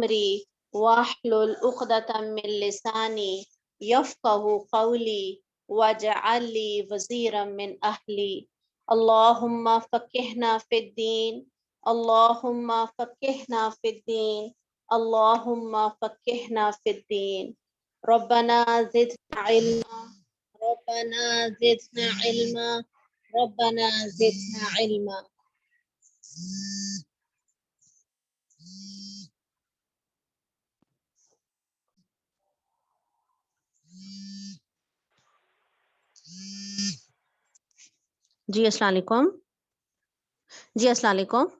أمري واحلل عقدة من لساني يفقه قولي واجعل لي وزيرا من أهلي اللهم فقهنا في الدين اللهم فقهنا في الدين اللهم فقهنا في الدين ربنا زدنا علما ربنا زدنا علما ربنا زدنا علما. جی السلام علیکم. جی السلام علیکم.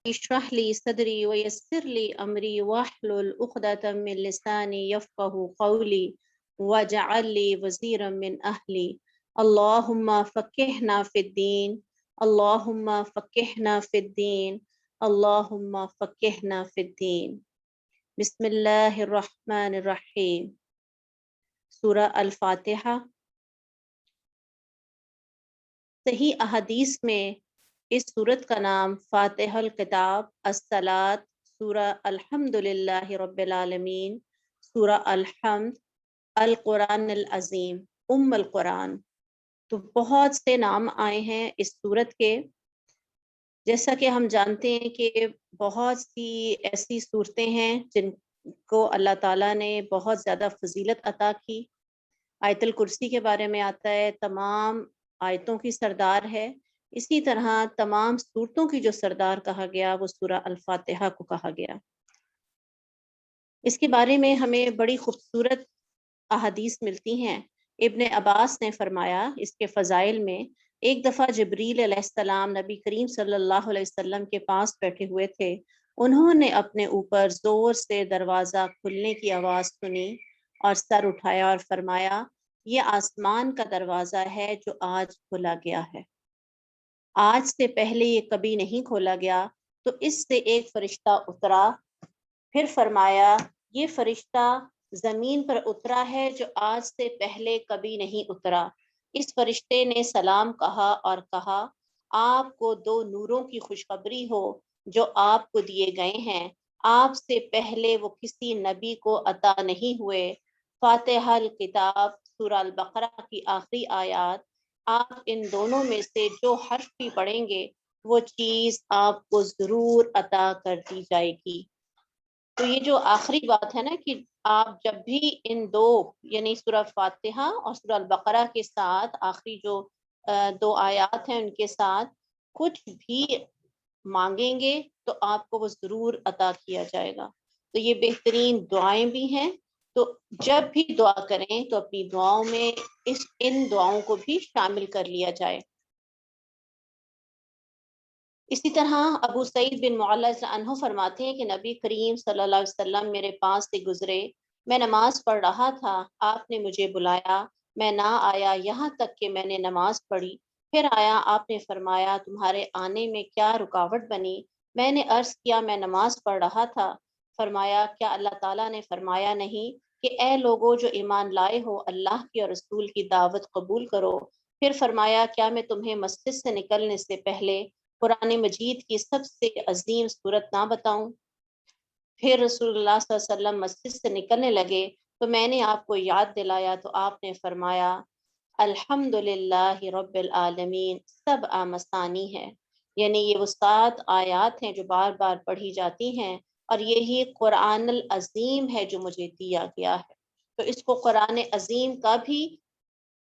اشرح لي صدري ويسر لي أمري واحلل عقدة من لساني يفقه قولي واجعل لي وزيرا من أهلي اللهم فقهنا في الدين اللهم فقهنا في الدين اللهم فقهنا في الدين. بسم اللہ الرحمن الرحیم. سورہ الفاتحہ. صحیح احادیث میں اس سورت کا نام فاتح الکتاب، الصلاۃ، سورہ الحمد للہ رب العالمین، سورہ الحمد، القرآن العظیم، ام القرآن. تو بہت سے نام آئے ہیں اس سورت کے. جیسا کہ ہم جانتے ہیں کہ بہت سی ایسی صورتیں ہیں جن کو اللہ تعالیٰ نے بہت زیادہ فضیلت عطا کی. آیت الکرسی کے بارے میں آتا ہے تمام آیتوں کی سردار ہے. اسی طرح تمام صورتوں کی جو سردار کہا گیا وہ سورہ الفاتحہ کو کہا گیا. اس کے بارے میں ہمیں بڑی خوبصورت احادیث ملتی ہیں. ابن عباس نے فرمایا اس کے فضائل میں، ایک دفعہ جبریل علیہ السلام نبی کریم صلی اللہ علیہ وسلم کے پاس بیٹھے ہوئے تھے. انہوں نے اپنے اوپر زور سے دروازہ کھلنے کی آواز سنی اور سر اٹھایا اور فرمایا یہ آسمان کا دروازہ ہے جو آج کھولا گیا ہے. آج سے پہلے یہ کبھی نہیں کھولا گیا. تو اس سے ایک فرشتہ اترا. پھر فرمایا یہ فرشتہ زمین پر اترا ہے جو آج سے پہلے کبھی نہیں اترا. اس فرشتے نے سلام کہا اور کہا آپ کو 2 نوروں کی خوشخبری ہو جو آپ کو دیے گئے ہیں. آپ سے پہلے وہ کسی نبی کو عطا نہیں ہوئے. فاتحہ الکتاب، سورہ البقرہ کی آخری آیات. آپ ان دونوں میں سے جو حرف بھی پڑھیں گے وہ چیز آپ کو ضرور عطا کر دی جائے گی. تو یہ جو آخری بات ہے نا کہ آپ جب بھی ان 2 یعنی سورہ فاتحہ اور سورہ البقرہ کے ساتھ آخری جو 2 آیات ہیں ان کے ساتھ کچھ بھی مانگیں گے تو آپ کو وہ ضرور عطا کیا جائے گا. تو یہ بہترین دعائیں بھی ہیں. تو جب بھی دعا کریں تو اپنی دعاؤں میں ان دعاؤں کو بھی شامل کر لیا جائے. اسی طرح ابو سعید بن معلّہ عنہ فرماتے ہیں کہ نبی کریم صلی اللہ علیہ وسلم میرے پاس سے گزرے. میں نماز پڑھ رہا تھا. آپ نے مجھے بلایا. میں نہ آیا یہاں تک کہ میں نے نماز پڑھی. پھر آیا. آپ نے فرمایا تمہارے آنے میں کیا رکاوٹ بنی؟ میں نے عرض کیا میں نماز پڑھ رہا تھا. فرمایا کیا اللہ تعالیٰ نے فرمایا نہیں کہ اے لوگوں جو ایمان لائے ہو اللہ کی اور رسول کی دعوت قبول کرو؟ پھر فرمایا کیا میں تمہیں مسجد سے نکلنے سے پہلے قرآن مجید کی سب سے عظیم صورت نہ بتاؤں؟ پھر رسول اللہ صلی اللہ علیہ وسلم مسجد سے نکلنے لگے تو میں نے آپ کو یاد دلایا تو آپ نے فرمایا الحمد للہ رب العالمین. سب آمستانی ہے، یعنی یہ وہ 7 آیات ہیں جو بار بار پڑھی جاتی ہیں اور یہی قرآن العظیم ہے جو مجھے دیا گیا ہے. تو اس کو قرآن عظیم کا بھی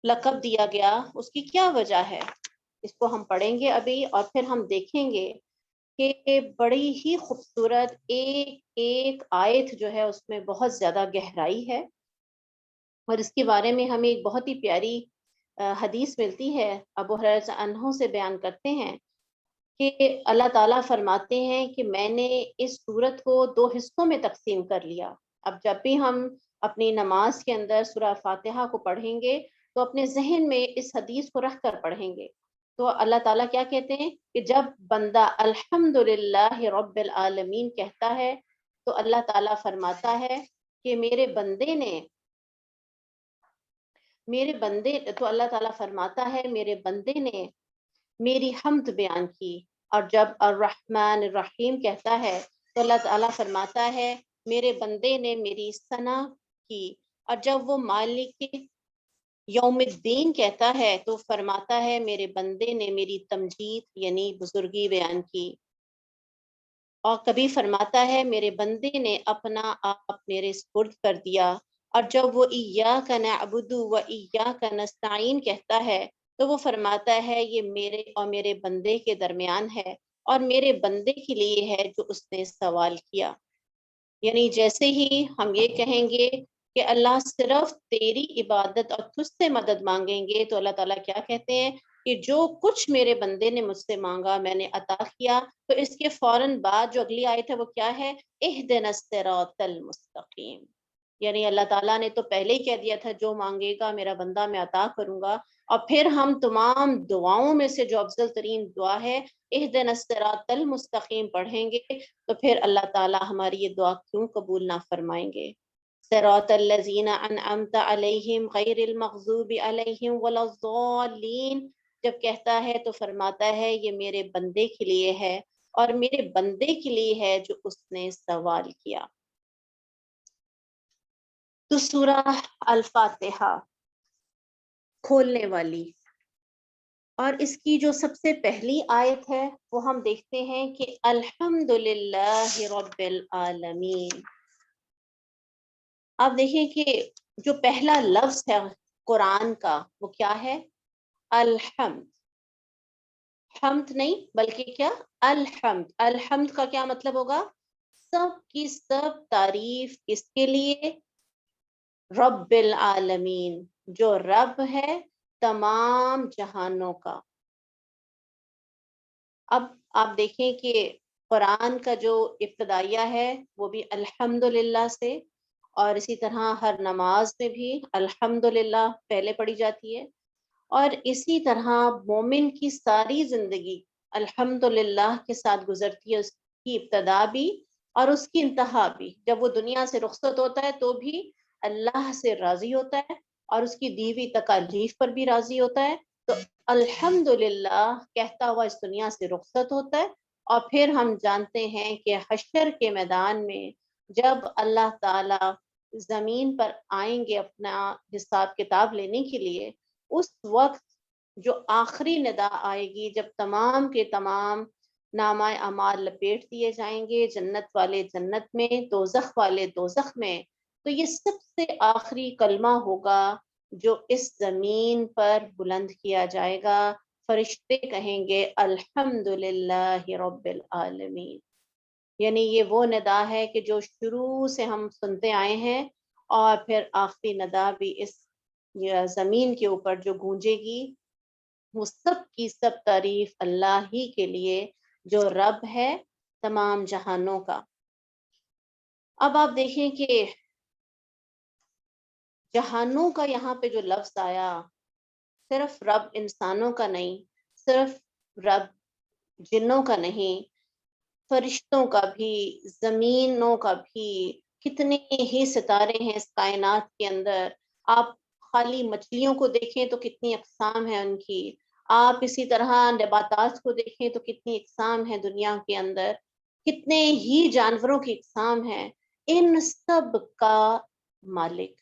لقب دیا گیا. اس کی کیا وجہ ہے اس کو ہم پڑھیں گے ابھی اور پھر ہم دیکھیں گے کہ بڑی ہی خوبصورت ایک آیت جو ہے اس میں بہت زیادہ گہرائی ہے. اور اس کے بارے میں ہمیں ایک بہت ہی پیاری حدیث ملتی ہے. ابو ہریرہ عنہ سے بیان کرتے ہیں کہ اللہ تعالیٰ فرماتے ہیں کہ میں نے اس سورت کو 2 حصوں میں تقسیم کر لیا. اب جب بھی ہم اپنی نماز کے اندر سورہ فاتحہ کو پڑھیں گے تو اپنے ذہن میں اس حدیث کو رکھ کر پڑھیں گے. تو اللہ تعالیٰ کیا کہتے ہیں کہ جب بندہ الحمد للہ رب العالمین کہتا ہے تو اللہ تعالیٰ فرماتا ہے کہ تو اللہ تعالیٰ فرماتا ہے میرے بندے نے میری حمد بیان کی. اور جب الرحمن الرحیم کہتا ہے تو اللہ تعالیٰ فرماتا ہے میرے بندے نے میری ثنا کی۔ اور جب وہ مالک یوم الدین کہتا ہے تو فرماتا ہے میرے بندے نے میری تمجید یعنی بزرگی بیان کی۔ اور کبھی فرماتا ہے میرے بندے نے اپنا آپ میرے سپرد کر دیا۔ اور جب وہ ایاک نعبد و ایاک نستعین کہتا ہے تو وہ فرماتا ہے یہ میرے اور میرے بندے کے درمیان ہے اور میرے بندے کے لیے ہے جو اس نے سوال کیا۔ یعنی جیسے ہی ہم یہ کہیں گے کہ اللہ صرف تیری عبادت اور تجھ سے مدد مانگیں گے تو اللہ تعالیٰ کیا کہتے ہیں کہ جو کچھ میرے بندے نے مجھ سے مانگا میں نے عطا کیا۔ تو اس کے فوراً بعد جو اگلی آیت ہے وہ کیا ہے؟ اہدنا الصراط المستقیم۔ یعنی اللہ تعالیٰ نے تو پہلے ہی کہہ دیا تھا جو مانگے گا میرا بندہ میں عطا کروں گا۔ اور پھر ہم تمام دعاؤں میں سے جو افضل ترین دعا ہے اہدنا الصراط المستقیم پڑھیں گے تو پھر اللہ تعالیٰ ہماری یہ دعا کیوں قبول نہ فرمائیں گے؟ صراط الذین انعمت علیہم غیر المغضوب علیہم ولا الضالین جب کہتا ہے تو فرماتا ہے یہ میرے بندے کے لیے ہے اور میرے بندے کے لیے ہے جو اس نے سوال کیا۔ تو سورہ الفاتحہ کھولنے والی، اور اس کی جو سب سے پہلی آیت ہے وہ ہم دیکھتے ہیں کہ الحمدللہ رب العالمین۔ آپ دیکھیں کہ جو پہلا لفظ ہے قرآن کا وہ کیا ہے؟ الحمد۔ حمد نہیں بلکہ کیا؟ الحمد۔ الحمد کا کیا مطلب ہوگا؟ سب کی سب تعریف کس کے لیے؟ رب العالمین، جو رب ہے تمام جہانوں کا۔ اب آپ دیکھیں کہ قرآن کا جو ابتدائیہ ہے وہ بھی الحمدللہ سے، اور اسی طرح ہر نماز میں بھی الحمدللہ پہلے پڑھی جاتی ہے، اور اسی طرح مومن کی ساری زندگی الحمدللہ کے ساتھ گزرتی ہے، اس کی ابتدا بھی اور اس کی انتہا بھی۔ جب وہ دنیا سے رخصت ہوتا ہے تو بھی اللہ سے راضی ہوتا ہے اور اس کی دی ہوئی تکالیف پر بھی راضی ہوتا ہے۔ تو الحمدللہ کہتا ہوا اس دنیا سے رخصت ہوتا ہے، اور پھر ہم جانتے ہیں کہ حشر کے میدان میں جب اللہ تعالی زمین پر آئیں گے اپنا حساب کتاب لینے کے لیے، اس وقت جو آخری ندا آئے گی جب تمام کے تمام نامہ اعمال لپیٹ دیے جائیں گے، جنت والے جنت میں، دوزخ والے دوزخ میں، تو یہ سب سے آخری کلمہ ہوگا جو اس زمین پر بلند کیا جائے گا۔ فرشتے کہیں گے الحمدللہ رب العالمین۔ یعنی یہ وہ ندا ہے کہ جو شروع سے ہم سنتے آئے ہیں، اور پھر آخری ندا بھی اس زمین کے اوپر جو گونجے گی وہ سب کی سب تعریف اللہ ہی کے لیے جو رب ہے تمام جہانوں کا۔ اب آپ دیکھیں کہ جہانوں کا یہاں پہ جو لفظ آیا صرف رب انسانوں کا نہیں، صرف رب جنوں کا نہیں، فرشتوں کا بھی، زمینوں کا بھی، کتنے ہی ستارے ہیں اس کائنات کے اندر۔ آپ خالی مچھلیوں کو دیکھیں تو کتنی اقسام ہیں ان کی، آپ اسی طرح نباتات کو دیکھیں تو کتنی اقسام ہیں دنیا کے اندر، کتنے ہی جانوروں کی اقسام ہیں۔ ان سب کا مالک،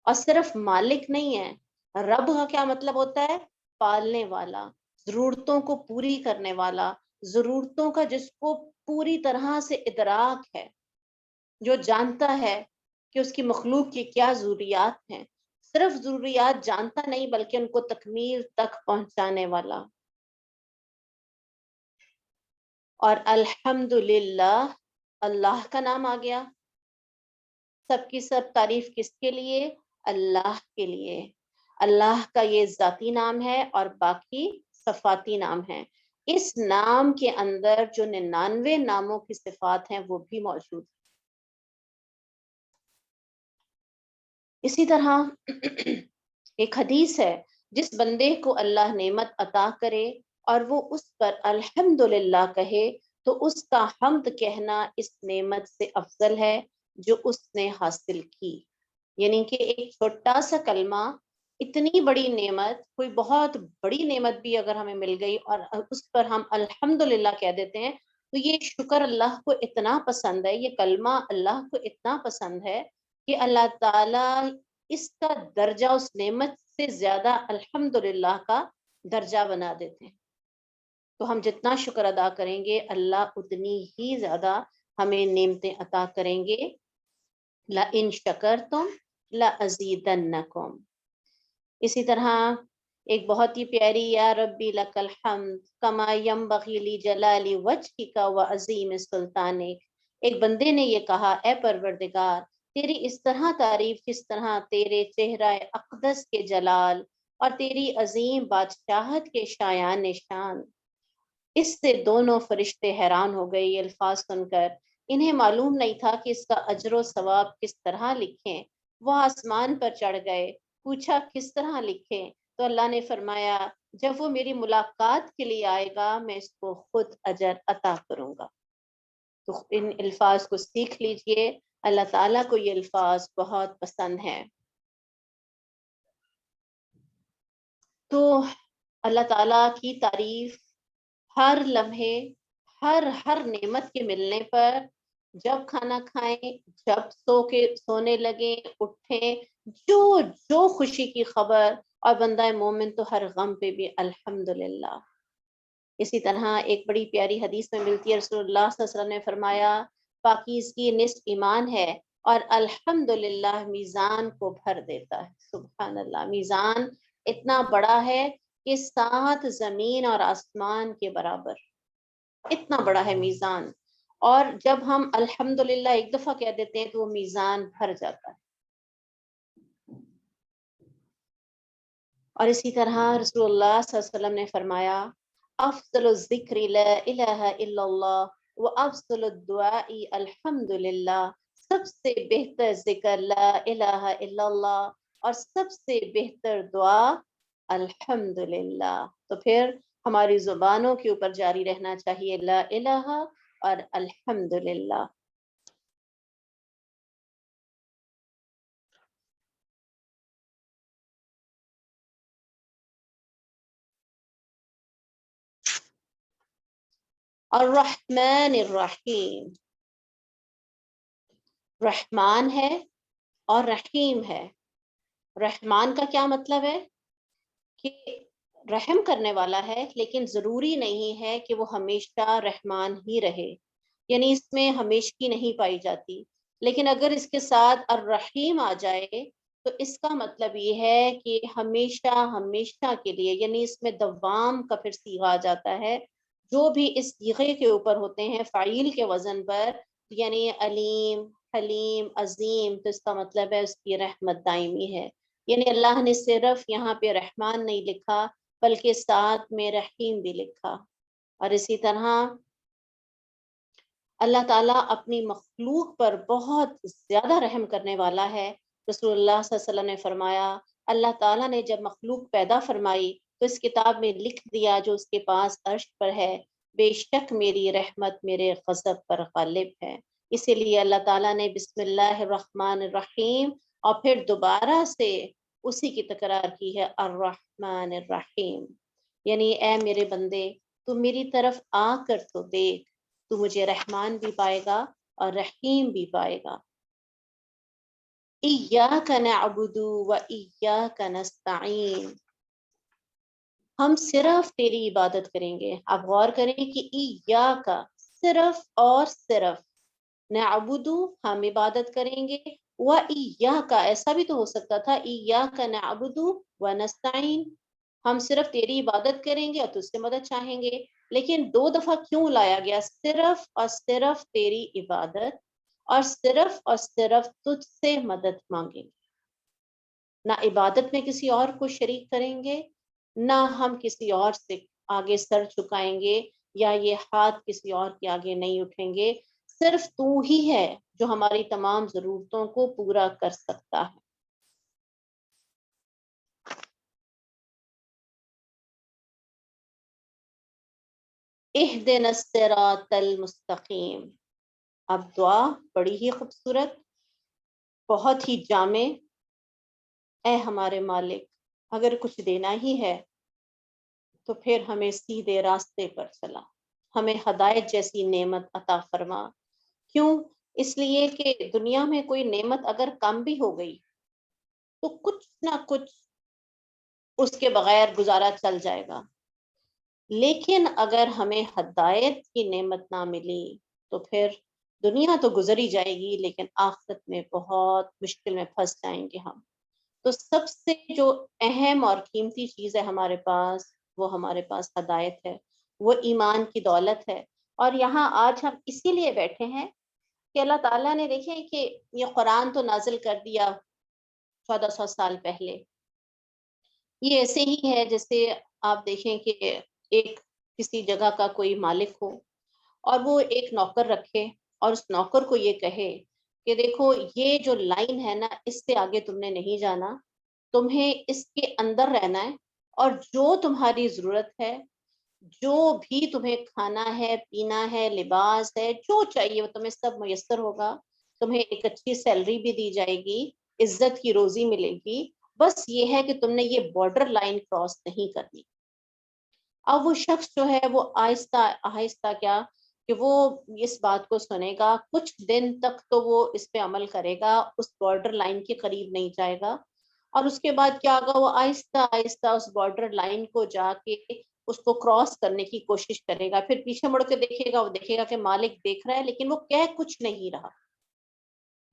اور صرف مالک نہیں ہے، رب کا کیا مطلب ہوتا ہے؟ پالنے والا، ضرورتوں کو پوری کرنے والا، ضرورتوں کا جس کو پوری طرح سے ادراک ہے، جو جانتا ہے کہ اس کی مخلوق کی کیا ضروریات ہیں، صرف ضروریات جانتا نہیں بلکہ ان کو تکمیل تک پہنچانے والا۔ اور الحمدللہ اللہ کا نام آ گیا، سب کی سب تعریف کس کے لیے؟ اللہ کے لیے۔ اللہ کا یہ ذاتی نام ہے اور باقی صفاتی نام ہے۔ اس نام کے اندر جو 99 ناموں کی صفات ہیں وہ بھی موجود ہیں۔ اسی طرح ایک حدیث ہے، جس بندے کو اللہ نعمت عطا کرے اور وہ اس پر الحمدللہ کہے تو اس کا حمد کہنا اس نعمت سے افضل ہے جو اس نے حاصل کی۔ یعنی کہ ایک چھوٹا سا کلمہ، اتنی بڑی نعمت، کوئی بہت بڑی نعمت بھی اگر ہمیں مل گئی اور اس پر ہم الحمدللہ کہہ دیتے ہیں تو یہ شکر اللہ کو اتنا پسند ہے، یہ کلمہ اللہ کو اتنا پسند ہے کہ اللہ تعالیٰ اس کا درجہ اس نعمت سے زیادہ الحمدللہ کا درجہ بنا دیتے ہیں۔ تو ہم جتنا شکر ادا کریں گے اللہ اتنی ہی زیادہ ہمیں نعمتیں عطا کریں گے۔ لَإِن شَكَرْتُمْ لَأَزِيدَنَّكُمْ۔ اسی طرح ایک بہت ہی پیاری یا ربی لک الحمد کما ینبغی لجلال وجہک وعظیم سلطانک، ایک بندے نے یہ کہا اے پروردگار تیری اس طرح تعریف جس طرح تیرے چہرہ اقدس کے جلال اور تیری عظیم بادشاہت کے شایان نشان۔ اس سے دونوں فرشتے حیران ہو گئے یہ الفاظ سن کر، انہیں معلوم نہیں تھا کہ اس کا اجر و ثواب کس طرح لکھیں۔ وہ آسمان پر چڑھ گئے، پوچھا کس طرح لکھیں؟ تو اللہ نے فرمایا جب وہ میری ملاقات کے لیے آئے گا میں اس کو خود اجر عطا کروں گا۔ تو ان الفاظ کو سیکھ لیجئے، اللہ تعالیٰ کو یہ الفاظ بہت پسند ہیں۔ تو اللہ تعالیٰ کی تعریف ہر لمحے، ہر نعمت کے ملنے پر، جب کھانا کھائیں، جب سونے لگیں، اٹھیں، جو خوشی کی خبر، اور بندہ مومن تو ہر غم پہ بھی الحمدللہ۔ اسی طرح ایک بڑی پیاری حدیث میں ملتی ہے، رسول اللہ صلی اللہ علیہ وسلم نے فرمایا پاکیزگی نصف ایمان ہے اور الحمدللہ میزان کو بھر دیتا ہے۔ سبحان اللہ، میزان اتنا بڑا ہے کہ 7 زمین اور آسمان کے برابر، اتنا بڑا ہے میزان، اور جب ہم الحمدللہ ایک دفعہ کہہ دیتے ہیں تو وہ میزان بھر جاتا ہے۔ اور اسی طرح رسول اللہ صلی اللہ علیہ وسلم نے فرمایا افضل الذکر لا الہ الا اللہ و افضل الدعاء الحمدللہ، سب سے بہتر ذکر لا الہ الا اللہ اور سب سے بہتر دعا الحمدللہ۔ تو پھر ہماری زبانوں کے اوپر جاری رہنا چاہیے لا الہ اور الحمدللہ۔ الرحمن الرحیم، رحمان ہے اور رحیم ہے۔ رحمان کا کیا مطلب ہے کہ رحم کرنے والا ہے، لیکن ضروری نہیں ہے کہ وہ ہمیشہ رحمان ہی رہے، یعنی اس میں ہمیشگی نہیں پائی جاتی، لیکن اگر اس کے ساتھ الرحیم آ جائے تو اس کا مطلب یہ ہے کہ ہمیشہ ہمیشہ کے لیے، یعنی اس میں دوام کا پھر صیغہ آ جاتا ہے۔ جو بھی اس صیغے کے اوپر ہوتے ہیں فعیل کے وزن پر، یعنی علیم، حلیم، عظیم، تو اس کا مطلب ہے اس کی رحمت دائمی ہے۔ یعنی اللہ نے صرف یہاں پہ رحمان نہیں لکھا بلکہ ساتھ میں رحیم بھی لکھا۔ اور اسی طرح اللہ تعالیٰ اپنی مخلوق پر بہت زیادہ رحم کرنے والا ہے۔ رسول اللہ صلی اللہ علیہ وسلم نے فرمایا اللہ تعالیٰ نے جب مخلوق پیدا فرمائی تو اس کتاب میں لکھ دیا جو اس کے پاس عرش پر ہے، بے شک میری رحمت میرے غضب پر غالب ہے۔ اسی لیے اللہ تعالیٰ نے بسم اللہ الرحمن الرحیم اور پھر دوبارہ سے اسی کی تکرار کی ہے الرحمن الرحیم، یعنی اے میرے بندے تو میری طرف آ کر تو دیکھ، تو مجھے رحمان بھی پائے گا اور رحیم بھی پائے گا۔ ایاک نعبد و ایاک نستعین، ہم صرف تیری عبادت کریں گے۔ آپ غور کریں کہ ایاک صرف اور صرف، نعبد ہم عبادت کریں گے، و ایاک ایسا بھی تو ہو سکتا تھا ایاک نعبد و نستعین، ہم صرف تیری عبادت کریں گے اور تجھ سے مدد چاہیں گے، لیکن 2 دفعہ کیوں لایا گیا صرف اور صرف تیری عبادت اور صرف تجھ سے مدد مانگیں گے؟ نہ عبادت میں کسی اور کو شریک کریں گے، نہ ہم کسی اور سے آگے سر چکائیں گے، یا یہ ہاتھ کسی اور کے آگے نہیں اٹھیں گے، صرف تو ہی ہے جو ہماری تمام ضرورتوں کو پورا کر سکتا ہے۔ اہدنا الصراط المستقیم، اب دعا بڑی ہی خوبصورت، بہت ہی جامع۔ اے ہمارے مالک، اگر کچھ دینا ہی ہے تو پھر ہمیں سیدھے راستے پر چلا، ہمیں ہدایت جیسی نعمت عطا فرما۔ کیوں؟ اس لیے کہ دنیا میں کوئی نعمت اگر کم بھی ہو گئی تو کچھ نہ کچھ اس کے بغیر گزارا چل جائے گا، لیکن اگر ہمیں ہدایت کی نعمت نہ ملی تو پھر دنیا تو گزر ہی جائے گی، لیکن آخرت میں بہت مشکل میں پھنس جائیں گے ہم۔ تو سب سے جو اہم اور قیمتی چیز ہے ہمارے پاس، وہ ہمارے پاس ہدایت ہے، وہ ایمان کی دولت ہے۔ اور یہاں آج ہم اسی لیے بیٹھے ہیں کہ اللہ تعالیٰ نے دیکھیں کہ یہ قرآن تو نازل کر دیا 1400 سال پہلے۔ یہ ایسے ہی ہے جیسے آپ دیکھیں کہ ایک کسی جگہ کا کوئی مالک ہو اور وہ ایک نوکر رکھے اور اس نوکر کو یہ کہے کہ دیکھو یہ جو لائن ہے نا، اس سے آگے تم نے نہیں جانا، تمہیں اس کے اندر رہنا ہے، اور جو تمہاری ضرورت ہے، جو بھی تمہیں کھانا ہے، پینا ہے، لباس ہے، جو چاہیے وہ تمہیں سب میسر ہوگا، تمہیں ایک اچھی سیلری بھی دی جائے گی، عزت کی روزی ملے گی، بس یہ ہے کہ تم نے یہ بارڈر لائن کراس نہیں کرنی۔ اب وہ شخص جو ہے وہ آہستہ آہستہ کیا کہ وہ اس بات کو سنے گا، کچھ دن تک تو وہ اس پہ عمل کرے گا، اس بارڈر لائن کے قریب نہیں جائے گا، اور اس کے بعد کیا ہوگا، وہ آہستہ آہستہ اس بارڈر لائن کو جا کے اس کو کراس کرنے کی کوشش کرے گا، پھر پیچھے مڑ کے دیکھے گا، وہ دیکھے گا کہ مالک دیکھ رہا ہے لیکن وہ کہہ کچھ نہیں رہا،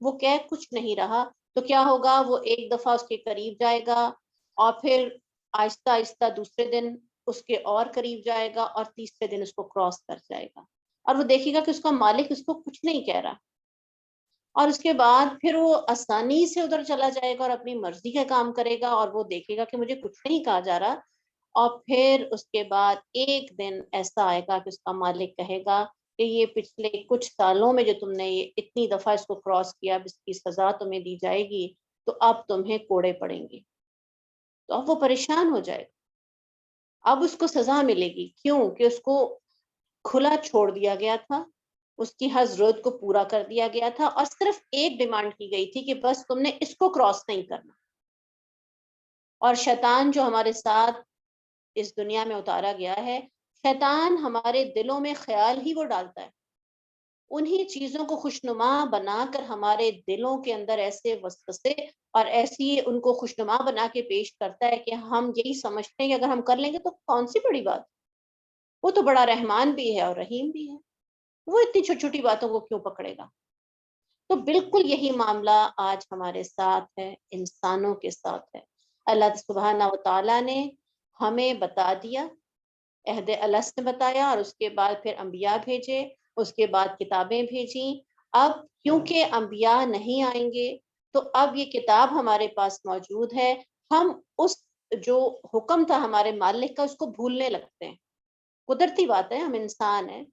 وہ کہہ کچھ نہیں رہا۔ تو کیا ہوگا، وہ ایک دفعہ اس کے قریب جائے گا، اور پھر آہستہ آہستہ دوسرے دن اس کے اور قریب جائے گا، اور تیسرے دن اس کو کراس کر جائے گا، اور وہ دیکھے گا کہ اس کا مالک اس کو کچھ نہیں کہہ رہا، اور اس کے بعد پھر وہ آسانی سے ادھر چلا جائے گا اور اپنی مرضی کا کام کرے گا، اور وہ دیکھے گا کہ مجھے کچھ نہیں کہا جا رہا، اور پھر اس کے بعد ایک دن ایسا آئے گا کہ اس کا مالک کہے گا کہ یہ پچھلے کچھ سالوں میں جو تم نے یہ اتنی دفعہ اس کو کراس کیا، اب اس کی سزا تمہیں دی جائے گی، تو اب تمہیں کوڑے پڑیں گے۔ تو اب وہ پریشان ہو جائے گا، اب اس کو سزا ملے گی، کیوں کہ اس کو کھلا چھوڑ دیا گیا تھا، اس کی ہر ضرورت کو پورا کر دیا گیا تھا، اور صرف ایک ڈیمانڈ کی گئی تھی کہ بس تم نے اس کو کراس نہیں کرنا۔ اور شیطان جو ہمارے ساتھ اس دنیا میں اتارا گیا ہے، شیطان ہمارے دلوں میں خیال ہی وہ ڈالتا ہے، انہی چیزوں کو خوشنما بنا کر ہمارے دلوں کے اندر ایسے وسوسے اور ایسی ان کو خوشنما بنا کے پیش کرتا ہے کہ ہم یہی سمجھتے ہیں کہ اگر ہم کر لیں گے تو کون سی بڑی بات، وہ تو بڑا رحمان بھی ہے اور رحیم بھی ہے، وہ اتنی چھوٹی چھوٹی باتوں کو کیوں پکڑے گا۔ تو بالکل یہی معاملہ آج ہمارے ساتھ ہے، انسانوں کے ساتھ ہے۔ اللہ سبحانہ و تعالیٰ نے ہمیں بتا دیا، عہد الست نے بتایا، اور اس کے بعد پھر انبیاء بھیجے، اس کے بعد کتابیں بھیجیں۔ اب کیونکہ انبیاء نہیں آئیں گے تو اب یہ کتاب ہمارے پاس موجود ہے، ہم اس جو حکم تھا ہمارے مالک کا اس کو بھولنے لگتے ہیں، قدرتی بات ہے، ہم انسان ہیں،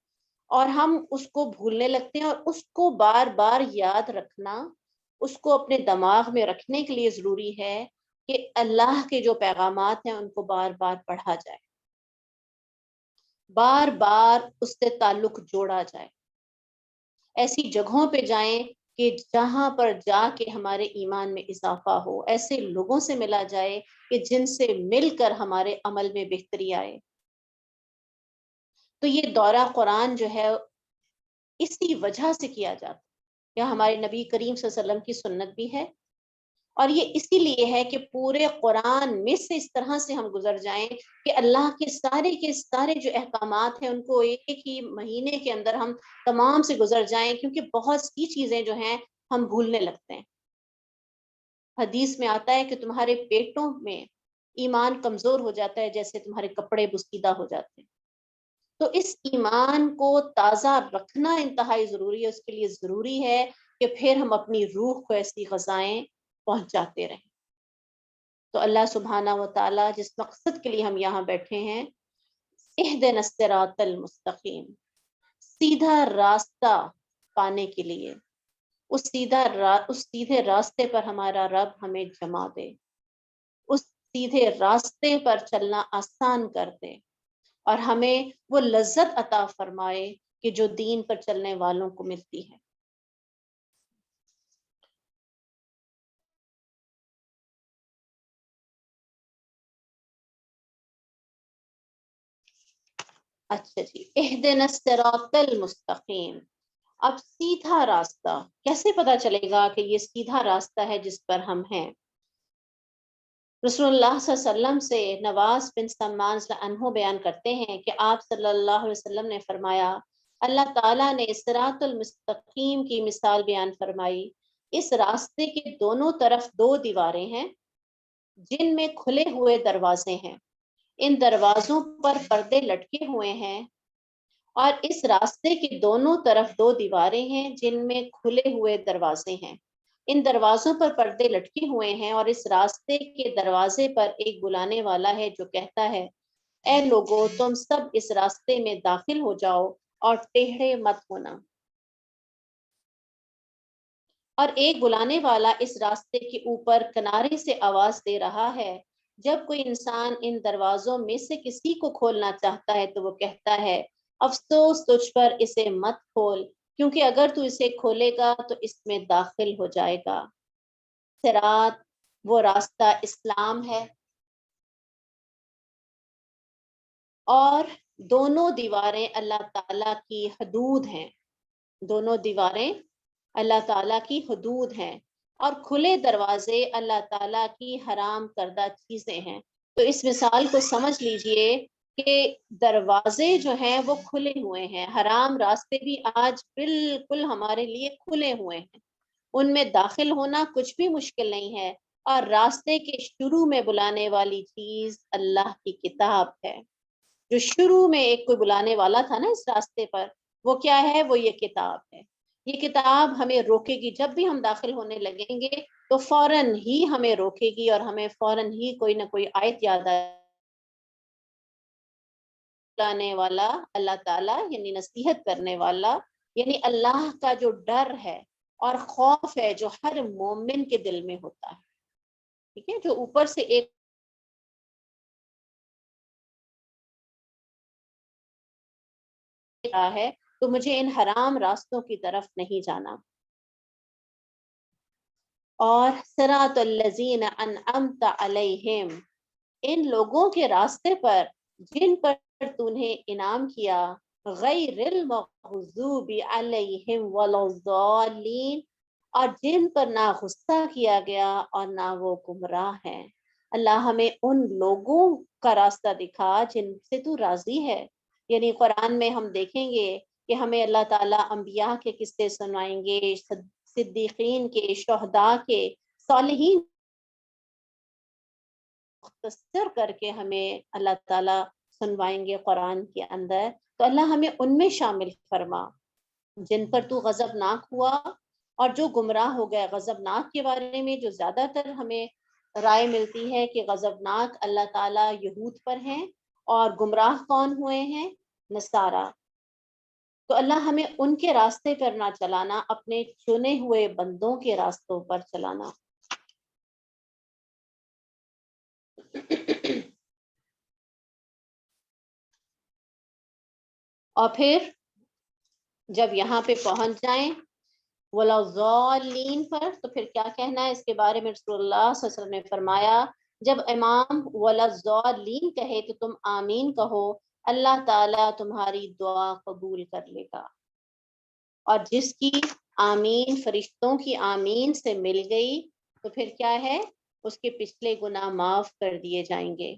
اور ہم اس کو بھولنے لگتے ہیں، اور اس کو بار بار یاد رکھنا، اس کو اپنے دماغ میں رکھنے کے لیے ضروری ہے کہ اللہ کے جو پیغامات ہیں ان کو بار بار پڑھا جائے، بار بار اس سے تعلق جوڑا جائے، ایسی جگہوں پہ جائیں کہ جہاں پر جا کے ہمارے ایمان میں اضافہ ہو، ایسے لوگوں سے ملا جائے کہ جن سے مل کر ہمارے عمل میں بہتری آئے۔ تو یہ دورہ قرآن جو ہے اسی وجہ سے کیا جاتا ہے، یہ ہمارے نبی کریم صلی اللہ علیہ وسلم کی سنت بھی ہے، اور یہ اسی لیے ہے کہ پورے قرآن میں سے اس طرح سے ہم گزر جائیں کہ اللہ کے سارے جو احکامات ہیں ان کو ایک ہی مہینے کے اندر ہم تمام سے گزر جائیں، کیونکہ بہت سی چیزیں جو ہیں ہم بھولنے لگتے ہیں۔ حدیث میں آتا ہے کہ تمہارے پیٹوں میں ایمان کمزور ہو جاتا ہے جیسے تمہارے کپڑے بسیدہ ہو جاتے ہیں۔ تو اس ایمان کو تازہ رکھنا انتہائی ضروری ہے، اس کے لیے ضروری ہے کہ پھر ہم اپنی روح کو ایسی غذائیں پہنچاتے رہیں۔ تو اللہ سبحانہ و تعالیٰ جس مقصد کے لیے ہم یہاں بیٹھے ہیں، اہدنا الصراط المستقیم، سیدھا راستہ پانے کے لیے، اس سیدھے راستے پر ہمارا رب ہمیں جما دے، اس سیدھے راستے پر چلنا آسان کر دے، اور ہمیں وہ لذت عطا فرمائے کہ جو دین پر چلنے والوں کو ملتی ہے۔ اچھا جی، اہدنا الصراط المستقیم، اب سیدھا راستہ کیسے پتا چلے گا کہ یہ سیدھا راستہ ہے جس پر ہم ہیں؟ رسول اللہ صلی اللہ علیہ وسلم سے نواز بن سمان رضی اللہ عنہ بیان کرتے ہیں کہ آپ صلی اللہ علیہ وسلم نے فرمایا، اللہ تعالیٰ نے صراط المستقیم کی مثال بیان فرمائی، اس راستے کے دونوں طرف دو دیواریں ہیں جن میں کھلے ہوئے دروازے ہیں، ان دروازوں پر پردے لٹکے ہوئے ہیں، اور اس راستے کے دونوں طرف دو دیواریں ہیں جن میں کھلے ہوئے دروازے ہیں، ان دروازوں پر پردے لٹکے ہوئے ہیں، اور اس راستے کے دروازے پر ایک بلانے والا ہے جو کہتا ہے، اے لوگو تم سب اس راستے میں داخل ہو جاؤ اور ٹیڑھے مت ہونا۔ اور ایک بلانے والا اس راستے کے اوپر کنارے سے آواز دے رہا ہے، جب کوئی انسان ان دروازوں میں سے کسی کو کھولنا چاہتا ہے تو وہ کہتا ہے، افسوس تجھ پر، اسے مت کھول، کیونکہ اگر تو اسے کھولے گا تو اس میں داخل ہو جائے گا۔ صراط وہ راستہ اسلام ہے، اور دونوں دیواریں اللہ تعالیٰ کی حدود ہیں، دونوں دیواریں اللہ تعالیٰ کی حدود ہیں، اور کھلے دروازے اللہ تعالیٰ کی حرام کردہ چیزیں ہیں۔ تو اس مثال کو سمجھ لیجئے کہ دروازے جو ہیں وہ کھلے ہوئے ہیں، حرام راستے بھی آج بالکل ہمارے لیے کھلے ہوئے ہیں، ان میں داخل ہونا کچھ بھی مشکل نہیں ہے، اور راستے کے شروع میں بلانے والی چیز اللہ کی کتاب ہے۔ جو شروع میں ایک کوئی بلانے والا تھا نا اس راستے پر، وہ کیا ہے؟ وہ یہ کتاب ہے۔ یہ کتاب ہمیں روکے گی، جب بھی ہم داخل ہونے لگیں گے تو فوراً ہی ہمیں روکے گی، اور ہمیں فوراً ہی کوئی نہ کوئی آیت یاد آئے، بلانے والا اللہ تعالیٰ یعنی نصیحت کرنے والا، یعنی اللہ کا جو ڈر ہے اور خوف ہے جو ہر مومن کے دل میں ہوتا ہے، ٹھیک ہے، جو اوپر سے ایک ہے تو مجھے ان حرام راستوں کی طرف نہیں جانا۔ اور صراط الذین انعمت علیہم، ان لوگوں کے راستے پر جن پر تو نے انعام کیا، غیر المغضوب علیہم ولا الضالین، اور جن پر نہ غصہ کیا گیا اور نہ وہ گمراہ ہیں۔ اللہ ہمیں ان لوگوں کا راستہ دکھا جن سے تو راضی ہے، یعنی قرآن میں ہم دیکھیں گے کہ ہمیں اللہ تعالیٰ انبیاء کے قصے سنائیں گے، صدیقین کے، شہداء کے، صالحین، مختصر کر کے ہمیں اللہ تعالیٰ سنوائیں گے قرآن کے اندر، تو اللہ ہمیں ان میں شامل فرما جن پر تو غضبناک ہوا، اور جو گمراہ ہو گئے۔ غضبناک کے بارے میں جو زیادہ تر ہمیں رائے ملتی ہے کہ غضبناک اللہ تعالیٰ یہود پر ہیں، اور گمراہ کون ہوئے ہیں؟ نصارہ۔ تو اللہ ہمیں ان کے راستے پر نہ چلانا، اپنے چنے ہوئے بندوں کے راستوں پر چلانا۔ اور پھر جب یہاں پہ پہنچ جائیں ولا ضالین پر، تو پھر کیا کہنا ہے اس کے بارے میں؟ رسول اللہ صلی اللہ علیہ وسلم نے فرمایا، جب امام ولا ضالین کہے تو تم آمین کہو، اللہ تعالیٰ تمہاری دعا قبول کر لے گا، اور جس کی آمین فرشتوں کی آمین سے مل گئی تو پھر کیا ہے؟ اس کے پچھلے گناہ معاف کر دیے جائیں گے۔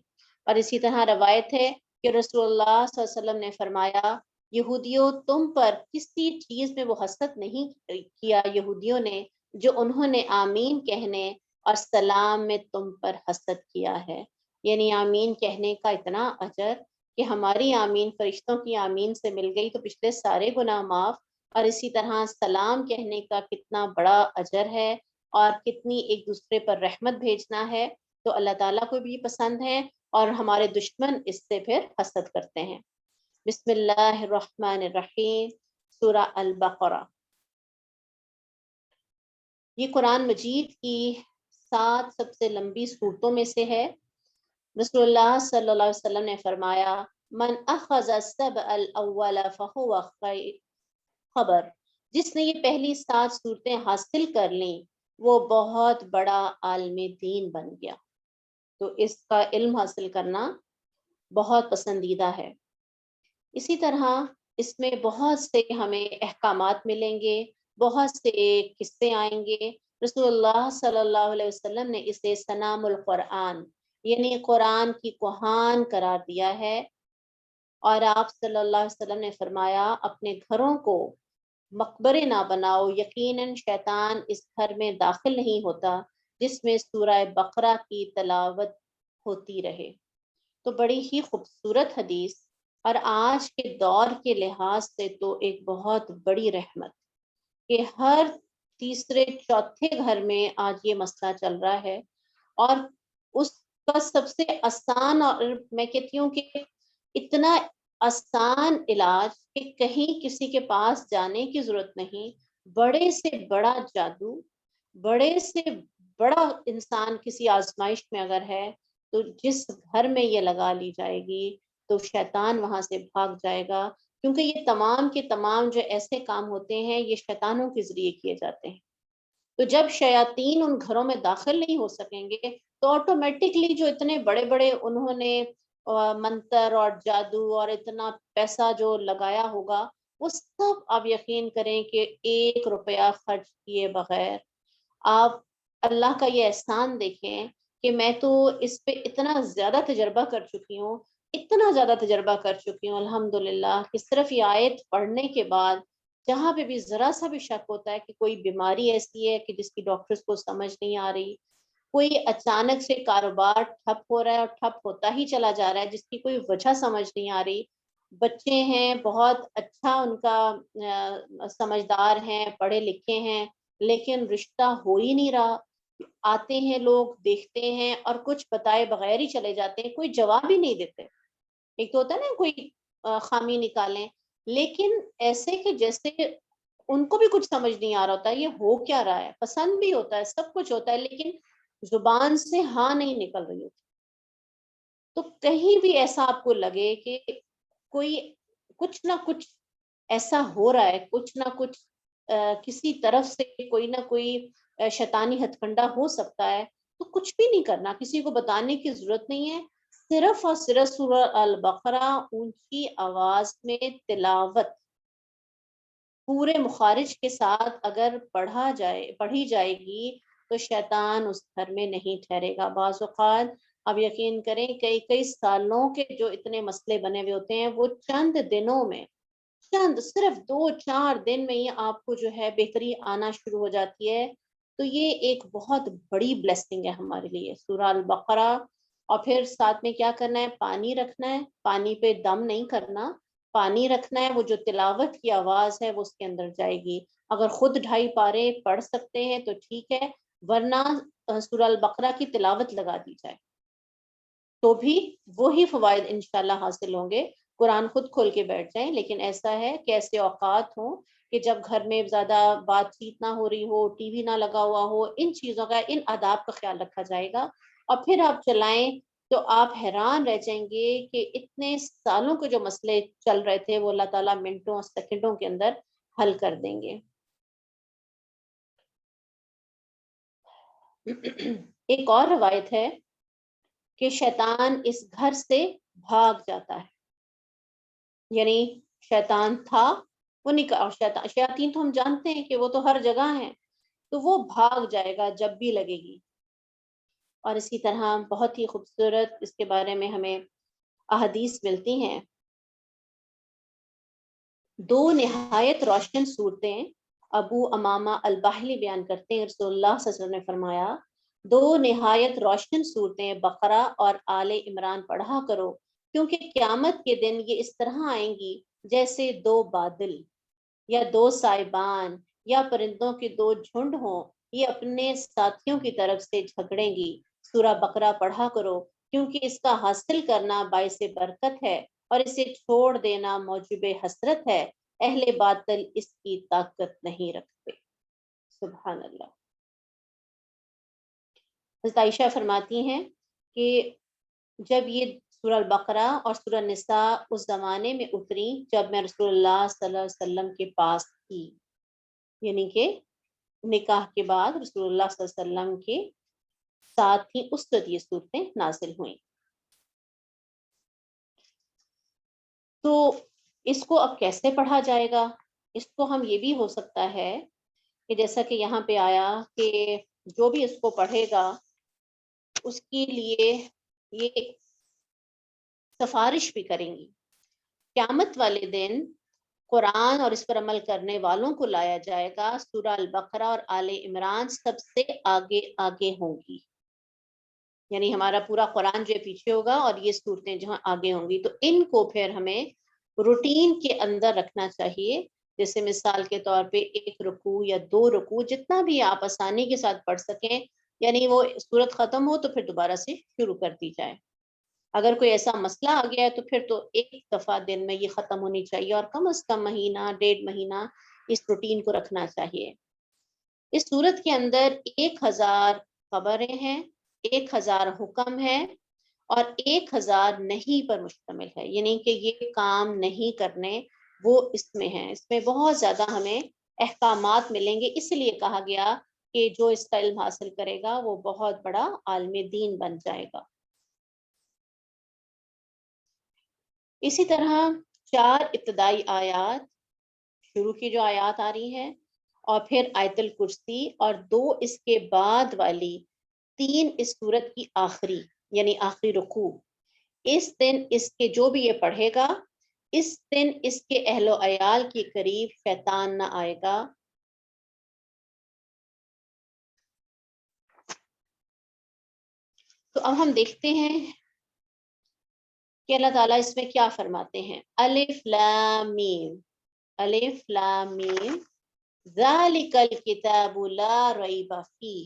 اور اسی طرح روایت ہے کہ رسول اللہ صلی اللہ علیہ وسلم نے فرمایا، یہودیوں تم پر کسی چیز میں وہ حسد نہیں کیا یہودیوں نے جو انہوں نے آمین کہنے اور سلام میں تم پر حسد کیا ہے۔ یعنی آمین کہنے کا اتنا اجر کہ ہماری آمین فرشتوں کی آمین سے مل گئی تو پچھلے سارے گناہ معاف، اور اسی طرح سلام کہنے کا کتنا بڑا اجر ہے، اور کتنی ایک دوسرے پر رحمت بھیجنا ہے، تو اللہ تعالیٰ کو بھی پسند ہے، اور ہمارے دشمن اس سے پھر حسد کرتے ہیں۔ بسم اللہ الرحمن الرحیم، سورہ البقرہ۔ یہ قرآن مجید کی 7 سب سے لمبی صورتوں میں سے ہے۔ رسول اللہ صلی اللہ علیہ وسلم نے فرمایا، من اخذ السبع الاول فهو خبر، جس نے یہ پہلی 7 صورتیں حاصل کر لیں وہ بہت بڑا عالم دین بن گیا۔ تو اس کا علم حاصل کرنا بہت پسندیدہ ہے۔ اسی طرح اس میں بہت سے ہمیں احکامات ملیں گے، بہت سے قصے آئیں گے۔ رسول اللہ صلی اللہ علیہ وسلم نے اسے سنام القرآن یعنی قرآن کی کوہان قرار دیا ہے، اور آپ صلی اللہ علیہ وسلم نے فرمایا اپنے گھروں کو مقبرے نہ بناؤ، یقیناً شیطان اس گھر میں داخل نہیں ہوتا جس میں سورہ بقرہ کی تلاوت ہوتی رہے۔ تو بڑی ہی خوبصورت حدیث، اور آج کے دور کے لحاظ سے تو ایک بہت بڑی رحمت کہ ہر تیسرے چوتھے گھر میں آج یہ مسئلہ چل رہا ہے، اور اس کا سب سے آسان، اور میں کہتی ہوں کہ اتنا آسان علاج کہ کہیں کسی کے پاس جانے کی ضرورت نہیں، بڑے سے بڑا جادو، بڑے سے بڑا انسان کسی آزمائش میں اگر ہے تو جس گھر میں یہ لگا لی جائے گی تو شیطان وہاں سے بھاگ جائے گا، کیونکہ یہ تمام کے تمام جو ایسے کام ہوتے ہیں یہ شیطانوں کے ذریعے کیے جاتے ہیں۔ تو جب شیاطین ان گھروں میں داخل نہیں ہو سکیں گے تو آٹومیٹکلی جو اتنے بڑے بڑے انہوں نے منتر اور جادو اور اتنا پیسہ جو لگایا ہوگا، وہ سب آپ یقین کریں کہ 1 روپیہ خرچ کیے بغیر آپ اللہ کا یہ احسان دیکھیں کہ میں تو اس پہ اتنا زیادہ تجربہ کر چکی ہوں، اتنا زیادہ تجربہ کر چکی ہوں الحمدللہ، کہ صرف یہ آیت پڑھنے کے بعد جہاں پہ بھی ذرا سا بھی شک ہوتا ہے کہ کوئی بیماری ایسی ہے کہ جس کی ڈاکٹرز کو سمجھ نہیں آ رہی، کوئی اچانک سے کاروبار ٹھپ ہو رہا ہے اور ٹھپ ہوتا ہی چلا جا رہا ہے جس کی کوئی وجہ سمجھ نہیں آ رہی، بچے ہیں بہت اچھا ان کا سمجھدار ہیں پڑھے لکھے ہیں لیکن رشتہ ہو ہی نہیں رہا، آتے ہیں لوگ دیکھتے ہیں اور کچھ بتائے بغیر ہی چلے جاتے ہیں، کوئی جواب ہی نہیں دیتے۔ ایک تو ہوتا ہے نا کوئی خامی نکالیں، لیکن ایسے کہ جیسے ان کو بھی کچھ سمجھ نہیں آ رہا ہوتا ہے یہ ہو کیا رہا ہے، پسند بھی ہوتا ہے سب کچھ ہوتا ہے لیکن زبان سے ہاں نہیں نکل رہی ہوتی۔ تو کہیں بھی ایسا آپ کو لگے کہ کوئی کچھ نہ کچھ ایسا ہو رہا ہے، کچھ نہ کچھ کسی طرف سے کوئی نہ کوئی شیطانی ہتھ کنڈا ہو سکتا ہے، تو کچھ بھی نہیں کرنا، کسی کو بتانے کی ضرورت نہیں ہے، صرف اور صرف سورہ البقرہ اونچی آواز میں تلاوت پورے مخارج کے ساتھ اگر پڑھی جائے گی تو شیطان اس گھر میں نہیں ٹھہرے گا۔ بعض اوقات اب یقین کریں کئی کئی سالوں کے جو اتنے مسئلے بنے ہوئے ہوتے ہیں وہ چند دنوں میں، چند صرف 2 4 دن میں ہی آپ کو جو ہے بہتری آنا شروع ہو جاتی ہے۔ تو یہ ایک بہت بڑی بلیسنگ ہے ہمارے لیے سورہ البقرہ۔ اور پھر ساتھ میں کیا کرنا ہے، پانی رکھنا ہے، پانی پہ دم نہیں کرنا، پانی رکھنا ہے، وہ جو تلاوت کی آواز ہے وہ اس کے اندر جائے گی۔ اگر خود 2.5 پارے پڑھ سکتے ہیں تو ٹھیک ہے، ورنہ سورہ البقرہ کی تلاوت لگا دی جائے تو بھی وہی فوائد انشاءاللہ حاصل ہوں گے۔ قرآن خود کھول کے بیٹھ جائیں، لیکن ایسا ہے کہ ایسے اوقات ہوں کہ جب گھر میں زیادہ بات چیت نہ ہو رہی ہو، ٹی وی نہ لگا ہوا ہو، ان چیزوں کا، ان آداب کا خیال رکھا جائے گا، اور پھر آپ چلائیں تو آپ حیران رہ جائیں گے کہ اتنے سالوں کے جو مسئلے چل رہے تھے وہ اللہ تعالیٰ منٹوں اور سیکنڈوں کے اندر حل کر دیں گے۔ ایک اور روایت ہے کہ شیطان اس گھر سے بھاگ جاتا ہے، یعنی شیطان تھا وہ نکال، شیاطین تو ہم جانتے ہیں کہ وہ تو ہر جگہ ہیں، تو وہ بھاگ جائے گا جب بھی لگے گی۔ اور اسی طرح بہت ہی خوبصورت اس کے بارے میں ہمیں احادیث ملتی ہیں۔ 2 نہایت روشن صورتیں ابو امامہ الباہلی بیان کرتے ہیں، رسول اللہ صلی اللہ علیہ وسلم نے فرمایا 2 نہایت روشن صورتیں بقرہ اور آل عمران پڑھا کرو، کیونکہ قیامت کے دن یہ اس طرح آئیں گی جیسے 2 بادل یا 2 سائبان یا پرندوں کے 2 جھنڈ ہوں، یہ اپنے ساتھیوں کی طرف سے جھگڑیں گی۔ سورہ بقرہ پڑھا کرو کیونکہ اس کا حاصل کرنا باعث برکت ہے اور اسے چھوڑ دینا موجب حسرت ہے، اہل باطل اس کی طاقت نہیں رکھتے۔ سبحان اللہ۔ حضرت عائشہ فرماتی ہیں کہ جب یہ سورہ البقرہ اور سورہ نساء اس زمانے میں اتری جب میں رسول اللہ صلی اللہ علیہ وسلم کے پاس تھی، یعنی کہ نکاح کے بعد رسول اللہ صلی اللہ علیہ وسلم کے ساتھ ہی اس وقت یہ صورتیں نازل ہوئیں۔ تو اس کو اب کیسے پڑھا جائے گا؟ اس کو ہم یہ بھی ہو سکتا ہے کہ جیسا کہ یہاں پہ آیا کہ جو بھی اس کو پڑھے گا اس کے لیے یہ سفارش بھی کریں گی۔ قیامت والے دن قرآن اور اس پر عمل کرنے والوں کو لایا جائے گا، سورہ البقرہ اور آل عمران سب سے آگے آگے ہوں گی، یعنی ہمارا پورا قرآن جو پیچھے ہوگا اور یہ صورتیں جہاں آگے ہوں گی، تو ان کو پھر ہمیں روٹین کے اندر رکھنا چاہیے۔ جیسے مثال کے طور پہ 1 رکوع یا 2 رکوع، جتنا بھی آپ آسانی کے ساتھ پڑھ سکیں، یعنی وہ صورت ختم ہو تو پھر دوبارہ سے شروع کر دی جائے۔ اگر کوئی ایسا مسئلہ آ گیا ہے تو پھر تو ایک دفعہ دن میں یہ ختم ہونی چاہیے، اور کم از کم مہینہ 1.5 مہینہ اس روٹین کو رکھنا چاہیے۔ اس صورت کے اندر 1000 خبریں ہیں، 1000 حکم ہیں، اور 1000 نہیں پر مشتمل ہے، یعنی کہ یہ کام نہیں کرنے وہ اس میں ہیں۔ اس میں بہت زیادہ ہمیں احکامات ملیں گے، اس لیے کہا گیا کہ جو اس کا علم حاصل کرے گا وہ بہت بڑا عالم دین بن جائے گا۔ اسی طرح 4 ابتدائی آیات، شروع کی جو آیات آ رہی ہیں، اور پھر آیت الکرسی، اور 2 اس کے بعد والی 3 اس صورت کی آخری، یعنی آخری رکوع۔ اس دن اس کے جو بھی یہ پڑھے گا، اس دن اس کے اہل و عیال کے قریب شیطان نہ آئے گا۔ تو اب ہم دیکھتے ہیں کہ اللہ تعالیٰ اس میں کیا فرماتے ہیں۔ الف لام میم، الف لام میم، ذالک الکتاب لا ریب فیہ،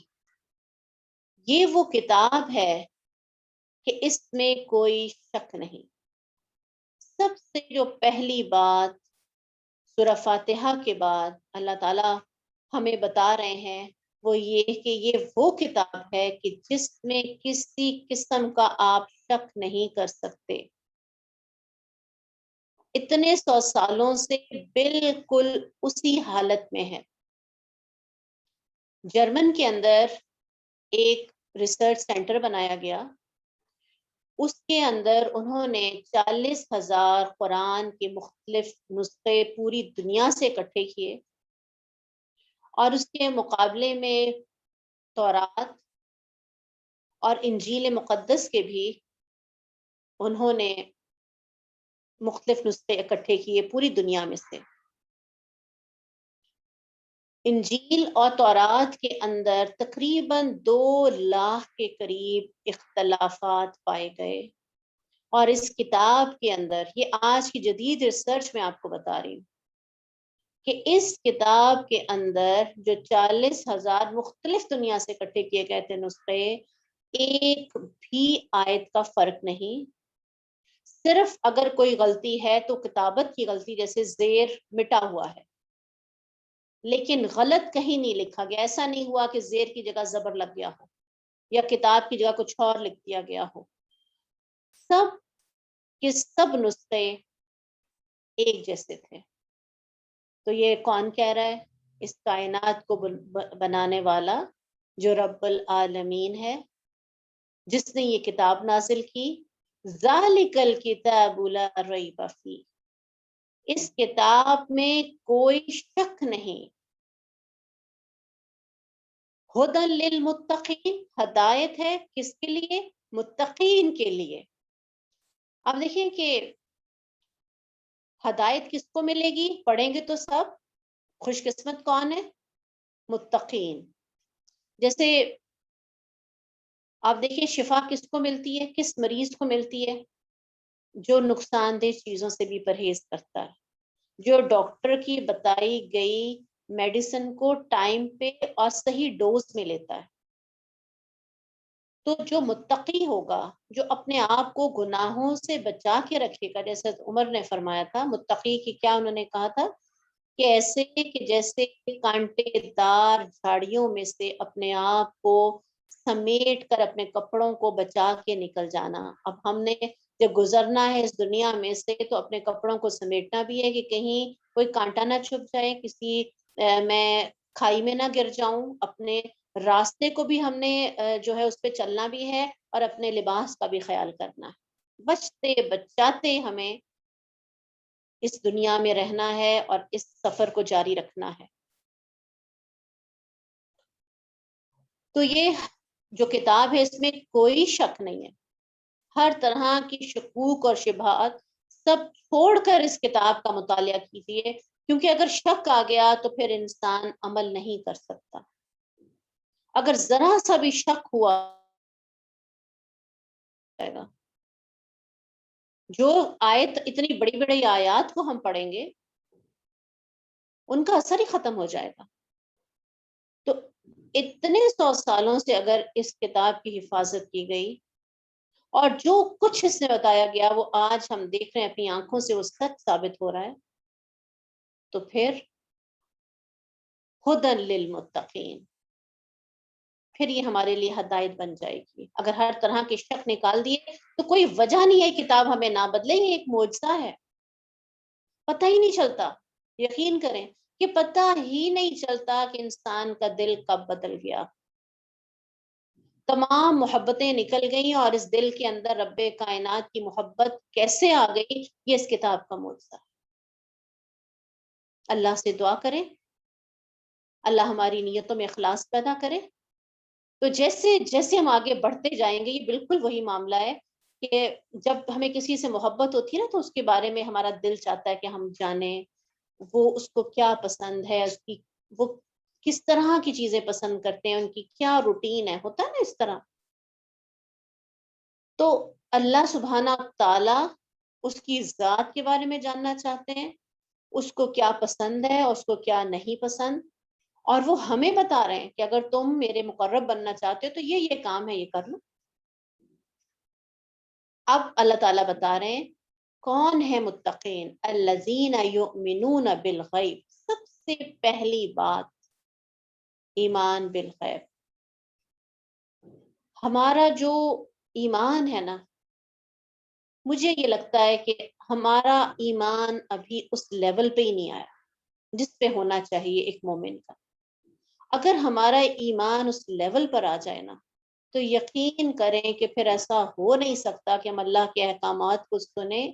یہ وہ کتاب ہے کہ اس میں کوئی شک نہیں۔ سب سے جو پہلی بات سورہ فاتحہ کے بعد اللہ تعالیٰ ہمیں بتا رہے ہیں وہ یہ کہ یہ وہ کتاب ہے کہ جس میں کسی قسم کا آپ شک نہیں کر سکتے۔ اتنے 100 سالوں سے بالکل اسی حالت میں ہے۔ جرمن کے اندر ایک ریسرچ سینٹر بنایا گیا، اس کے اندر انہوں نے 40,000 قرآن کے مختلف نسخے پوری دنیا سے اکٹھے کیے، اور اس کے مقابلے میں تورات اور انجیل مقدس کے بھی انہوں نے مختلف نسخے اکٹھے کیے پوری دنیا میں سے۔ انجیل اور تورات کے اندر تقریباً 2 لاکھ کے قریب اختلافات پائے گئے، اور اس کتاب کے اندر، یہ آج کی جدید ریسرچ میں آپ کو بتا رہی ہوں کہ اس کتاب کے اندر جو 40,000 مختلف دنیا سے اکٹھے کیے گئے تھے نسخے، ایک بھی آیت کا فرق نہیں۔ صرف اگر کوئی غلطی ہے تو کتابت کی غلطی، جیسے زیر مٹا ہوا ہے، لیکن غلط کہیں نہیں لکھا گیا۔ ایسا نہیں ہوا کہ زیر کی جگہ زبر لگ گیا ہو یا کتاب کی جگہ کچھ اور لکھ دیا گیا ہو۔ سب کے سب نسخے ایک جیسے تھے۔ تو یہ کون کہہ رہا ہے؟ اس کائنات کو بنانے والا جو رب العالمین ہے، جس نے یہ کتاب نازل کی۔ ذالک الکتاب لا ریب فیہ، اس کتاب میں کوئی شک نہیں۔ ہدی للمتقین، ہدایت ہے کس کے لیے؟ متقین کے لیے۔ اب دیکھیں کہ ہدایت کس کو ملے گی؟ پڑھیں گے تو سب۔ خوش قسمت کون ہے؟ متقین۔ جیسے آپ دیکھیں شفا کس کو ملتی ہے؟ کس مریض کو ملتی ہے؟ جو نقصان دہ چیزوں سے بھی پرہیز کرتا ہے، جو ڈاکٹر کی بتائی گئی میڈیسن کو ٹائم پہ اور صحیح ڈوز میں لیتا ہے۔ تو جو متقی ہوگا، جو اپنے آپ کو گناہوں سے بچا کے رکھے گا، جیسے عمر نے فرمایا تھا، متقی کی کیا انہوں نے کہا تھا کہ ایسے کہ جیسے کانٹے دار جھاڑیوں میں سے اپنے آپ کو سمیٹ کر اپنے کپڑوں کو بچا کے نکل جانا۔ اب ہم نے جب گزرنا ہے اس دنیا میں سے تو اپنے کپڑوں کو سمیٹنا بھی ہے کہ کہیں کوئی کانٹا نہ چھپ جائے، کسی میں کھائی میں نہ گر جاؤں۔ اپنے راستے کو بھی ہم نے جو ہے اس پہ چلنا بھی ہے، اور اپنے لباس کا بھی خیال کرنا ہے۔ بچتے بچاتے ہمیں اس دنیا میں رہنا ہے اور اس سفر کو جاری رکھنا ہے۔ تو یہ جو کتاب ہے اس میں کوئی شک نہیں ہے، ہر طرح کی شکوک اور شبہات سب چھوڑ کر اس کتاب کا مطالعہ کیجیے، کیونکہ اگر شک آ گیا تو پھر انسان عمل نہیں کر سکتا۔ اگر ذرا سا بھی شک ہوا جائے گا، جو آیت اتنی بڑی بڑی آیات کو ہم پڑھیں گے ان کا اثر ہی ختم ہو جائے گا۔ تو اتنے 100 سالوں سے اگر اس کتاب کی حفاظت کی گئی اور جو کچھ اس میں بتایا گیا وہ آج ہم دیکھ رہے ہیں اپنی آنکھوں سے وہ سچ ثابت ہو رہا ہے، تو پھر ہدی للمتقین، پھر یہ ہمارے لیے ہدایت بن جائے گی۔ اگر ہر طرح کے شک نکال دیے تو کوئی وجہ نہیں ہے کتاب ہمیں نہ بدلے، یہ ایک معجزہ ہے، پتہ ہی نہیں چلتا۔ یقین کریں کہ پتہ ہی نہیں چلتا کہ انسان کا دل کب بدل گیا، تمام محبتیں نکل گئیں اور اس دل کے اندر رب کائنات کی محبت کیسے آ گئی، یہ اس کتاب کا معجزہ ہے۔ اللہ سے دعا کریں اللہ ہماری نیتوں میں اخلاص پیدا کرے۔ تو جیسے جیسے ہم آگے بڑھتے جائیں گے، یہ بالکل وہی معاملہ ہے کہ جب ہمیں کسی سے محبت ہوتی ہے نا تو اس کے بارے میں ہمارا دل چاہتا ہے کہ ہم جانیں وہ اس کو کیا پسند ہے، اس کی وہ کس طرح کی چیزیں پسند کرتے ہیں، ان کی کیا روٹین ہے، ہوتا ہے نا اس طرح۔ تو اللہ سبحانہ تعالی اس کی ذات کے بارے میں جاننا چاہتے ہیں، اس کو کیا پسند ہے اور اس کو کیا نہیں پسند، اور وہ ہمیں بتا رہے ہیں کہ اگر تم میرے مقرب بننا چاہتے ہو تو یہ کام ہے، یہ کر لو۔ اب اللہ تعالیٰ بتا رہے ہیں کون ہے متقین، الذین یؤمنون بالغیب، سب سے پہلی بات ایمان بالغیب۔ ہمارا جو ایمان ہے نا، مجھے یہ لگتا ہے کہ ہمارا ایمان ابھی اس لیول پہ ہی نہیں آیا جس پہ ہونا چاہیے ایک مومن کا۔ اگر ہمارا ایمان اس لیول پر آ جائے نا تو یقین کریں کہ پھر ایسا ہو نہیں سکتا کہ ہم اللہ کے احکامات کو سنیں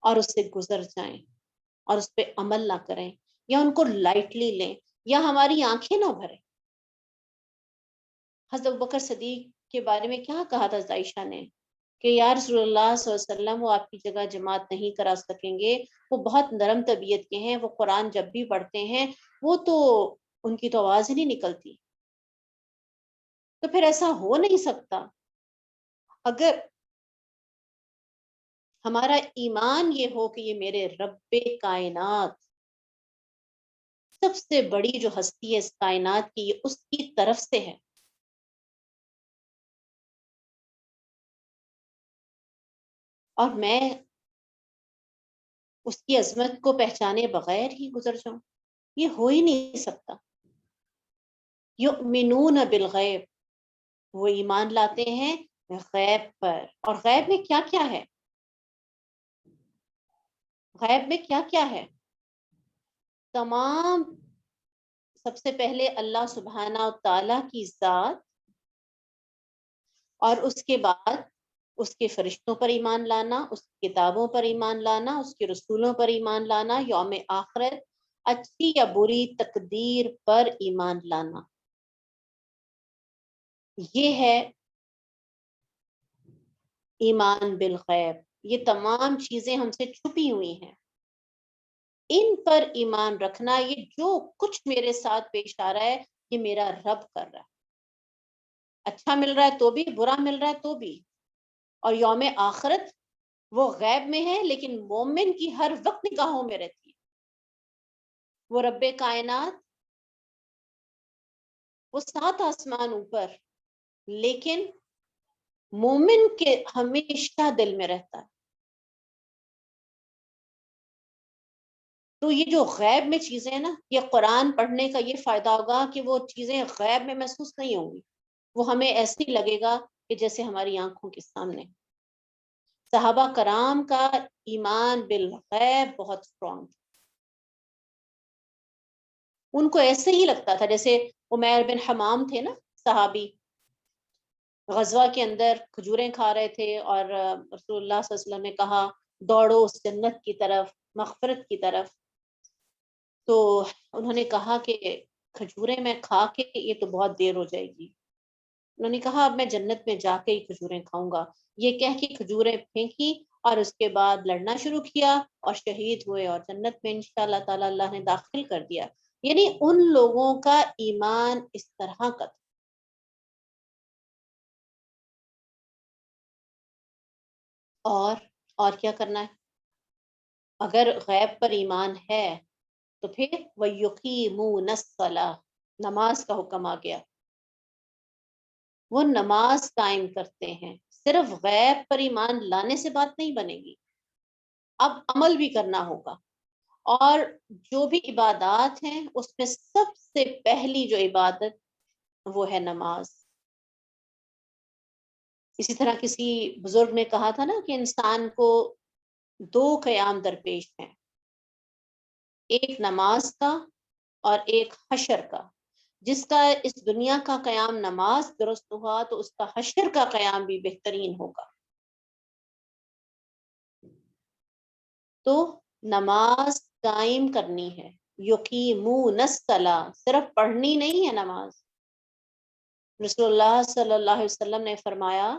اور اس سے گزر جائیں اور اس پہ عمل نہ کریں یا ان کو لائٹلی لیں یا ہماری آنکھیں نہ بھریں۔ حضرت ابوبکر صدیق کے بارے میں کیا کہا تھا عائشہ نے کہ یا رسول اللہ صلی اللہ علیہ وسلم وہ آپ کی جگہ جماعت نہیں کرا سکیں گے، وہ بہت نرم طبیعت کے ہیں، وہ قرآن جب بھی پڑھتے ہیں وہ تو ان کی تو آواز ہی نہیں نکلتی۔ تو پھر ایسا ہو نہیں سکتا۔ اگر ہمارا ایمان یہ ہو کہ یہ میرے رب کائنات، سب سے بڑی جو ہستی ہے اس کائنات کی، یہ اس کی طرف سے ہے، اور میں اس کی عظمت کو پہچانے بغیر ہی گزر جاؤں، یہ ہو ہی نہیں سکتا۔ یؤمنون بالغیب، وہ ایمان لاتے ہیں غیب پر۔ اور غیب میں کیا کیا ہے؟ غیب میں کیا کیا ہے؟ تمام، سب سے پہلے اللہ سبحانہ تعالیٰ کی ذات، اور اس کے بعد اس کے فرشتوں پر ایمان لانا، اس کی کتابوں پر ایمان لانا، اس کے رسولوں پر ایمان لانا، یوم آخرت، اچھی یا بری تقدیر پر ایمان لانا، یہ ہے ایمان بالغیب۔ یہ تمام چیزیں ہم سے چھپی ہوئی ہیں، ان پر ایمان رکھنا، یہ جو کچھ میرے ساتھ پیش آ رہا ہے یہ میرا رب کر رہا ہے، اچھا مل رہا ہے تو بھی، برا مل رہا ہے تو بھی۔ اور یوم آخرت وہ غیب میں ہے لیکن مومن کی ہر وقت نگاہوں میں رہتی ہے۔ وہ رب کائنات، وہ 7 آسمان اوپر، لیکن مومن کے ہمیشہ دل میں رہتا ہے۔ تو یہ جو غیب میں چیزیں ہیں نا، یہ قرآن پڑھنے کا یہ فائدہ ہوگا کہ وہ چیزیں غیب میں محسوس نہیں ہوں گی، وہ ہمیں ایسی لگے گا کہ جیسے ہماری آنکھوں کے سامنے۔ صحابہ کرام کا ایمان بالغیب بہت اسٹرانگ، ان کو ایسے ہی لگتا تھا جیسے عمیر بن حمام تھے نا صحابی، غزوہ کے اندر کھجوریں کھا رہے تھے اور رسول اللہ صلی اللہ علیہ وسلم نے کہا دوڑو اس جنت کی طرف، مغفرت کی طرف۔ تو انہوں نے کہا کہ کھجوریں میں کھا کے یہ تو بہت دیر ہو جائے گی۔ انہوں نے کہا اب میں جنت میں جا کے ہی کھجوریں کھاؤں گا۔ یہ کہہ کے کھجوریں پھینکی اور اس کے بعد لڑنا شروع کیا اور شہید ہوئے، اور جنت میں انشاءاللہ تعالی اللہ نے داخل کر دیا۔ یعنی ان لوگوں کا ایمان اس طرح کا تھا۔ اور کیا کرنا ہے؟ اگر غیب پر ایمان ہے تو پھر وَيُقِيمُونَ الصَّلَاةَ، نماز کا حکم آ گیا، وہ نماز قائم کرتے ہیں۔ صرف غیب پر ایمان لانے سے بات نہیں بنے گی، اب عمل بھی کرنا ہوگا۔ اور جو بھی عبادات ہیں اس میں سب سے پہلی جو عبادت وہ ہے نماز۔ اسی طرح کسی بزرگ نے کہا تھا نا کہ انسان کو دو قیام درپیش ہیں، ایک نماز کا اور ایک حشر کا۔ جس کا اس دنیا کا قیام نماز درست ہوا تو اس کا حشر کا قیام بھی بہترین ہوگا۔ تو نماز قائم کرنی ہے، یقیمون الصلاۃ، صرف پڑھنی نہیں ہے نماز۔ رسول اللہ صلی اللہ علیہ وسلم نے فرمایا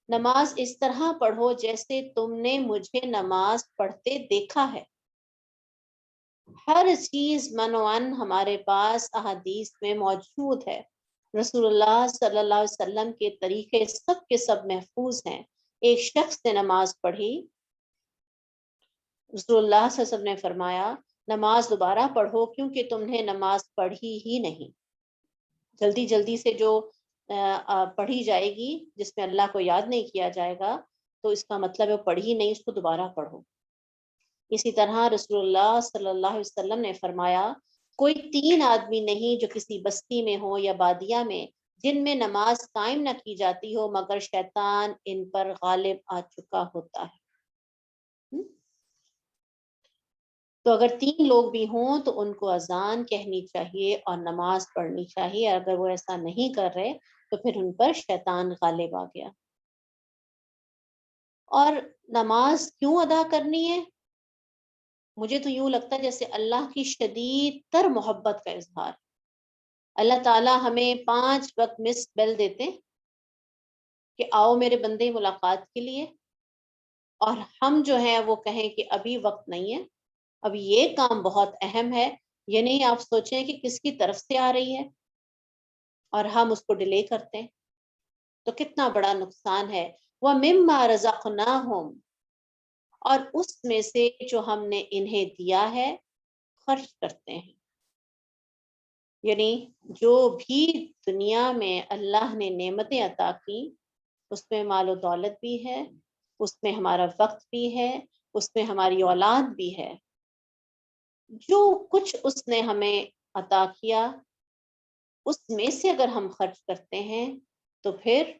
نماز اس طرح پڑھو جیسے تم نے مجھے نماز پڑھتے دیکھا ہے۔ ہر چیز منوعن ہمارے پاس احادیث میں موجود ہے۔ رسول اللہ صلی اللہ علیہ وسلم کے طریقے سب کے سب محفوظ ہیں۔ ایک شخص نے نماز پڑھی، رسول اللہ صلی اللہ علیہ وسلم نے فرمایا نماز دوبارہ پڑھو کیونکہ تم نے نماز پڑھی ہی نہیں۔ جلدی جلدی سے جو پڑھی جائے گی جس میں اللہ کو یاد نہیں کیا جائے گا تو اس کا مطلب ہے پڑھی نہیں، اس کو دوبارہ پڑھو۔ اسی طرح رسول اللہ صلی اللہ علیہ وسلم نے فرمایا کوئی تین آدمی نہیں جو کسی بستی میں ہو یا بادیہ میں جن میں نماز قائم نہ کی جاتی ہو مگر شیطان ان پر غالب آ چکا ہوتا ہے۔ تو اگر تین لوگ بھی ہوں تو ان کو اذان کہنی چاہیے اور نماز پڑھنی چاہیے، اگر وہ ایسا نہیں کر رہے تو پھر ان پر شیطان غالب آ گیا۔ اور نماز کیوں ادا کرنی ہے؟ مجھے تو یوں لگتا ہے جیسے اللہ کی شدید تر محبت کا اظہار۔ اللہ تعالیٰ ہمیں 5 وقت مس بیل دیتے کہ آؤ میرے بندے ملاقات کے لیے، اور ہم جو ہیں وہ کہیں کہ ابھی وقت نہیں ہے، اب یہ کام بہت اہم ہے۔ یہ نہیں آپ سوچیں کہ کس کی طرف سے آ رہی ہے اور ہم اس کو ڈیلے کرتے ہیں، تو کتنا بڑا نقصان ہے۔ وَمِمَّا رَزَقْنَاهُمْ، اور اس میں سے جو ہم نے انہیں دیا ہے خرچ کرتے ہیں۔ یعنی جو بھی دنیا میں اللہ نے نعمتیں عطا کی اس میں مال و دولت بھی ہے، اس میں ہمارا وقت بھی ہے، اس میں ہماری اولاد بھی ہے۔ جو کچھ اس نے ہمیں عطا کیا اس میں سے اگر ہم خرچ کرتے ہیں تو پھر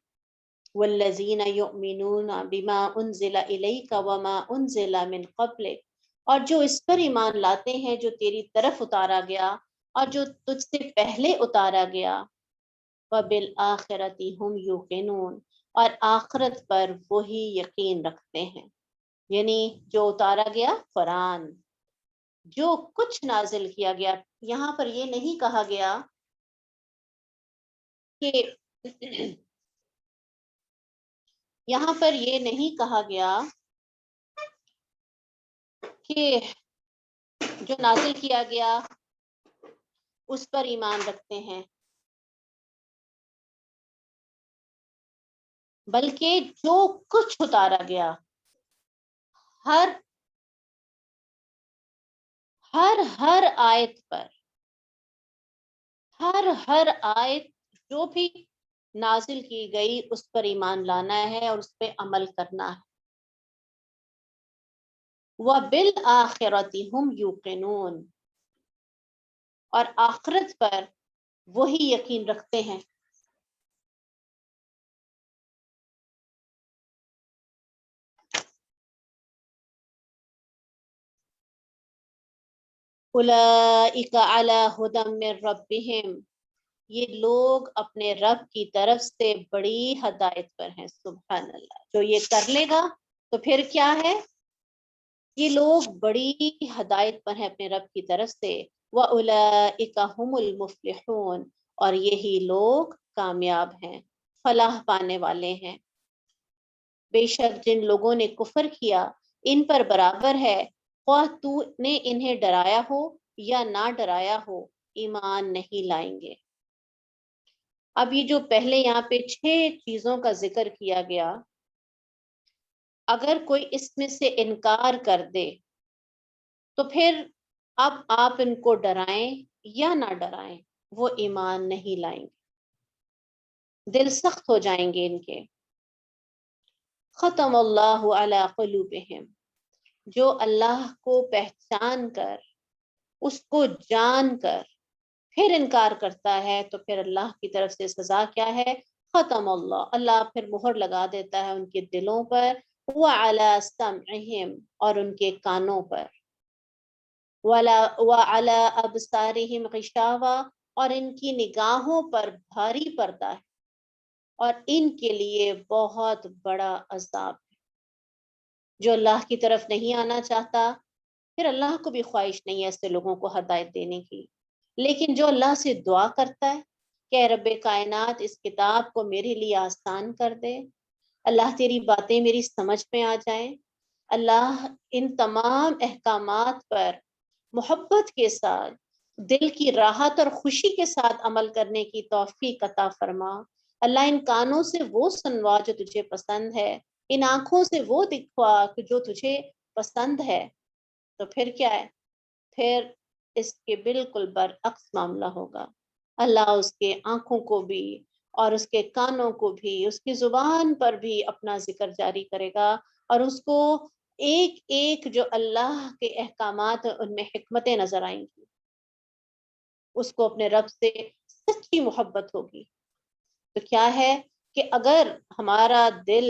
والذین یؤمنون بما انزل الیک وما انزل من قبلک، اور جو اس پر ایمان لاتے ہیں جو تیری طرف اتارا گیا اور جو تجھ سے پہلے اتارا گیا، وبالآخرۃ ہم یوقنون، اور آخرت پر وہی یقین رکھتے ہیں۔ یعنی جو اتارا گیا قرآن، جو کچھ نازل کیا گیا، یہاں پر یہ نہیں کہا گیا کہ یہاں پر یہ نہیں کہا گیا کہ جو نازل کیا گیا اس پر ایمان رکھتے ہیں، بلکہ جو کچھ اتارا گیا ہر ہر ہر آیت پر، ہر آیت جو بھی نازل کی گئی اس پر ایمان لانا ہے اور اس پہ عمل کرنا ہے۔ وَبِالْآخِرَةِ هُمْ يُوقِنُونَ، اور آخرت پر وہی یقین رکھتے ہیں۔ اولئک علی ھدی من ربہم، یہ لوگ اپنے رب کی طرف سے بڑی ہدایت پر ہیں۔ سبحان اللہ، جو یہ کر لے گا تو پھر کیا ہے؟ یہ لوگ بڑی ہدایت پر ہیں اپنے رب کی طرف سے، وَأُولَئِكَ هُمُ الْمُفْلِحُونَ، اور یہی لوگ کامیاب ہیں، فلاح پانے والے ہیں۔ بے شک جن لوگوں نے کفر کیا ان پر برابر ہے، خواہ تو نے انہیں ڈرایا ہو یا نہ ڈرایا ہو، ایمان نہیں لائیں گے۔ اب یہ جو پہلے یہاں پہ 6 چیزوں کا ذکر کیا گیا، اگر کوئی اس میں سے انکار کر دے تو پھر اب آپ ان کو ڈرائیں یا نہ ڈرائیں، وہ ایمان نہیں لائیں گے، دل سخت ہو جائیں گے ان کے۔ ختم اللہ علی قلوبہم، جو اللہ کو پہچان کر، اس کو جان کر پھر انکار کرتا ہے تو پھر اللہ کی طرف سے سزا کیا ہے؟ ختم اللہ، اللہ پھر مہر لگا دیتا ہے ان کے دلوں پر، وعلی سمعہم، اور ان کے کانوں پر، وعلی ابصارہم غشاوہ، اور ان کی نگاہوں پر بھاری پردہ ہے، اور ان کے لیے بہت بڑا عذاب ہے۔ جو اللہ کی طرف نہیں آنا چاہتا، پھر اللہ کو بھی خواہش نہیں ہے ایسے لوگوں کو ہدایت دینے کی، لیکن جو اللہ سے دعا کرتا ہے کہ اے رب کائنات اس کتاب کو میرے لیے آسان کر دے، اللہ تیری باتیں میری سمجھ میں آ جائیں، اللہ ان تمام احکامات پر محبت کے ساتھ، دل کی راحت اور خوشی کے ساتھ عمل کرنے کی توفیق عطا فرما۔ اللہ ان کانوں سے وہ سنوا جو تجھے پسند ہے، ان آنکھوں سے وہ دکھوا کہ جو تجھے پسند ہے۔ تو پھر کیا ہے؟ پھر اس کے بالکل برعکس معاملہ ہوگا، اللہ اس کے آنکھوں کو بھی اور اس کے کانوں کو بھی، اس کی زبان پر بھی اپنا ذکر جاری کرے گا، اور اس کو ایک ایک جو اللہ کے احکامات ہیں ان میں حکمتیں نظر آئیں گی، اس کو اپنے رب سے سچی محبت ہوگی۔ تو کیا ہے کہ اگر ہمارا دل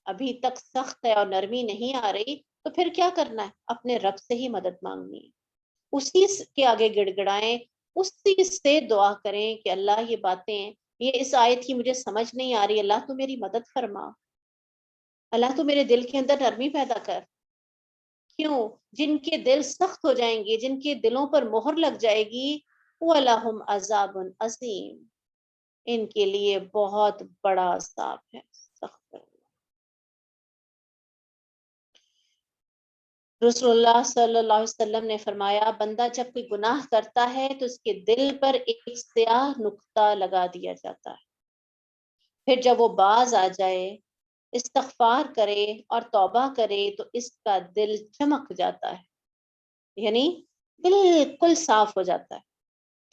ابھی تک سخت ہے اور نرمی نہیں آ رہی تو پھر کیا کرنا ہے؟ اپنے رب سے ہی مدد مانگنی ہے، اسی کے آگے گڑ گڑائیں، اسی سے دعا کریں کہ اللہ یہ باتیں، یہ اس آیت کی مجھے سمجھ نہیں آ رہی، اللہ تو میری مدد فرما، اللہ تو میرے دل کے اندر نرمی پیدا کر۔ کیوں؟ جن کے دل سخت ہو جائیں گے، جن کے دلوں پر مہر لگ جائے گی، وَلَهُمْ عَذَابٌ عَظِيمٌ، ان کے لیے بہت بڑا عذاب ہے، سخت۔ رسول اللہ صلی اللہ علیہ وسلم نے فرمایا، بندہ جب کوئی گناہ کرتا ہے تو اس کے دل پر ایک سیاہ نقطہ لگا دیا جاتا ہے، پھر جب وہ باز آ جائے، استغفار کرے اور توبہ کرے تو اس کا دل چمک جاتا ہے، یعنی بالکل صاف ہو جاتا ہے،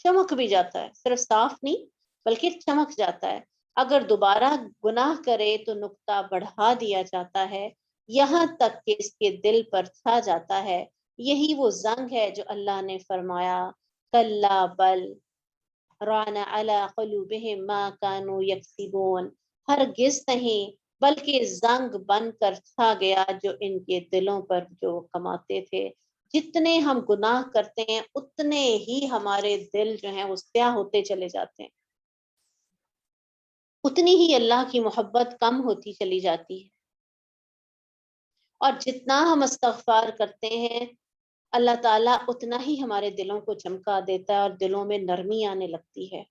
چمک بھی جاتا ہے، صرف صاف نہیں بلکہ چمک جاتا ہے۔ اگر دوبارہ گناہ کرے تو نقطہ بڑھا دیا جاتا ہے، یہاں تک کہ اس کے دل پر چھا جاتا ہے۔ یہی وہ زنگ ہے جو اللہ نے فرمایا، کلا بل ران علی قلوبہم ما کانوا یکسبون، ہرگز نہیں بلکہ زنگ بن کر چھا گیا جو ان کے دلوں پر جو کماتے تھے۔ جتنے ہم گناہ کرتے ہیں اتنے ہی ہمارے دل جو ہیں وہ سیاہ ہوتے چلے جاتے ہیں، اتنی ہی اللہ کی محبت کم ہوتی چلی جاتی ہے، اور جتنا ہم استغفار کرتے ہیں اللہ تعالیٰ اتنا ہی ہمارے دلوں کو چمکا دیتا ہے اور دلوں میں نرمی آنے لگتی ہے۔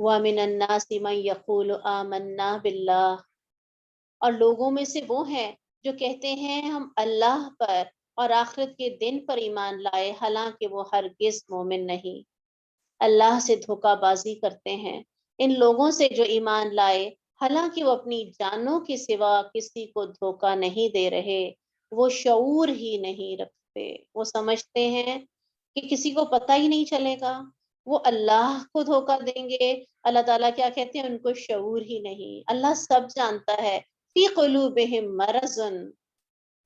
وَمِنَ النَّاسِ مَن يَقُولُ آمَنَّا بِاللَّهِ، اور لوگوں میں سے وہ ہیں جو کہتے ہیں ہم اللہ پر اور آخرت کے دن پر ایمان لائے، حالانکہ وہ ہرگز مومن نہیں، اللہ سے دھوکہ بازی کرتے ہیں۔ ان لوگوں سے جو ایمان لائے حالانکہ وہ اپنی جانوں کے سوا کسی کو دھوکہ نہیں دے رہے، وہ شعور ہی نہیں رکھتے، وہ سمجھتے ہیں کہ کسی کو پتہ ہی نہیں چلے گا، وہ اللہ کو دھوکہ دیں گے۔ اللہ تعالیٰ کیا کہتے ہیں؟ ان کو شعور ہی نہیں، اللہ سب جانتا ہے۔ فی قلوبہم مرض،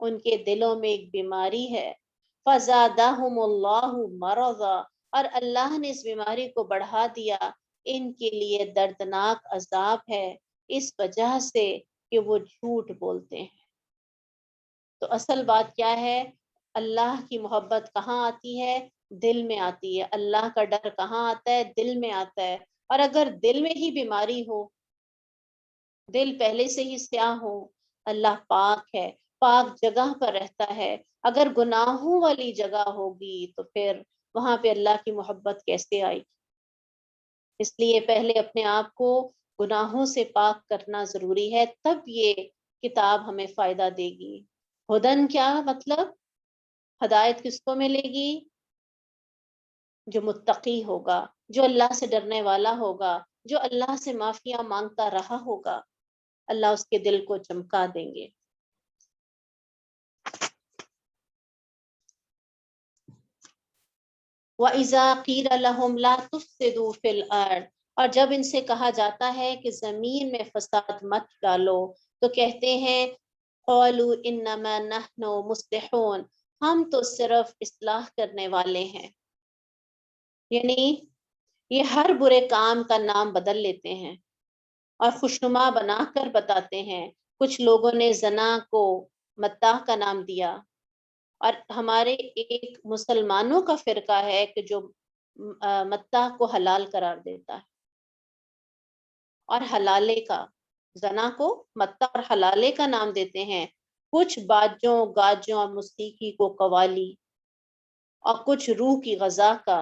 ان کے دلوں میں ایک بیماری ہے، فزادہم اللہ مرضا، اور اللہ نے اس بیماری کو بڑھا دیا، ان کے لیے دردناک عذاب ہے، اس وجہ سے کہ وہ جھوٹ بولتے ہیں۔ تو اصل بات کیا ہے؟ اللہ کی محبت کہاں آتی ہے؟ دل میں آتی ہے۔ اللہ کا ڈر کہاں آتا ہے؟ دل میں آتا ہے۔ اور اگر دل میں ہی بیماری ہو، دل پہلے سے ہی سیاہ ہو، اللہ پاک ہے، پاک جگہ پر رہتا ہے۔ اگر گناہوں والی جگہ ہوگی تو پھر وہاں پہ اللہ کی محبت کیسے آئے گی؟ اس لیے پہلے اپنے آپ کو گناہوں سے پاک کرنا ضروری ہے، تب یہ کتاب ہمیں فائدہ دے گی۔ ہدن کیا مطلب؟ ہدایت کس کو ملے گی؟ جو متقی ہوگا، جو اللہ سے ڈرنے والا ہوگا، جو اللہ سے معافیاں مانگتا رہا ہوگا، اللہ اس کے دل کو چمکا دیں گے۔ وَإِذَا قِيلَ لَهُمْ لَا تُفْسِدُوا فِي الْأَرْضِ، اور جب ان سے کہا جاتا ہے کہ زمین میں فساد مت ڈالو تو کہتے ہیں قَالُوا إِنَّمَا نَحْنُ مُصْلِحُونَ، ہم تو صرف اصلاح کرنے والے ہیں۔ یعنی یہ ہر برے کام کا نام بدل لیتے ہیں اور خوشنما بنا کر بتاتے ہیں۔ کچھ لوگوں نے زنا کو متاع کا نام دیا، اور ہمارے ایک مسلمانوں کا فرقہ ہے کہ جو متاع کو حلال قرار دیتا ہے، اور حلالے کا، زنا کو متاع اور حلالے کا نام دیتے ہیں۔ کچھ باجوں گاجوں اور موسیقی کو قوالی، اور کچھ روح کی غذا کا،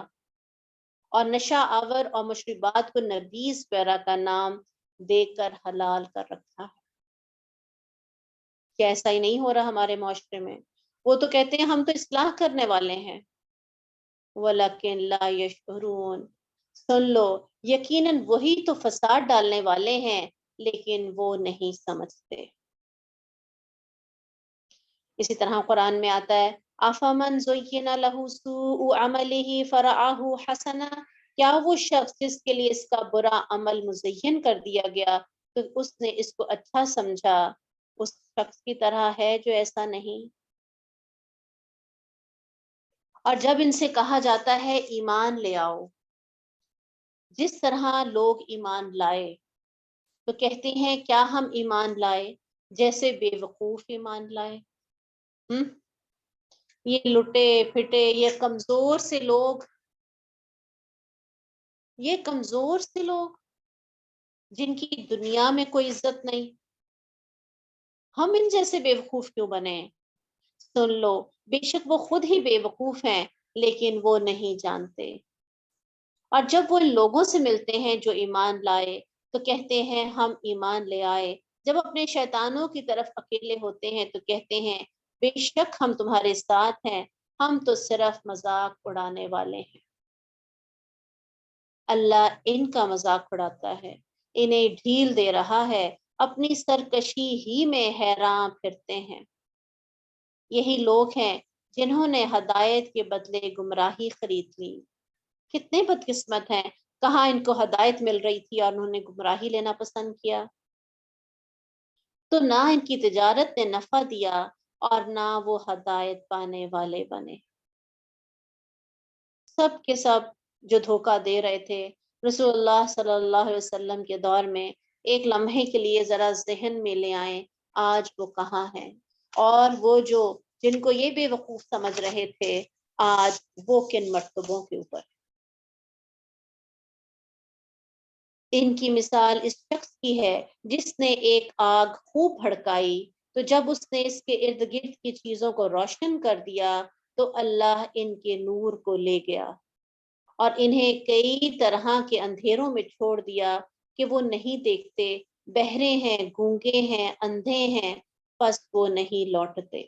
اور نشہ آور اور مشروبات کو نبیذ پیرا کا نام دے کر حلال کر رکھا ہے۔ کیا ایسا ہی نہیں ہو رہا ہمارے معاشرے میں؟ وہ تو کہتے ہیں ہم تو اصلاح کرنے والے ہیں، وَلَكِنْ لَا يَشْعُرُونَ، سن لو یقیناً وہی تو فساد ڈالنے والے ہیں، لیکن وہ نہیں سمجھتے۔ اسی طرح قرآن میں آتا ہے آفامن زُیِّنَ لَهُ سُوءُ عَمَلِهِ فَرَآهُ حَسَنًا، کیا وہ شخص جس کے لیے اس کا برا عمل مزین کر دیا گیا تو اس نے اس کو اچھا سمجھا، اس شخص کی طرح ہے جو ایسا نہیں۔ اور جب ان سے کہا جاتا ہے ایمان لے آؤ، جس طرح لوگ ایمان لائے تو کہتے ہیں کیا ہم ایمان لائے جیسے بے وقوف ایمان لائے؟ یہ لٹے پھٹے، یہ کمزور سے لوگ، یہ کمزور سے لوگ جن کی دنیا میں کوئی عزت نہیں، ہم ان جیسے بے وقوف کیوں بنے؟ سن لو بے شک وہ خود ہی بے وقوف ہیں، لیکن وہ نہیں جانتے۔ اور جب وہ ان لوگوں سے ملتے ہیں جو ایمان لائے تو کہتے ہیں ہم ایمان لے آئے، جب اپنے شیطانوں کی طرف اکیلے ہوتے ہیں تو کہتے ہیں بے شک ہم تمہارے ساتھ ہیں، ہم تو صرف مذاق اڑانے والے ہیں۔ اللہ ان کا مذاق اڑاتا ہے، انہیں ڈھیل دے رہا ہے، اپنی سرکشی ہی میں حیران پھرتے ہیں۔ یہی لوگ ہیں جنہوں نے ہدایت کے بدلے گمراہی خرید لی۔ کتنے بدقسمت ہیں، کہاں ان کو ہدایت مل رہی تھی اور انہوں نے گمراہی لینا پسند کیا۔ تو نہ ان کی تجارت نے نفع دیا اور نہ وہ ہدایت پانے والے بنے۔ سب کے سب جو دھوکہ دے رہے تھے رسول اللہ صلی اللہ علیہ وسلم کے دور میں، ایک لمحے کے لیے ذرا ذہن میں لے آئیں آج وہ کہاں ہیں، اور وہ جو جن کو یہ بے وقوف سمجھ رہے تھے آج وہ کن مرتبوں کے اوپر۔ ان کی مثال اس شخص کی ہے جس نے ایک آگ خوب بھڑکائی، تو جب اس نے اس کے ارد گرد کی چیزوں کو روشن کر دیا تو اللہ ان کے نور کو لے گیا اور انہیں کئی طرح کے اندھیروں میں چھوڑ دیا کہ وہ نہیں دیکھتے، بہرے ہیں، گونگے ہیں، اندھے ہیں، پس وہ نہیں لوٹتے۔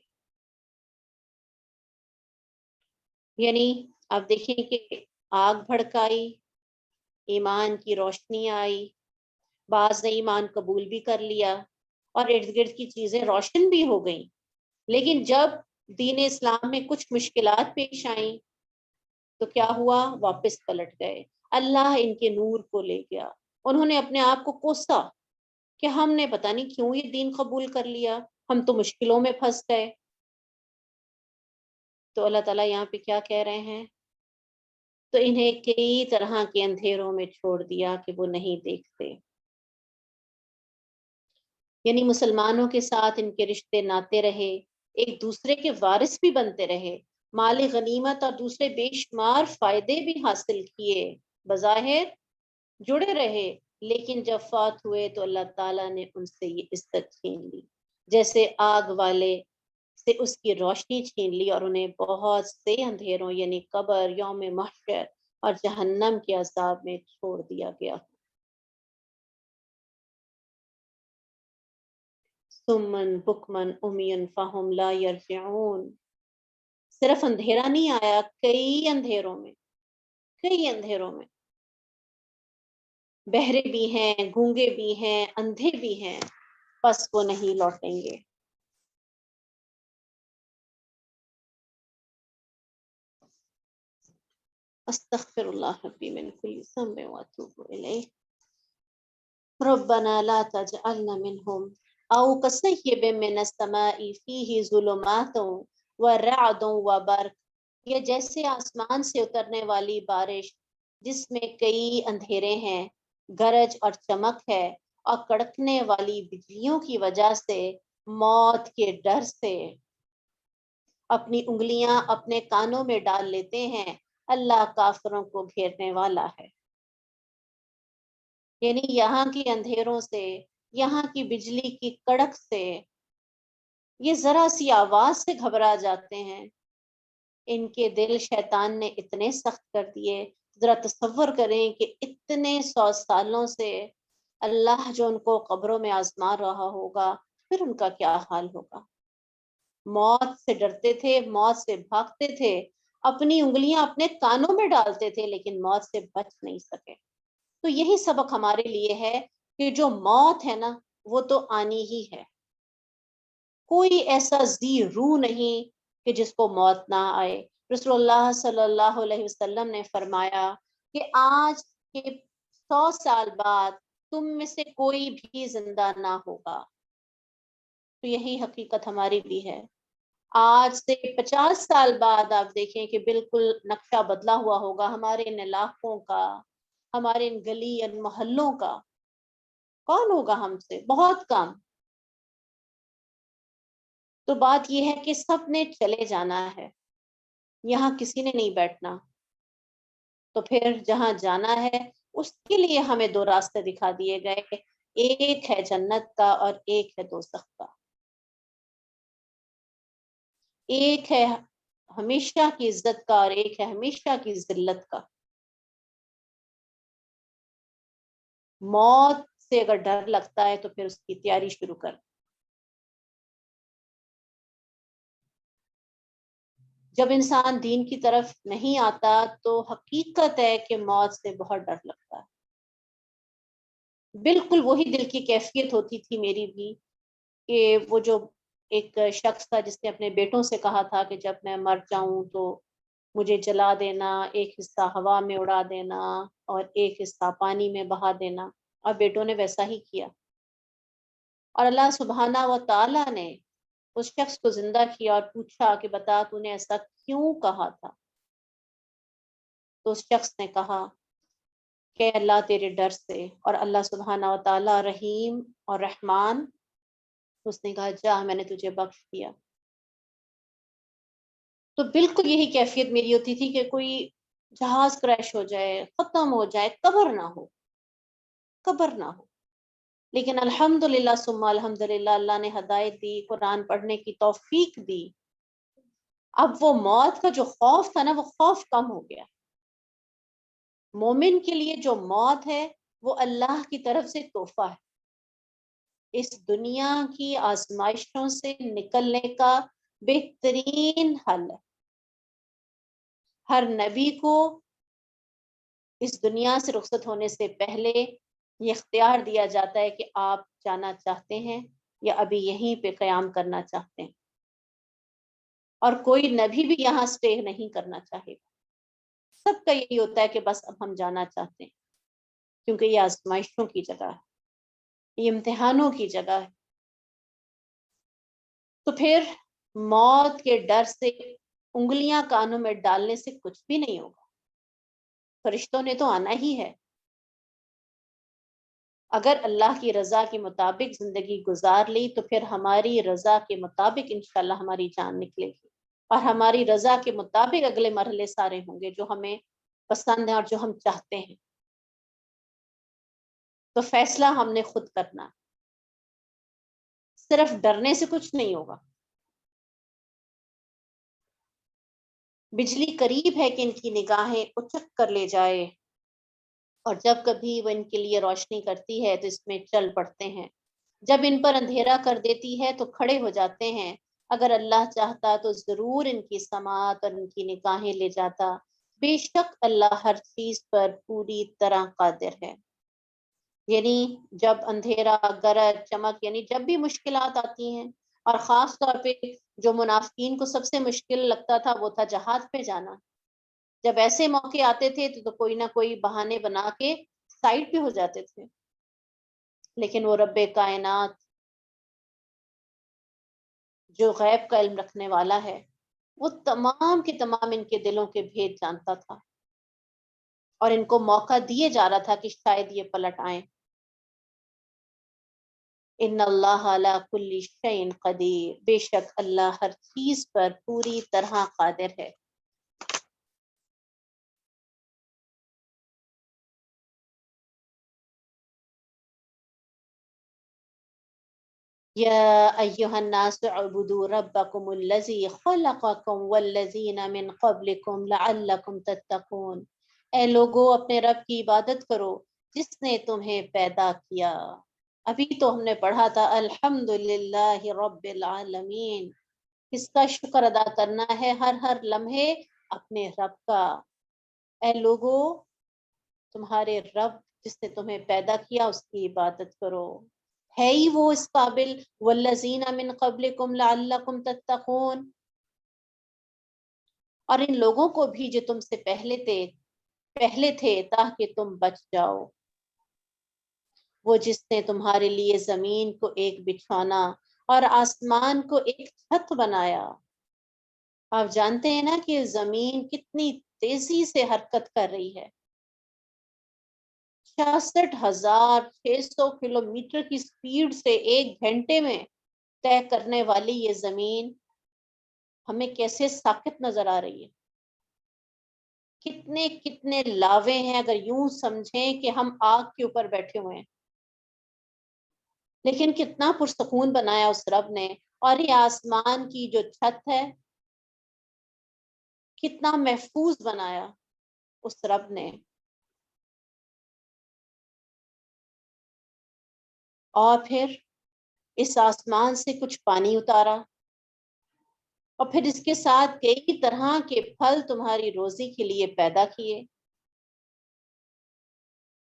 یعنی آپ دیکھیں کہ آگ بھڑکائی، ایمان کی روشنی آئی، بعض نے ایمان قبول بھی کر لیا اور ارد گرد کی چیزیں روشن بھی ہو گئیں، لیکن جب دین اسلام میں کچھ مشکلات پیش آئیں تو کیا ہوا؟ واپس پلٹ گئے، اللہ ان کے نور کو لے گیا۔ انہوں نے اپنے آپ کو کوسا کہ ہم نے پتہ نہیں کیوں یہ دین قبول کر لیا، ہم تو مشکلوں میں پھنس گئے۔ تو اللہ تعالیٰ یہاں پہ کیا کہہ رہے ہیں؟ تو انہیں کئی طرح کے اندھیروں میں چھوڑ دیا کہ وہ نہیں دیکھتے۔ یعنی مسلمانوں کے ساتھ ان کے رشتے ناتے رہے، ایک دوسرے کے وارث بھی بنتے رہے، مال غنیمت اور دوسرے بے شمار فائدے بھی حاصل کیے، بظاہر جڑے رہے، لیکن جب فوت ہوئے تو اللہ تعالیٰ نے ان سے یہ عزت چھین لی، جیسے آگ والے سے اس کی روشنی چھین لی اور انہیں بہت سے اندھیروں یعنی قبر، یوم محشر اور جہنم کے عذاب میں چھوڑ دیا گیا۔ سمن بکمن عمین فہم لا یرجعون، صرف اندھیرا نہیں آیا، کئی اندھیروں میں بہرے بھی ہیں، گونگے بھی ہیں، اندھے بھی ہیں، پس وہ نہیں لوٹیں گے۔ استغفر اللہ ربی من کل ذنب واتوب الیہ۔ ربنا لا تجعلنا منهم او كصيب من السماء فيه ظلمات ورعد وبرق، یہ جیسے آسمان سے اترنے والی بارش جس میں کئی اندھیرے ہیں، گرج اور چمک ہے، اور کڑکنے والی بجلیوں کی وجہ سے، موت کے ڈر سے اپنی انگلیاں اپنے کانوں میں ڈال لیتے ہیں، اللہ کافروں کو گھیرنے والا ہے۔ یعنی یہاں کی اندھیروں سے، یہاں کی بجلی کی کڑک سے، یہ ذرا سی آواز سے گھبرا جاتے ہیں۔ ان کے دل شیطان نے اتنے سخت کر دیے، ذرا تصور کریں کہ اتنے 100 سالوں سے اللہ جو ان کو قبروں میں آزما رہا ہوگا، پھر ان کا کیا حال ہوگا۔ موت سے ڈرتے تھے، موت سے بھاگتے تھے، اپنی انگلیاں اپنے کانوں میں ڈالتے تھے، لیکن موت سے بچ نہیں سکے۔ تو یہی سبق ہمارے لیے ہے کہ جو موت ہے نا، وہ تو آنی ہی ہے۔ کوئی ایسا ذی روح نہیں کہ جس کو موت نہ آئے۔ رسول اللہ صلی اللہ علیہ وسلم نے فرمایا کہ آج کے 100 سال بعد تم میں سے کوئی بھی زندہ نہ ہوگا۔ تو یہی حقیقت ہماری بھی ہے۔ آج سے 50 سال بعد آپ دیکھیں کہ بالکل نقشہ بدلا ہوا ہوگا ہمارے ان علاقوں کا، ہمارے ان گلی ان محلوں کا۔ کون ہوگا ہم سے؟ بہت کم۔ تو بات یہ ہے کہ سب نے چلے جانا ہے، یہاں کسی نے نہیں بیٹھنا۔ تو پھر جہاں جانا ہے اس کے لیے ہمیں 2 راستے دکھا دیے گئے، ایک ہے جنت کا اور ایک ہے دوزخ کا۔ ایک ہے ہمیشہ کی عزت کا اور ایک ہے ہمیشہ کی ذلت کا۔ موت سے اگر ڈر لگتا ہے تو پھر اس کی تیاری شروع کر۔ جب انسان دین کی طرف نہیں آتا تو حقیقت ہے کہ موت سے بہت ڈر لگتا ہے۔ بالکل وہی دل کی کیفیت ہوتی تھی میری بھی، کہ وہ جو ایک شخص تھا جس نے اپنے بیٹوں سے کہا تھا کہ جب میں مر جاؤں تو مجھے جلا دینا، ایک حصہ ہوا میں اڑا دینا اور ایک حصہ پانی میں بہا دینا، اور بیٹوں نے ویسا ہی کیا۔ اور اللہ سبحانہ و تعالی نے اس شخص کو زندہ کیا اور پوچھا کہ بتا تو نے ایسا کیوں کہا تھا؟ تو اس شخص نے کہا کہ اللہ تیرے ڈر سے، اور اللہ سبحانہ و تعالی رحیم اور رحمان، اس نے کہا جا میں نے تجھے بخش دیا۔ تو بالکل یہی کیفیت میری ہوتی تھی کہ کوئی جہاز کریش ہو جائے، ختم ہو جائے، قبر نہ ہو، قبر نہ ہو۔ لیکن الحمدللہ ثم الحمدللہ، اللہ نے ہدایت دی، قرآن پڑھنے کی توفیق دی۔ اب وہ موت کا جو خوف تھا نا، وہ خوف کم ہو گیا۔ مومن کے لیے جو موت ہے وہ اللہ کی طرف سے تحفہ ہے، اس دنیا کی آزمائشوں سے نکلنے کا بہترین حل ہے۔ ہر نبی کو اس دنیا سے رخصت ہونے سے پہلے یہ اختیار دیا جاتا ہے کہ آپ جانا چاہتے ہیں یا ابھی یہیں پہ قیام کرنا چاہتے ہیں، اور کوئی نبی بھی یہاں سٹے نہیں کرنا چاہے گا۔ سب کا یہی ہوتا ہے کہ بس اب ہم جانا چاہتے ہیں، کیونکہ یہ آزمائشوں کی جگہ ہے، یہ امتحانوں کی جگہ ہے۔ تو پھر موت کے ڈر سے انگلیاں کانوں میں ڈالنے سے کچھ بھی نہیں ہوگا۔ فرشتوں نے تو آنا ہی ہے۔ اگر اللہ کی رضا کے مطابق زندگی گزار لی تو پھر ہماری رضا کے مطابق انشاءاللہ ہماری جان نکلے گی، اور ہماری رضا کے مطابق اگلے مرحلے سارے ہوں گے جو ہمیں پسند ہیں اور جو ہم چاہتے ہیں۔ تو فیصلہ ہم نے خود کرنا، صرف ڈرنے سے کچھ نہیں ہوگا۔ بجلی قریب ہے کہ ان کی نگاہیں اچک کر لے جائے، اور جب کبھی وہ ان کے لیے روشنی کرتی ہے تو اس میں چل پڑتے ہیں، جب ان پر اندھیرا کر دیتی ہے تو کھڑے ہو جاتے ہیں۔ اگر اللہ چاہتا تو ضرور ان کی سماعت اور ان کی نگاہیں لے جاتا، بے شک اللہ ہر چیز پر پوری طرح قادر ہے۔ یعنی جب اندھیرا، گرج، چمک، یعنی جب بھی مشکلات آتی ہیں، اور خاص طور پہ جو منافقین کو سب سے مشکل لگتا تھا وہ تھا جہاد پہ جانا، جب ایسے موقع آتے تھے تو کوئی نہ کوئی بہانے بنا کے سائڈ پہ ہو جاتے تھے، لیکن وہ رب کائنات جو غیب کا علم رکھنے والا ہے، وہ تمام کے تمام ان کے دلوں کے بھید جانتا تھا، اور ان کو موقع دیے جا رہا تھا کہ شاید یہ پلٹ آئیں۔ ان اللہ علی کل شیء قدیر، بے شک اللہ ہر چیز پر پوری طرح قادر ہے۔ یا ایہا الناس اعبدوا ربکم الذی خلقکم والذین من قبلکم لعلکم تتقون، اے لوگو اپنے رب کی عبادت کرو جس نے تمہیں پیدا کیا۔ ابھی تو ہم نے پڑھا تھا الحمد للہ رب العالمین، اس کا شکر ادا کرنا ہے ہر ہر لمحے اپنے رب کا۔ اے لوگو تمہارے رب جس نے تمہیں پیدا کیا اس کی عبادت کرو، ہے ہی وہ اس قابل، والذین من قبلکم لعلکم تتقون، اور ان لوگوں کو بھی جو تم سے پہلے تھے تاکہ تم بچ جاؤ۔ وہ جس نے تمہارے لیے زمین کو ایک بچھونا اور آسمان کو ایک چھت بنایا۔ آپ جانتے ہیں نا کہ زمین کتنی تیزی سے حرکت کر رہی ہے، 66,600 کلومیٹر کی سپیڈ سے ایک گھنٹے میں طے کرنے والی یہ زمین ہمیں کیسے ساکت نظر آ رہی ہے۔ کتنے کتنے لاوے ہیں، اگر یوں سمجھیں کہ ہم آگ کے اوپر بیٹھے ہوئے ہیں، لیکن کتنا پرسکون بنایا اس رب نے۔ اور یہ آسمان کی جو چھت ہے کتنا محفوظ بنایا اس رب نے۔ اور پھر اس آسمان سے کچھ پانی اتارا، اور پھر اس کے ساتھ کئی طرح کے پھل تمہاری روزی کے لیے پیدا کیے۔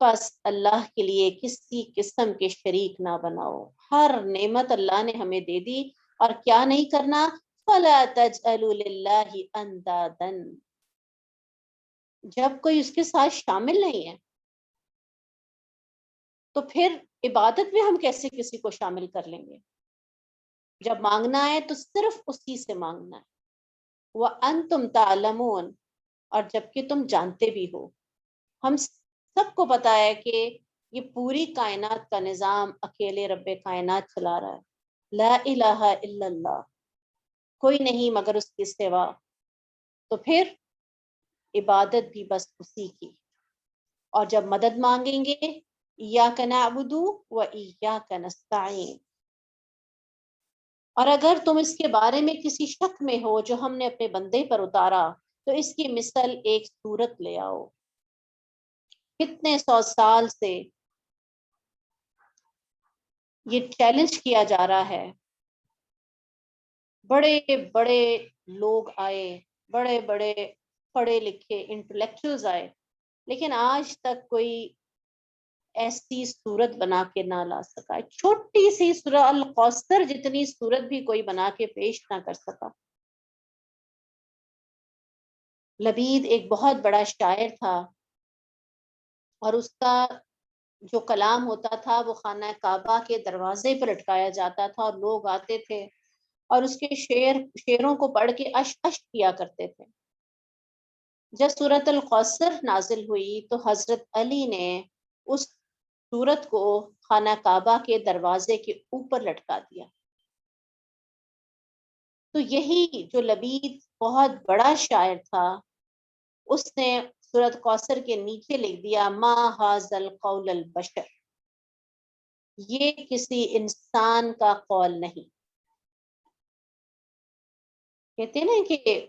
بس اللہ کے لیے کسی قسم کے شریک نہ بناؤ۔ ہر نعمت اللہ نے ہمیں دے دی، اور کیا نہیں کرنا، فَلَا تَجْعَلُوا لِلَّهِ أَنْدَادًا، جب کوئی اس کے ساتھ شامل نہیں ہے تو پھر عبادت میں ہم کیسے کسی کو شامل کر لیں گے؟ جب مانگنا ہے تو صرف اسی سے مانگنا ہے۔ وَأَنْتُمْ تَعْلَمُونَ، اور جبکہ تم جانتے بھی ہو۔ ہم سب کو پتا ہے کہ یہ پوری کائنات کا نظام اکیلے رب کائنات چلا رہا ہے، لا الہ الا اللہ، کوئی نہیں مگر اس کے سوا، تو پھر عبادت بھی بس اسی کی۔ اور جب مدد مانگیں گے، ایاک نعبد و ایاک نستعین، اور اگر تم اس کے بارے میں کسی شک میں ہو جو ہم نے اپنے بندے پر اتارا تو اس کی مثل ایک سورت لے آؤ۔ کتنے 100 سال سے یہ چیلنج کیا جا رہا ہے، بڑے بڑے لوگ آئے، بڑے بڑے پڑھے لکھے انٹلیکچوئلز آئے، لیکن آج تک کوئی ایسی صورت بنا کے نہ لا سکا۔ چھوٹی سی سورہ القوثر جتنی صورت بھی کوئی بنا کے پیش نہ کر سکا۔ لبید ایک بہت بڑا شاعر تھا، اور اس کا جو کلام ہوتا تھا وہ خانہ کعبہ کے دروازے پر لٹکایا جاتا تھا، اور لوگ آتے تھے اور اس کے شعروں کو پڑھ کے اشک کیا کرتے تھے۔ جب سورۃ القوثر نازل ہوئی تو حضرت علی نے اس سورت کو خانہ کعبہ کے دروازے کے اوپر لٹکا دیا۔ تو یہی جو لبید بہت بڑا شاعر تھا، اس نے سورۃ کوثر کے نیچے لکھ دیا ما ھذا القول البشر، یہ کسی انسان کا قول نہیں۔ کہتے ہیں نا کہ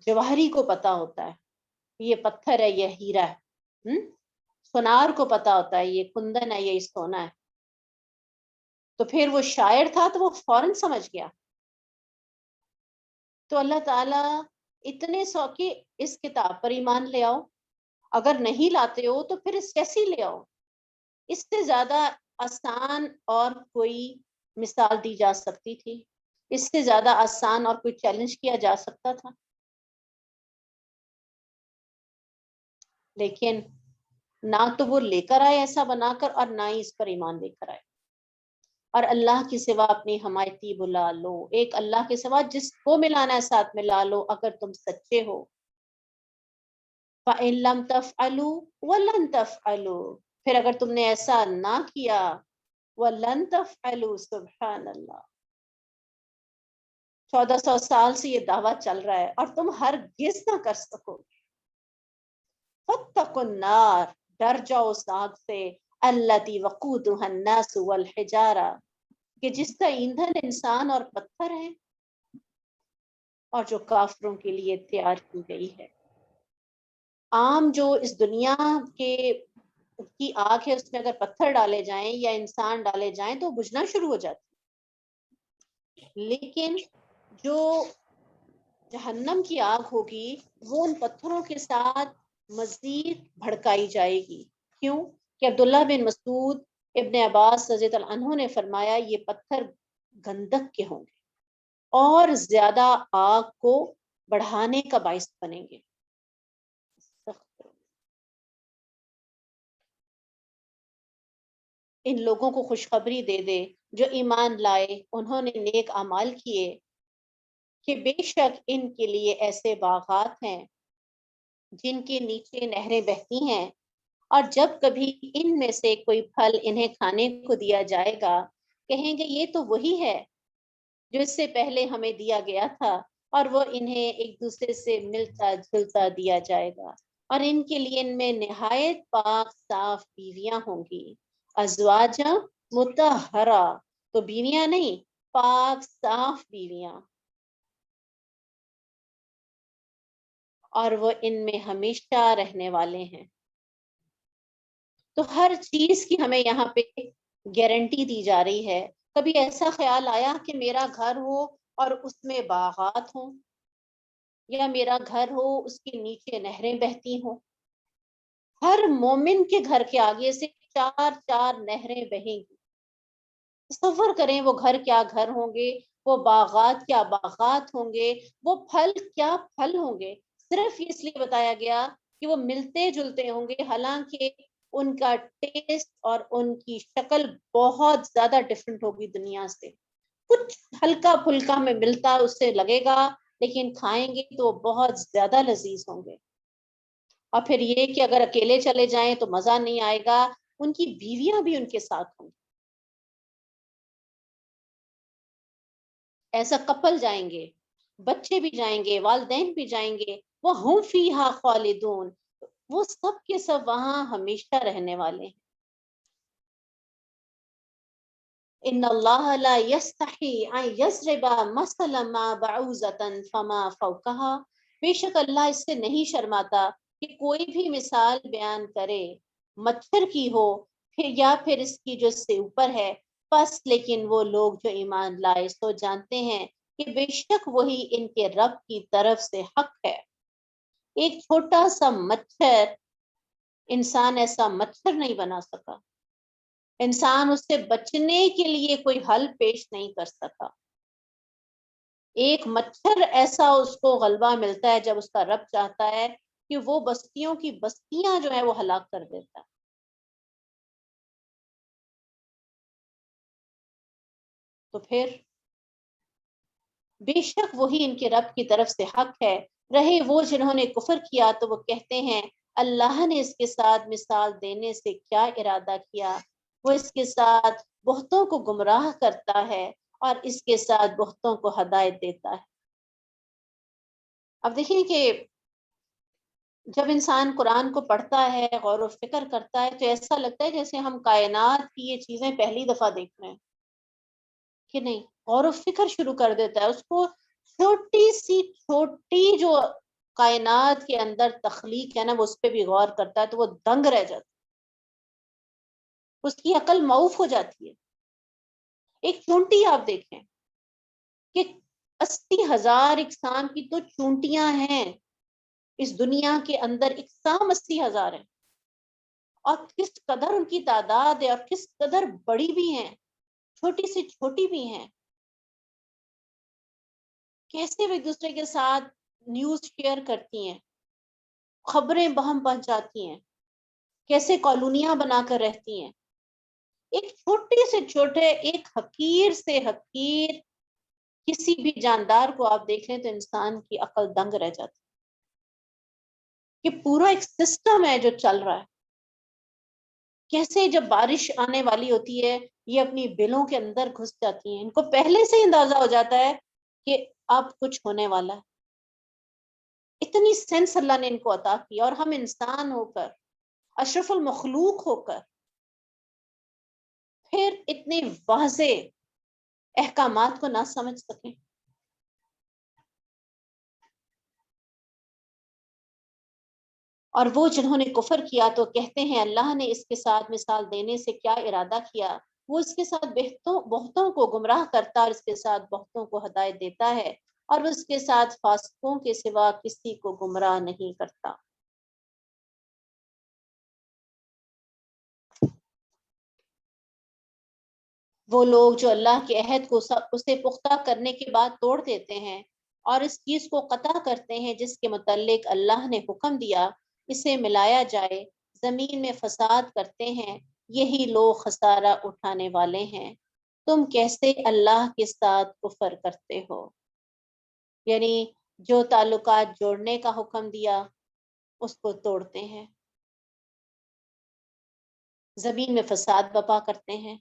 جواہری کو پتا ہوتا ہے یہ پتھر ہے، یہ ہیرا ہے، سونار کو پتا ہوتا ہے یہ کندن ہے، یہ سونا ہے. تو پھر وہ شاعر تھا تو وہ فوراً سمجھ گیا. تو اللہ تعالیٰ اتنے سوکی اس کتاب پر ایمان لے آؤ، اگر نہیں لاتے ہو تو پھر اس کیسی لے آؤ. اس سے زیادہ آسان اور کوئی مثال دی جا سکتی تھی؟ اس سے زیادہ آسان اور کوئی چیلنج کیا جا سکتا تھا؟ لیکن نہ تو وہ لے کر آئے ایسا بنا کر، اور نہ ہی اس پر ایمان لے کر آئے. اور اللہ کے سوا اپنی حمایتی بلا لو، ایک اللہ کے سوا جس کو ملانا ہے ساتھ ملا لو اگر تم سچے ہو. فَإِن لَمْ تَفْعَلُوا وَلَن تَفْعَلُوا، پھر اگر تم نے ایسا نہ کیا، وَلَن تَفْعَلُوا، سبحان اللہ، 1400 سال سے یہ دعویٰ چل رہا ہے اور تم ہرگز نہ کر سکو. فَاتَّقُوا النَّارَ، ڈر جاؤ اس آگ سے، الَّتِي وَقُودُهَا النَّاسُ وَالْحِجَارَةُ، کہ جس کا ایندھن انسان اور پتھر ہے، اور جو کافروں کے لیے تیار کی گئی ہے. عام جو اس دنیا کے کی آگ ہے اس میں اگر پتھر ڈالے جائیں یا انسان ڈالے جائیں تو بجھنا شروع ہو جاتی. لیکن جو جہنم کی آگ ہوگی وہ ان پتھروں کے ساتھ مزید بھڑکائی جائے گی. کیوں؟ کہ عبداللہ بن مسعود، ابن عباس رضی اللہ عنہ نے فرمایا یہ پتھر گندک کے ہوں گے اور زیادہ آگ کو بڑھانے کا باعث بنیں گے. ان لوگوں کو خوشخبری دے دے جو ایمان لائے، انہوں نے نیک اعمال کیے، کہ بے شک ان کے لیے ایسے باغات ہیں جن کے نیچے نہریں بہتی ہیں، اور جب کبھی ان میں سے کوئی پھل انہیں کھانے کو دیا جائے گا کہیں گے یہ تو وہی ہے جو اس سے پہلے ہمیں دیا گیا تھا، اور وہ انہیں ایک دوسرے سے ملتا جلتا دیا جائے گا. اور ان کے لیے ان میں نہایت پاک صاف بیویاں ہوں گی. ازواجا متحرہ، تو بیویاں نہیں، پاک صاف بیویاں، اور وہ ان میں ہمیشہ رہنے والے ہیں. تو ہر چیز کی ہمیں یہاں پہ گارنٹی دی جا رہی ہے. کبھی ایسا خیال آیا کہ میرا گھر ہو اور اس میں باغات ہوں، یا میرا گھر ہو اس کے نیچے نہریں بہتی ہوں؟ ہر مومن کے گھر کے آگے سے 4 نہریں بہیں گی. تصور کریں وہ گھر کیا گھر ہوں گے، وہ باغات کیا باغات ہوں گے، وہ پھل کیا پھل ہوں گے. صرف اس لیے بتایا گیا کہ وہ ملتے جلتے ہوں گے، حالانکہ ان کا ٹیسٹ اور ان کی شکل بہت زیادہ ڈفرنٹ ہوگی دنیا سے. کچھ ہلکا پھلکا میں ملتا اس سے لگے گا، لیکن کھائیں گے تو بہت زیادہ لذیذ ہوں گے. اور پھر یہ کہ اگر اکیلے چلے جائیں تو مزہ نہیں آئے گا، ان کی بیویاں بھی ان کے ساتھ ہوں گی. ایسا کپل جائیں گے، بچے بھی جائیں گے، والدین بھی جائیں گے. وہ ہم فیہا خالدون، وہ سب کے سب وہاں ہمیشہ رہنے والے ہیں. ان اللہ لا یستحی ان یضرب مثلا ما بعوضة فما فوقها، بے شک اللہ اس سے نہیں شرماتا کہ کوئی بھی مثال بیان کرے مچھر کی ہو، پھر یا پھر اس کی جو اس سے اوپر ہے. بس لیکن وہ لوگ جو ایمان لائے سو جانتے ہیں کہ بے شک وہی ان کے رب کی طرف سے حق ہے. ایک چھوٹا سا مچھر، انسان ایسا مچھر نہیں بنا سکا، انسان اس سے بچنے کے لیے کوئی حل پیش نہیں کر سکا. ایک مچھر ایسا اس کو غلبہ ملتا ہے جب اس کا رب چاہتا ہے کہ وہ بستیوں کی بستیاں جو ہے وہ ہلاک کر دیتا ہے. تو پھر بے شک وہی ان کے رب کی طرف سے حق ہے. رہے وہ جنہوں نے کفر کیا تو وہ کہتے ہیں اللہ نے اس کے ساتھ مثال دینے سے کیا ارادہ کیا، وہ اس کے ساتھ بہتوں کو گمراہ کرتا ہے اور اس کے ساتھ بہتوں کو ہدایت دیتا ہے. اب دیکھیں کہ جب انسان قرآن کو پڑھتا ہے، غور و فکر کرتا ہے، تو ایسا لگتا ہے جیسے ہم کائنات کی یہ چیزیں پہلی دفعہ دیکھ رہے ہیں کہ نہیں. غور و فکر شروع کر دیتا ہے، اس کو چھوٹی سی چھوٹی جو کائنات کے اندر تخلیق ہے نا، وہ اس پہ بھی غور کرتا ہے تو وہ دنگ رہ جاتا ہے، اس کی عقل معوف ہو جاتی ہے۔ ایک چونٹی آپ دیکھیں کہ 80,000 اقسام کی تو چونٹیاں ہیں اس دنیا کے اندر، اقسام 80,000 ہیں، اور کس قدر ان کی تعداد ہے، اور کس قدر بڑی بھی ہیں، چھوٹی سے چھوٹی بھی ہیں، کیسے وہ ایک دوسرے کے ساتھ نیوز شیئر کرتی ہیں، خبریں باہم پہنچاتی ہیں، کیسے کالونیاں بنا کر رہتی ہیں۔ ایک چھوٹے سے چھوٹے، ایک حقیر سے حقیر کسی بھی جاندار کو آپ دیکھ لیں تو انسان کی عقل دنگ رہ جاتی کہ پورا ایک سسٹم ہے جو چل رہا ہے۔ کیسے جب بارش آنے والی ہوتی ہے یہ اپنی بلوں کے اندر گھس جاتی ہیں، ان کو پہلے سے ہی اندازہ ہو جاتا ہے کہ اب کچھ ہونے والا ہے۔ اتنی سینس اللہ نے ان کو عطا کی، اور ہم انسان ہو کر، اشرف المخلوق ہو کر، پھر اتنے واضح احکامات کو نہ سمجھ سکیں۔ اور وہ جنہوں نے کفر کیا تو کہتے ہیں اللہ نے اس کے ساتھ مثال دینے سے کیا ارادہ کیا، وہ اس کے ساتھ بہتوں کو گمراہ کرتا اور اس کے ساتھ بہتوں کو ہدایت دیتا ہے، اور وہ اس کے ساتھ فاسقوں کے سوا کسی کو گمراہ نہیں کرتا۔ وہ لوگ جو اللہ کے عہد کو اسے پختہ کرنے کے بعد توڑ دیتے ہیں اور اس چیز کو قطع کرتے ہیں جس کے متعلق اللہ نے حکم دیا اسے ملایا جائے، زمین میں فساد کرتے ہیں، یہی لوگ خسارہ اٹھانے والے ہیں۔ تم کیسے اللہ کے ساتھ کفر کرتے ہو؟ یعنی جو تعلقات جوڑنے کا حکم دیا اس کو توڑتے ہیں، زمین میں فساد برپا کرتے ہیں۔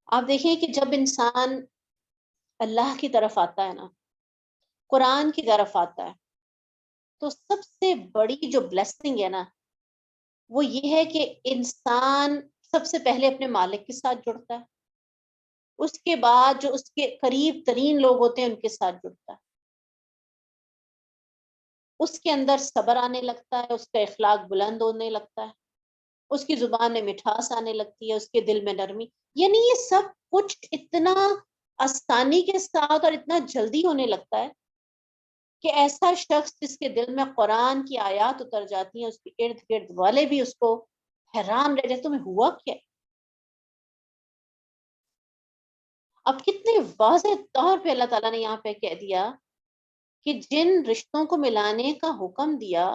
آپ دیکھیں کہ جب انسان اللہ کی طرف آتا ہے نا، قرآن کی طرف آتا ہے، تو سب سے بڑی جو بلیسنگ ہے نا وہ یہ ہے کہ انسان سب سے پہلے اپنے مالک کے ساتھ جڑتا ہے، اس کے بعد جو اس کے قریب ترین لوگ ہوتے ہیں ان کے ساتھ جڑتا ہے، اس کے اندر صبر آنے لگتا ہے، اس کا اخلاق بلند ہونے لگتا ہے، اس کی زبان میں مٹھاس آنے لگتی ہے، اس کے دل میں نرمی، یعنی یہ سب کچھ اتنا آسانی کے ساتھ اور اتنا جلدی ہونے لگتا ہے کہ ایسا شخص جس کے دل میں قرآن کی آیات اتر جاتی ہیں، اس کے ارد گرد والے بھی اس کو حیران رہ جاتے، تمہیں ہوا کیا؟ اب کتنے واضح طور پہ اللہ تعالیٰ نے یہاں پہ کہہ دیا کہ جن رشتوں کو ملانے کا حکم دیا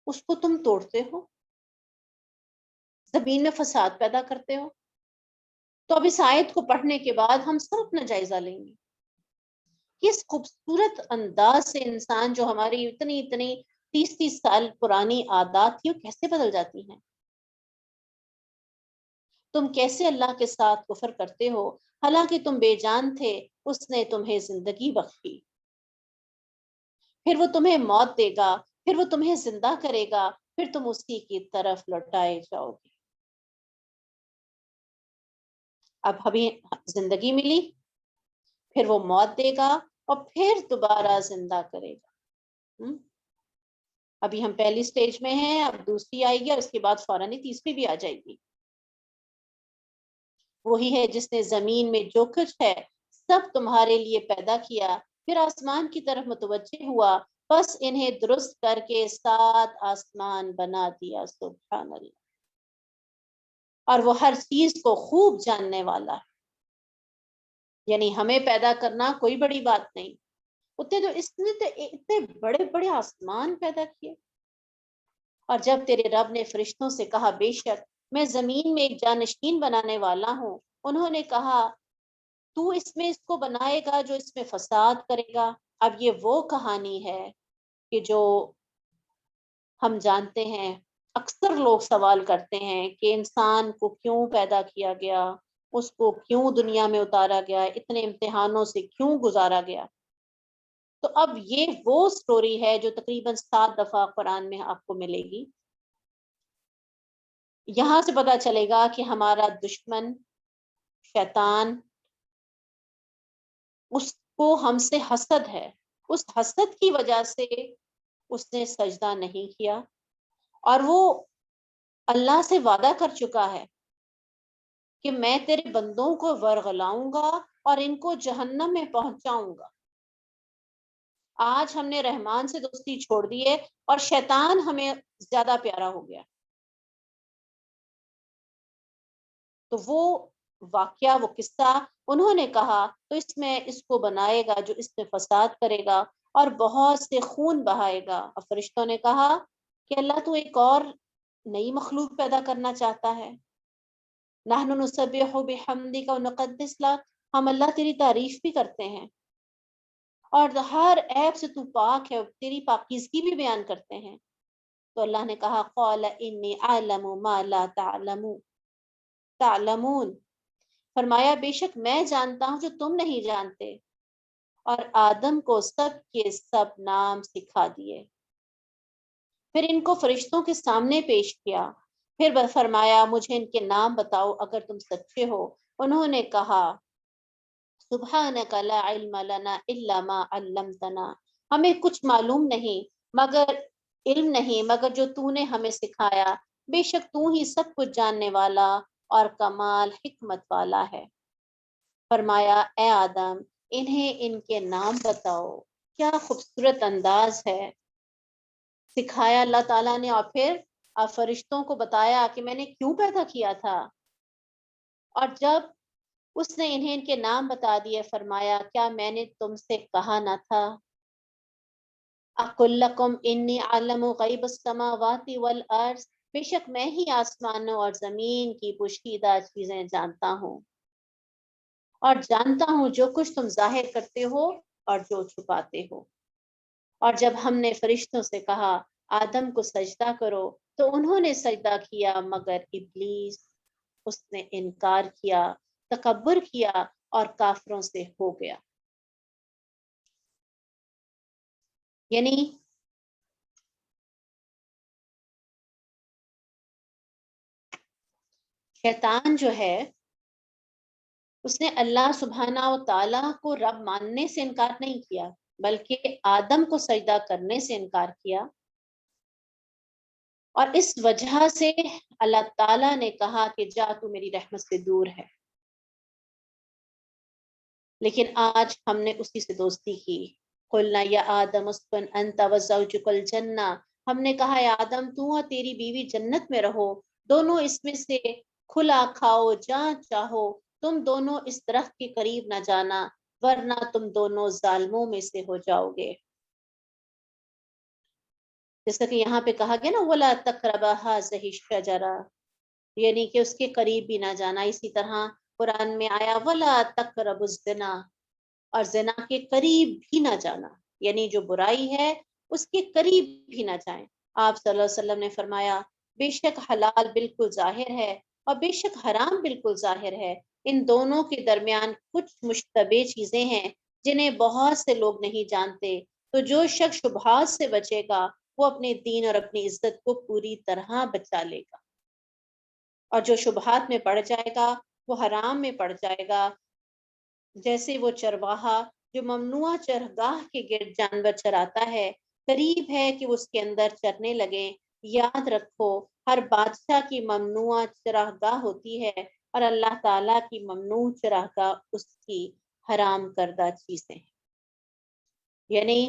اس کو تم توڑتے ہو، زمین میں فساد پیدا کرتے ہو۔ تو اب اس آیت کو پڑھنے کے بعد ہم سب اپنا جائزہ لیں گے، کس خوبصورت انداز سے انسان جو ہماری اتنی 30 سال پرانی عادات تھی وہ کیسے بدل جاتی ہیں۔ تم کیسے اللہ کے ساتھ کفر کرتے ہو حالانکہ تم بے جان تھے، اس نے تمہیں زندگی بخشی، پھر وہ تمہیں موت دے گا، پھر وہ تمہیں زندہ کرے گا، پھر تم اسی کی طرف لوٹائے جاؤ گے۔ اب ہمیں زندگی ملی، پھر وہ موت دے گا اور پھر دوبارہ زندہ کرے گا۔ ابھی ہم پہلی سٹیج میں ہیں، اب دوسری آئے گی اور اس کے بعد فوراً ہی تیسری بھی آ جائے گی۔ وہی ہے جس نے زمین میں جو کچھ ہے سب تمہارے لیے پیدا کیا، پھر آسمان کی طرف متوجہ ہوا، بس انہیں درست کر کے 7 آسمان بنا دیا۔ سبحان اللہ۔ اور وہ ہر چیز کو خوب جاننے والا ہے، یعنی ہمیں پیدا کرنا کوئی بڑی بات نہیں، اس نے تو اتنے بڑے بڑے آسمان پیدا کیے۔ اور جب تیرے رب نے فرشتوں سے کہا بے شک میں زمین میں ایک جانشین بنانے والا ہوں، انہوں نے کہا تو اس کو بنائے گا جو اس میں فساد کرے گا۔ اب یہ وہ کہانی ہے کہ جو ہم جانتے ہیں، اکثر لوگ سوال کرتے ہیں کہ انسان کو کیوں پیدا کیا گیا، اس کو کیوں دنیا میں اتارا گیا، اتنے امتحانوں سے کیوں گزارا گیا۔ تو اب یہ وہ سٹوری ہے جو تقریباً 7 دفعہ قرآن میں آپ کو ملے گی۔ یہاں سے پتا چلے گا کہ ہمارا دشمن شیطان، اس کو ہم سے حسد ہے، اس حسد کی وجہ سے اس نے سجدہ نہیں کیا، اور وہ اللہ سے وعدہ کر چکا ہے کہ میں تیرے بندوں کو ورغلاؤں گا اور ان کو جہنم میں پہنچاؤں گا۔ آج ہم نے رحمان سے دوستی چھوڑ دی ہے اور شیطان ہمیں زیادہ پیارا ہو گیا۔ تو وہ واقعہ، وہ قصہ انہوں نے کہا تو اس میں اس کو بنائے گا جو اس میں فساد کرے گا اور بہت سے خون بہائے گا۔ اور فرشتوں نے کہا کہ اللہ تو ایک اور نئی مخلوق پیدا کرنا چاہتا ہے۔ نحن نسبح بحمدک ونقدس لک، ہم اللہ تیری تعریف بھی کرتے ہیں اور ہر عیب سے تو پاک ہے، تیری پاکیزگی بھی بیان کرتے ہیں۔ تو اللہ نے کہا قال انی اعلم ما لا تعلمون، فرمایا بے شک میں جانتا ہوں جو تم نہیں جانتے، اور آدم کو سب کے سب نام سکھا دیے۔ پھر ان کو فرشتوں کے سامنے پیش کیا، پھر فرمایا مجھے ان کے نام بتاؤ اگر تم سچے ہو۔ انہوں نے کہا سبحانک لا علم لنا الا ما علمتنا، ہمیں کچھ معلوم نہیں مگر علم نہیں مگر جو تو نے ہمیں سکھایا، بے شک تو ہی سب کچھ جاننے والا اور کمال حکمت والا ہے۔ فرمایا اے آدم انہیں ان کے نام بتاؤ۔ کیا خوبصورت انداز ہے، سکھایا اللہ تعالیٰ نے، اور پھر فرشتوں کو بتایا کہ میں نے کیوں پیدا کیا تھا۔ اور جب اس نے انہیں ان کے نام بتا دیے، فرمایا کیا میں نے تم سے کہا نہ تھا اقل لکم انی اعلم غیب السماوات والارض، بے شک میں ہی آسمانوں اور زمین کی پوشیدہ چیزیں جانتا ہوں، اور جانتا ہوں جو کچھ تم ظاہر کرتے ہو اور جو چھپاتے ہو۔ اور جب ہم نے فرشتوں سے کہا آدم کو سجدہ کرو تو انہوں نے سجدہ کیا مگر ابلیس، اس نے انکار کیا، تکبر کیا اور کافروں سے ہو گیا۔ یعنی شیطان جو ہے اس نے اللہ سبحانہ و تعالیٰ کو رب ماننے سے انکار نہیں کیا، بلکہ آدم کو سجدہ کرنے سے انکار کیا، اور اس وجہ سے اللہ تعالیٰ نے کہا کہ جا تو میری رحمت سے دور ہے۔ لیکن آج ہم نے اسی سے دوستی کی۔ قلنا یا آدم اسکن انت وزوجک الجنہ، ہم نے کہا یا آدم تو اور تیری بیوی جنت میں رہو، دونوں اس میں سے کھلا کھاؤ جہاں چاہو، تم دونوں اس درخت کے قریب نہ جانا ورنہ تم دونوں ظالموں میں سے ہو جاؤ گے۔ جیسا کہ یہاں پہ کہا گیا نا وَلَا تَقْرَبَا هَٰذِهِ الشَّجَرَةَ، یعنی کہ اس کے قریب بھی نہ جانا۔ اسی طرح قرآن میں آیا وَلَا تَقْرَبُوا الزِّنَا، اور زنا کے قریب بھی نہ جانا، یعنی جو برائی ہے اس کے قریب بھی نہ جائیں۔ آپ صلی اللہ علیہ وسلم نے فرمایا بے شک حلال بالکل ظاہر ہے اور بے شک حرام بالکل ظاہر ہے، ان دونوں کے درمیان کچھ مشتبہ چیزیں ہیں جنہیں بہت سے لوگ نہیں جانتے، تو جو شخص شبہات سے بچے گا وہ اپنے دین اور اپنی عزت کو پوری طرح بچا لے گا، اور جو شبہات میں پڑ جائے گا وہ حرام میں پڑ جائے گا۔ جیسے وہ چرواہا جو ممنوع چرگاہ کے گرد جانور چراتا ہے، قریب ہے کہ اس کے اندر چرنے لگیں۔ یاد رکھو ہر بادشاہ کی ممنوع چراگاہ ہوتی ہے اور اللہ تعالیٰ کی ممنوع چراگاہ اس کی حرام کردہ چیزیں ہیں۔ یعنی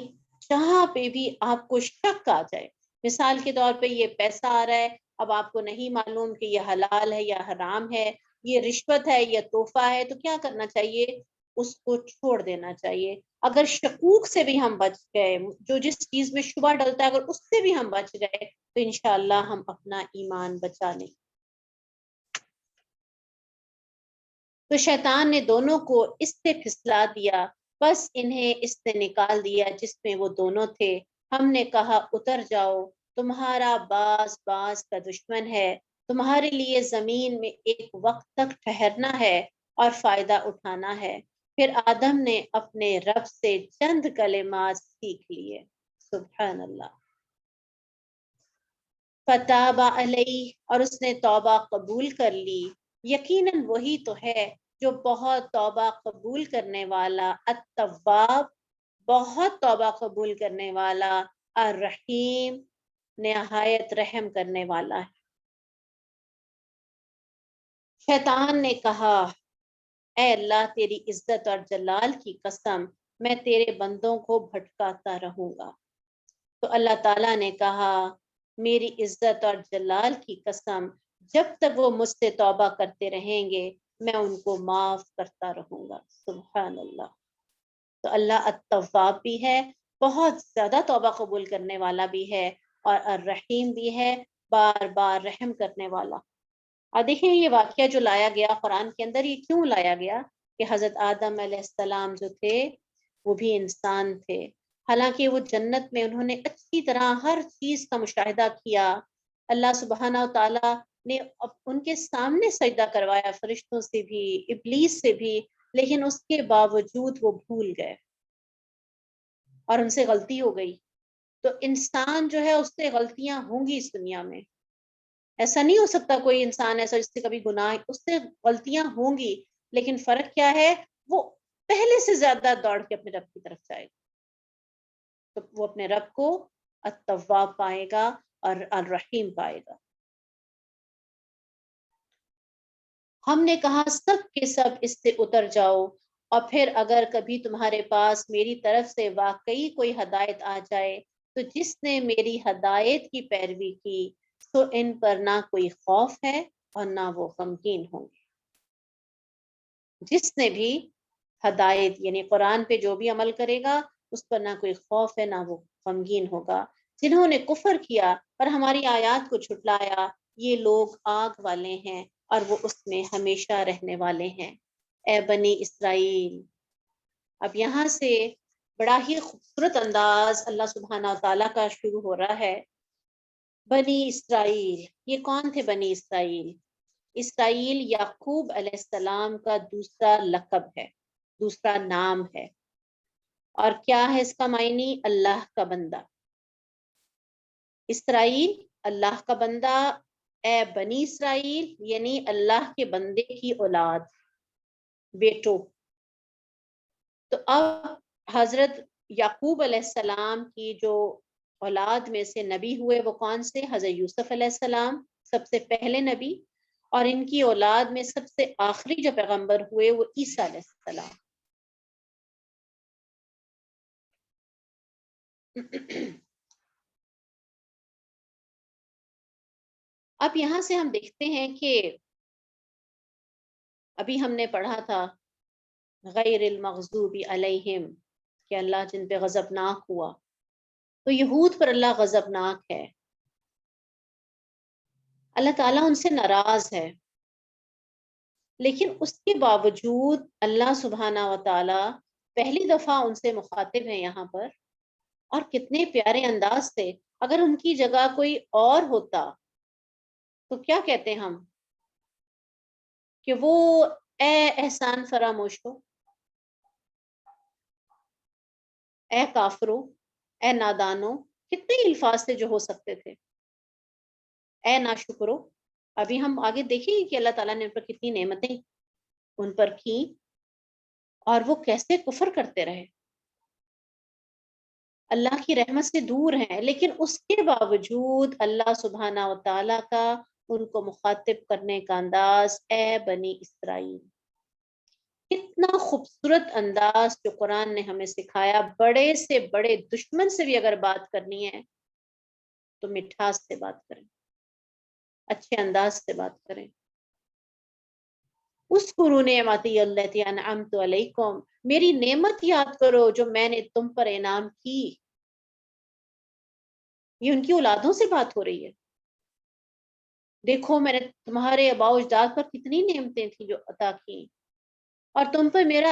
جہاں پہ بھی آپ کو شک آ جائے، مثال کے طور پہ یہ پیسہ آ رہا ہے، اب آپ کو نہیں معلوم کہ یہ حلال ہے یا حرام ہے، یہ رشوت ہے یا تحفہ ہے، تو کیا کرنا چاہیے؟ اس کو چھوڑ دینا چاہیے۔ اگر شکوک سے بھی ہم بچ گئے، جو جس چیز میں شبہ ڈلتا ہے اگر اس سے بھی ہم بچ گئے تو انشاءاللہ ہم اپنا ایمان بچا لیں۔ تو شیطان نے دونوں کو اس سے پھسلا دیا، بس انہیں اس سے نکال دیا جس میں وہ دونوں تھے۔ ہم نے کہا اتر جاؤ، تمہارا باز باز کا دشمن ہے، تمہارے لیے زمین میں ایک وقت تک ٹھہرنا ہے اور فائدہ اٹھانا ہے۔ پھر آدم نے اپنے رب سے چند کلمات سیکھ لیے۔ سبحان اللہ۔ فتاب علیہ، اور اس نے توبہ قبول کر لی، یقیناً وہی تو ہے جو بہت توبہ قبول کرنے والا، التواب بہت توبہ قبول کرنے والا، الرحیم نہایت رحم کرنے والا ہے۔ شیطان نے کہا، اے اللہ تیری عزت اور جلال کی قسم، میں تیرے بندوں کو بھٹکاتا رہوں گا۔ تو اللہ تعالیٰ نے کہا، میری عزت اور جلال کی قسم، جب تک وہ مجھ سے توبہ کرتے رہیں گے میں ان کو معاف کرتا رہوں گا۔ سبحان اللہ۔ تو اللہ التواب بھی ہے، بہت زیادہ توبہ قبول کرنے والا بھی ہے، اور الرحیم بھی ہے، بار بار رحم کرنے والا۔ اور دیکھیں یہ واقعہ جو لایا گیا قرآن کے اندر، یہ کیوں لایا گیا؟ کہ حضرت آدم علیہ السلام جو تھے وہ بھی انسان تھے، حالانکہ وہ جنت میں انہوں نے اچھی طرح ہر چیز کا مشاہدہ کیا، اللہ سبحانہ و تعالیٰ نے ان کے سامنے سجدہ کروایا، فرشتوں سے بھی ابلیس سے بھی، لیکن اس کے باوجود وہ بھول گئے اور ان سے غلطی ہو گئی۔ تو انسان جو ہے اس سے غلطیاں ہوں گی اس دنیا میں، ایسا نہیں ہو سکتا کوئی انسان ایسا جس سے کبھی گناہ، اس سے غلطیاں ہوں گی، لیکن فرق کیا ہے؟ وہ پہلے سے زیادہ دوڑ کے اپنے رب کی طرف جائے گا، تو وہ اپنے رب کو التواب پائے گا اور الرحیم پائے گا۔ ہم نے کہا سب کے سب اس سے اتر جاؤ، اور پھر اگر کبھی تمہارے پاس میری طرف سے واقعی کوئی ہدایت آ جائے تو جس نے میری ہدایت کی پیروی کی تو ان پر نہ کوئی خوف ہے اور نہ وہ غمگین ہوں گے۔ جس نے بھی ہدایت یعنی قرآن پہ جو بھی عمل کرے گا اس پر نہ کوئی خوف ہے نہ وہ غمگین ہوگا۔ جنہوں نے کفر کیا اور ہماری آیات کو جھٹلایا یہ لوگ آگ والے ہیں اور وہ اس میں ہمیشہ رہنے والے ہیں۔ اے بنی اسرائیل، اب یہاں سے بڑا ہی خوبصورت انداز اللہ سبحانہ تعالیٰ کا شروع ہو رہا ہے۔ بنی اسرائیل، یہ کون تھے بنی اسرائیل؟ اسرائیل یعقوب علیہ السلام کا دوسرا لقب ہے، دوسرا نام ہے، اور کیا ہے اس کا معنی؟ اللہ کا بندہ۔ اسرائیل اللہ کا بندہ، اے بنی اسرائیل یعنی اللہ کے بندے کی اولاد، بیٹو۔ تو اب حضرت یعقوب علیہ السلام کی جو اولاد میں سے نبی ہوئے وہ کون سے؟ حضرت یوسف علیہ السلام سب سے پہلے نبی، اور ان کی اولاد میں سب سے آخری جو پیغمبر ہوئے وہ عیسیٰ علیہ السلام۔ اب یہاں سے ہم دیکھتے ہیں کہ ابھی ہم نے پڑھا تھا غیر المغضوب علیہم، کہ اللہ جن پہ غضبناک ہوا، تو یہود پر اللہ غضبناک ہے، اللہ تعالیٰ ان سے ناراض ہے، لیکن اس کے باوجود اللہ سبحانہ و تعالیٰ پہلی دفعہ ان سے مخاطب ہیں یہاں پر، اور کتنے پیارے انداز سے۔ اگر ان کی جگہ کوئی اور ہوتا تو کیا کہتے ہم؟ کہ وہ اے احسان فراموش ہو، اے کافرو، اے نادانو، کتنے الفاظ تھے جو ہو سکتے تھے، اے ناشکرو۔ ابھی ہم آگے دیکھیں گے کہ اللہ تعالیٰ نے ان پر کتنی نعمتیں ان پر کی اور وہ کیسے کفر کرتے رہے، اللہ کی رحمت سے دور ہیں، لیکن اس کے باوجود اللہ سبحانہ و تعالیٰ کا ان کو مخاطب کرنے کا انداز اے بنی اسرائیل، کتنا خوبصورت انداز جو قرآن نے ہمیں سکھایا۔ بڑے سے بڑے دشمن سے بھی اگر بات کرنی ہے تو مٹھاس سے بات کریں، اچھے انداز سے بات کریں۔ اذکروا نعمتی التی انعمت علیکم، میری نعمت یاد کرو جو میں نے تم پر انعام کی۔ یہ ان کی اولادوں سے بات ہو رہی ہے، دیکھو میں نے تمہارے آباء و اجداد پر کتنی نعمتیں تھیں جو عطا کی، اور تم پر میرا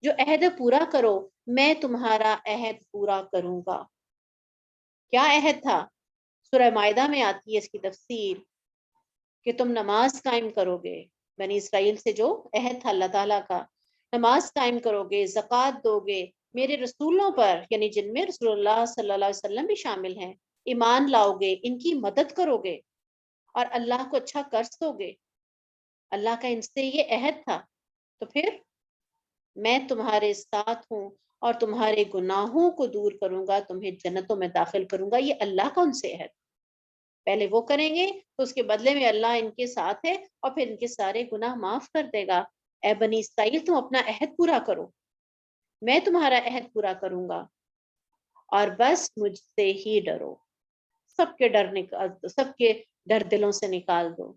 جو عہد پورا کرو، میں تمہارا عہد پورا کروں گا۔ کیا عہد تھا؟ سورہ مائدہ میں آتی ہے اس کی تفسیر کہ تم نماز قائم کرو گے، بنی اسرائیل سے جو عہد تھا اللہ تعالیٰ کا، نماز قائم کرو گے، زکوٰۃ دو گے، میرے رسولوں پر یعنی جن میں رسول اللہ صلی اللہ علیہ وسلم بھی شامل ہیں ایمان لاؤ گے، ان کی مدد کرو گے اور اللہ کو اچھا قرض دو گے۔ اللہ کا ان سے یہ عہد تھا، تو پھر میں تمہارے ساتھ ہوں اور تمہارے گناہوں کو دور کروں گا، تمہیں جنتوں میں داخل کروں گا. یہ اللہ کا ان سے عہد. پہلے وہ کریں گے تو اس کے بدلے میں اللہ ان کے ساتھ ہے اور پھر ان کے سارے گناہ معاف کر دے گا. اے بنی اسرائیل تم اپنا عہد پورا کرو، میں تمہارا عہد پورا کروں گا، اور بس مجھ سے ہی ڈرو. سب کے ڈر نکال دو، سب کے ڈر دلوں سے نکال دو.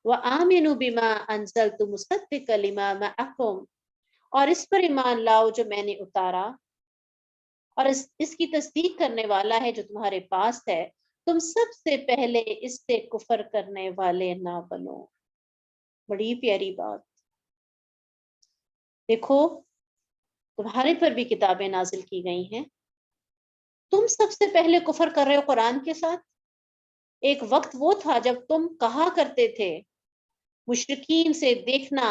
وَآمِنُوا بِمَا أَنزَلْتُ مُصَدِّقًا لِمَا مَعَكُمْ، اور اس پر ایمان لاؤ جو میں نے اتارا، اور اس کی تصدیق کرنے والا ہے جو تمہارے پاس ہے. تم سب سے پہلے اس سے کفر کرنے والے نہ بنو. بڑی پیاری بات. دیکھو تمہارے پر بھی کتابیں نازل کی گئی ہیں، تم سب سے پہلے کفر کر رہے ہو قرآن کے ساتھ. ایک وقت وہ تھا جب تم کہا کرتے تھے مشرکین سے دیکھنا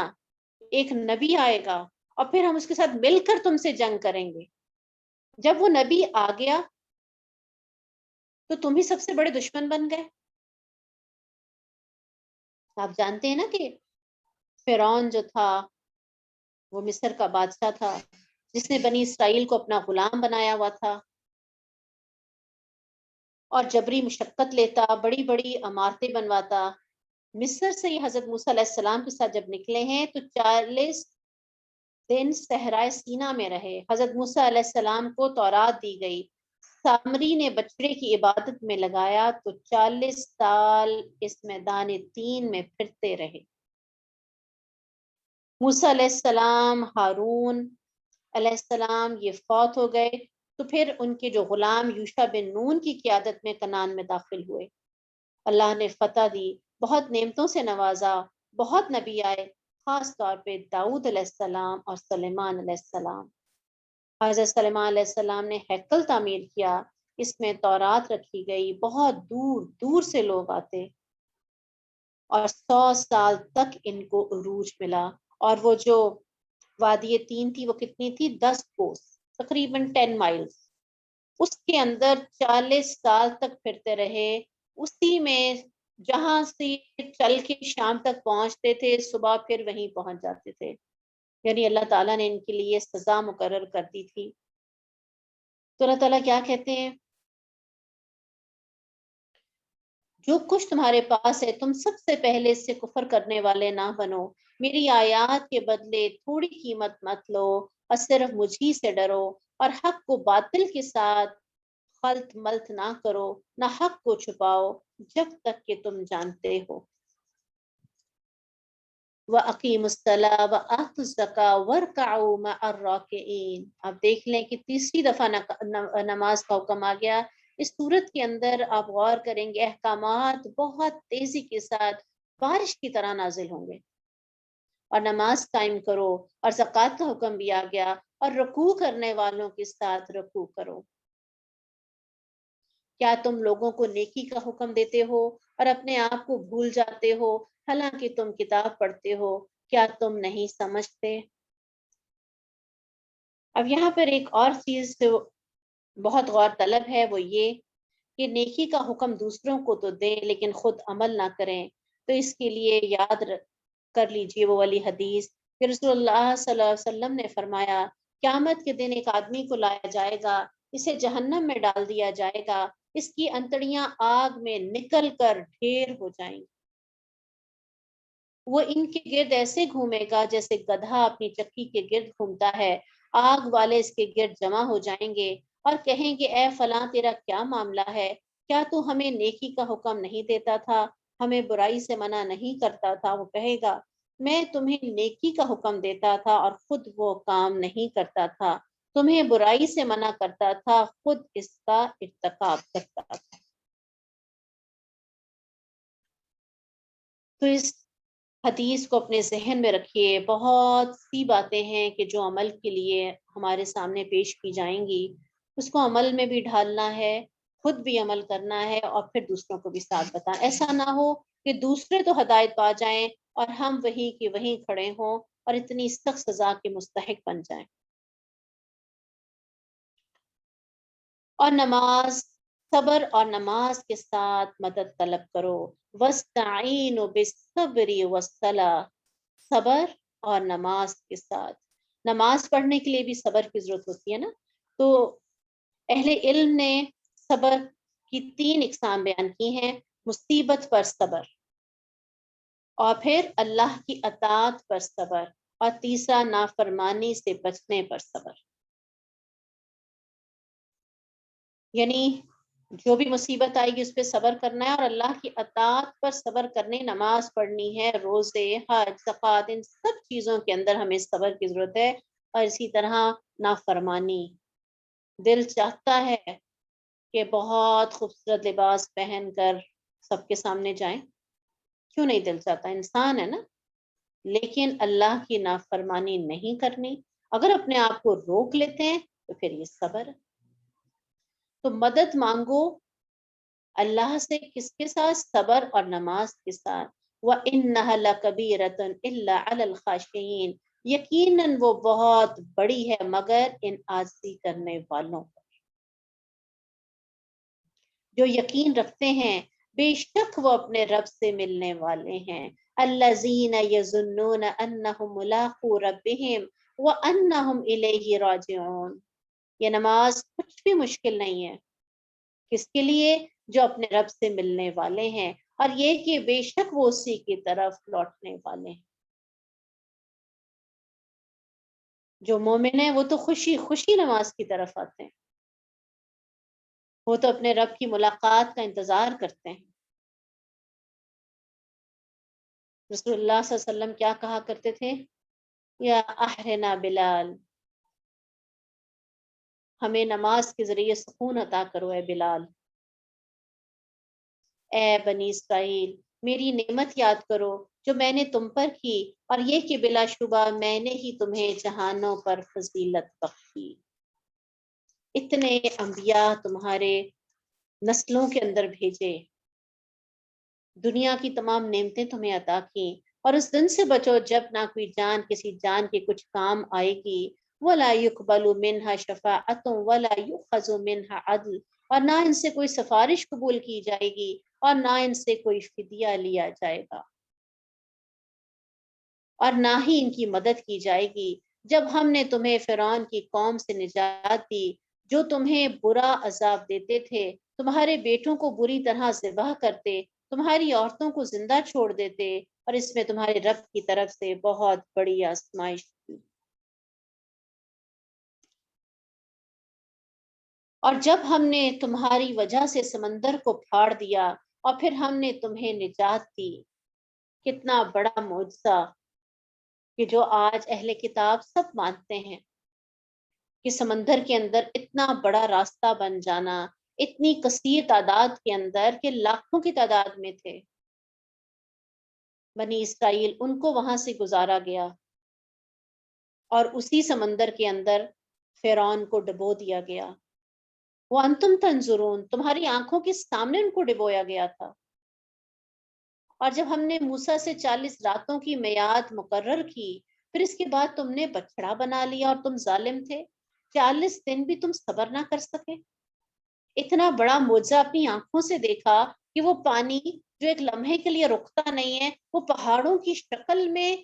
ایک نبی آئے گا اور پھر ہم اس کے ساتھ مل کر تم سے جنگ کریں گے. جب وہ نبی آ گیا تو تم ہی سب سے بڑے دشمن بن گئے. آپ جانتے ہیں نا کہ فرعون جو تھا وہ مصر کا بادشاہ تھا، جس نے بنی اسرائیل کو اپنا غلام بنایا ہوا تھا اور جبری مشقت لیتا، بڑی بڑی عمارتیں بنواتا. مصر سے ہی حضرت موسیٰ علیہ السلام کے ساتھ جب نکلے ہیں تو 40 دن صحرائے سینا میں رہے. حضرت موسیٰ علیہ السلام کو تورات دی گئی، سامری نے بچڑے کی عبادت میں لگایا تو 40 سال اس میدان تین میں پھرتے رہے. موسیٰ علیہ السلام، ہارون علیہ السلام یہ فوت ہو گئے تو پھر ان کے جو غلام یوشع بن نون کی قیادت میں کنعان میں داخل ہوئے. اللہ نے فتح دی، بہت نعمتوں سے نوازا، بہت نبی آئے، خاص طور پہ داؤد علیہ السلام اور سلیمان علیہ السلام. حضرت سلیمان علیہ السلام نے ہیکل تعمیر کیا، اس میں تورات رکھی گئی، بہت دور دور سے لوگ آتے اور 100 سال تک ان کو عروج ملا. اور وہ جو وادی تین تھی وہ کتنی تھی؟ 10 کوس، تقریباً 10 مائلز. اس کے اندر 40 سال تک پھرتے رہے. اسی میں جہاں سے چل کے شام تک پہنچتے تھے صبح پھر وہیں پہنچ جاتے تھے. یعنی اللہ تعالیٰ نے ان کے لیے سزا مقرر کر دی تھی. تو اللہ تعالیٰ کیا کہتے ہیں؟ جو کچھ تمہارے پاس ہے تم سب سے پہلے اس سے کفر کرنے والے نہ بنو. میری آیات کے بدلے تھوڑی قیمت مت لو اور صرف مجھی سے ڈرو، اور حق کو باطل کے ساتھ خلط ملط نہ کرو، نہ حق کو چھپاؤ جب تک کہ تم جانتے ہو. وَأَقِيمُوا الصَّلَاةَ وَآتُوا الزَّكَاةَ وَارْكَعُوا مَعَ الرَّاكِعِينَ. آپ دیکھ لیں کہ تیسری دفعہ نماز کا حکم آ گیا. اس صورت کے اندر آپ غور کریں گے احکامات بہت تیزی کے ساتھ بارش کی طرح نازل ہوں گے. اور نماز قائم کرو، اور زکوٰۃ کا حکم بھی آ گیا، اور رکوع کرنے والوں کے ساتھ رکوع کرو. کیا تم لوگوں کو نیکی کا حکم دیتے ہو اور اپنے آپ کو بھول جاتے ہو، حالانکہ تم کتاب پڑھتے ہو؟ کیا تم نہیں سمجھتے؟ اب یہاں پر ایک اور چیز جو بہت غور طلب ہے وہ یہ کہ نیکی کا حکم دوسروں کو تو دیں لیکن خود عمل نہ کریں. تو اس کے لیے یاد کر لیجئے وہ والی حدیث کہ رسول اللہ صلی اللہ علیہ وسلم نے فرمایا قیامت کے دن ایک آدمی کو لایا جائے گا، اسے جہنم میں ڈال دیا جائے گا، اس کی انتڑیاں آگ میں نکل کر ڈھیر ہو جائیں گی. وہ ان کے گرد ایسے گھومے گا جیسے گدھا اپنی چکی کے گرد گھومتا ہے. آگ والے اس کے گرد جمع ہو جائیں گے اور کہیں گے اے فلاں تیرا کیا معاملہ ہے؟ کیا تو ہمیں نیکی کا حکم نہیں دیتا تھا، ہمیں برائی سے منع نہیں کرتا تھا؟ وہ کہے گا میں تمہیں نیکی کا حکم دیتا تھا اور خود وہ کام نہیں کرتا تھا، تمہیں برائی سے منع کرتا تھا، خود اس کا ارتکاب کرتا تھا. تو اس حدیث کو اپنے ذہن میں رکھیے. بہت سی باتیں ہیں کہ جو عمل کے لیے ہمارے سامنے پیش کی جائیں گی، اس کو عمل میں بھی ڈھالنا ہے، خود بھی عمل کرنا ہے اور پھر دوسروں کو بھی ساتھ بتائیں. ایسا نہ ہو کہ دوسرے تو ہدایت پا جائیں اور ہم وہیں کے وہیں کھڑے ہوں اور اتنی سخت سزا کے مستحق بن جائیں. اور نماز، صبر اور نماز کے ساتھ مدد طلب کرو. وَاسْتَعِينُوا بِالصَّبْرِ وَالصَّلَاةِ، صبر اور نماز کے ساتھ. نماز پڑھنے کے لیے بھی صبر کی ضرورت ہوتی ہے نا. تو اہل علم نے صبر کی 3 اقسام بیان کی ہیں: مصیبت پر صبر، اور پھر اللہ کی اطاعت پر صبر، اور تیسرا نافرمانی سے بچنے پر صبر. یعنی جو بھی مصیبت آئے گی اس پہ صبر کرنا ہے، اور اللہ کی اطاعت پر صبر کرنے، نماز پڑھنی ہے، روزے، حج، زکوٰۃ، ان سب چیزوں کے اندر ہمیں صبر کی ضرورت ہے. اور اسی طرح نافرمانی، دل چاہتا ہے کہ بہت خوبصورت لباس پہن کر سب کے سامنے جائیں، کیوں نہیں دل چاہتا؟ انسان ہے نا. لیکن اللہ کی نافرمانی نہیں کرنی. اگر اپنے آپ کو روک لیتے ہیں تو پھر یہ صبر ہے. تو مدد مانگو اللہ سے، کس کے ساتھ؟ صبر اور نماز کے ساتھ. وَإِنَّهَا لَكَبِيرَةٌ إِلَّا عَلَى الْخَاشِعِينَ، یقیناً وہ بہت بڑی ہے مگر ان عاجزی کرنے والوں پر، جو یقین رکھتے ہیں بے شک وہ اپنے رب سے ملنے والے ہیں. الذین یظنون انہم ملاقو ربہم وانہم الیہ راجعون. یہ نماز کچھ بھی مشکل نہیں ہے. کس کے لیے؟ جو اپنے رب سے ملنے والے ہیں، اور یہ کہ بے شک وہ اسی کی طرف لوٹنے والے ہیں. جو مومن ہیں وہ تو خوشی خوشی نماز کی طرف آتے ہیں، وہ تو اپنے رب کی ملاقات کا انتظار کرتے ہیں. رسول اللہ صلی اللہ علیہ وسلم کیا کہا کرتے تھے؟ یا احرنا بلال، ہمیں نماز کے ذریعے سکون عطا کرو اے بلال. اے بنی اسرائیل، میری نعمت یاد کرو جو میں نے تم پر کی، اور یہ کہ بلا شبہ میں نے ہی تمہیں جہانوں پر فضیلت بخشی. اتنے انبیاء تمہارے نسلوں کے اندر بھیجے، دنیا کی تمام نعمتیں تمہیں عطا کی، اور اس دن سے بچو جب نہ کوئی جان کسی جان کے کچھ کام آئے گی. وَلَا يُقْبَلُ مِنْهَا شَفَاعَةٌ وَلَا يُؤْخَذُ مِنْهَا عَدْلٌ، اور نہ ان سے کوئی سفارش قبول کی جائے گی اور نہ ان سے کوئی فدیہ لیا جائے گا، اور نہ ہی ان کی مدد کی جائے گی. جب ہم نے تمہیں فرعون کی قوم سے نجات دی جو تمہیں برا عذاب دیتے تھے، تمہارے بیٹوں کو بری طرح ذبح کرتے، تمہاری عورتوں کو زندہ چھوڑ دیتے، اور اس میں تمہارے رب کی طرف سے بہت بڑی آزمائش تھی. اور جب ہم نے تمہاری وجہ سے سمندر کو پھاڑ دیا اور پھر ہم نے تمہیں نجات دی. کتنا بڑا معجزہ کہ جو آج اہل کتاب سب مانتے ہیں کہ سمندر کے اندر اتنا بڑا راستہ بن جانا، اتنی کثیر تعداد کے اندر کہ لاکھوں کی تعداد میں تھے بنی اسرائیل، ان کو وہاں سے گزارا گیا، اور اسی سمندر کے اندر فرعون کو ڈبو دیا گیا. وَأَنْتُمْ تَنْظُرُونَ، تمہاری آنکھوں کے سامنے ان کو ڈبویا گیا تھا. اور جب ہم نے موسیٰ سے 40 راتوں کی میعاد مقرر کی، پھر اس کے بعد تم نے بچڑا بنا لیا اور تم ظالم تھے، 40 دن بھی تم صبر نہ کر سکے. اتنا بڑا معجزہ اپنی آنکھوں سے دیکھا کہ وہ پانی جو ایک لمحے کے لیے رکتا نہیں ہے، وہ پہاڑوں کی شکل میں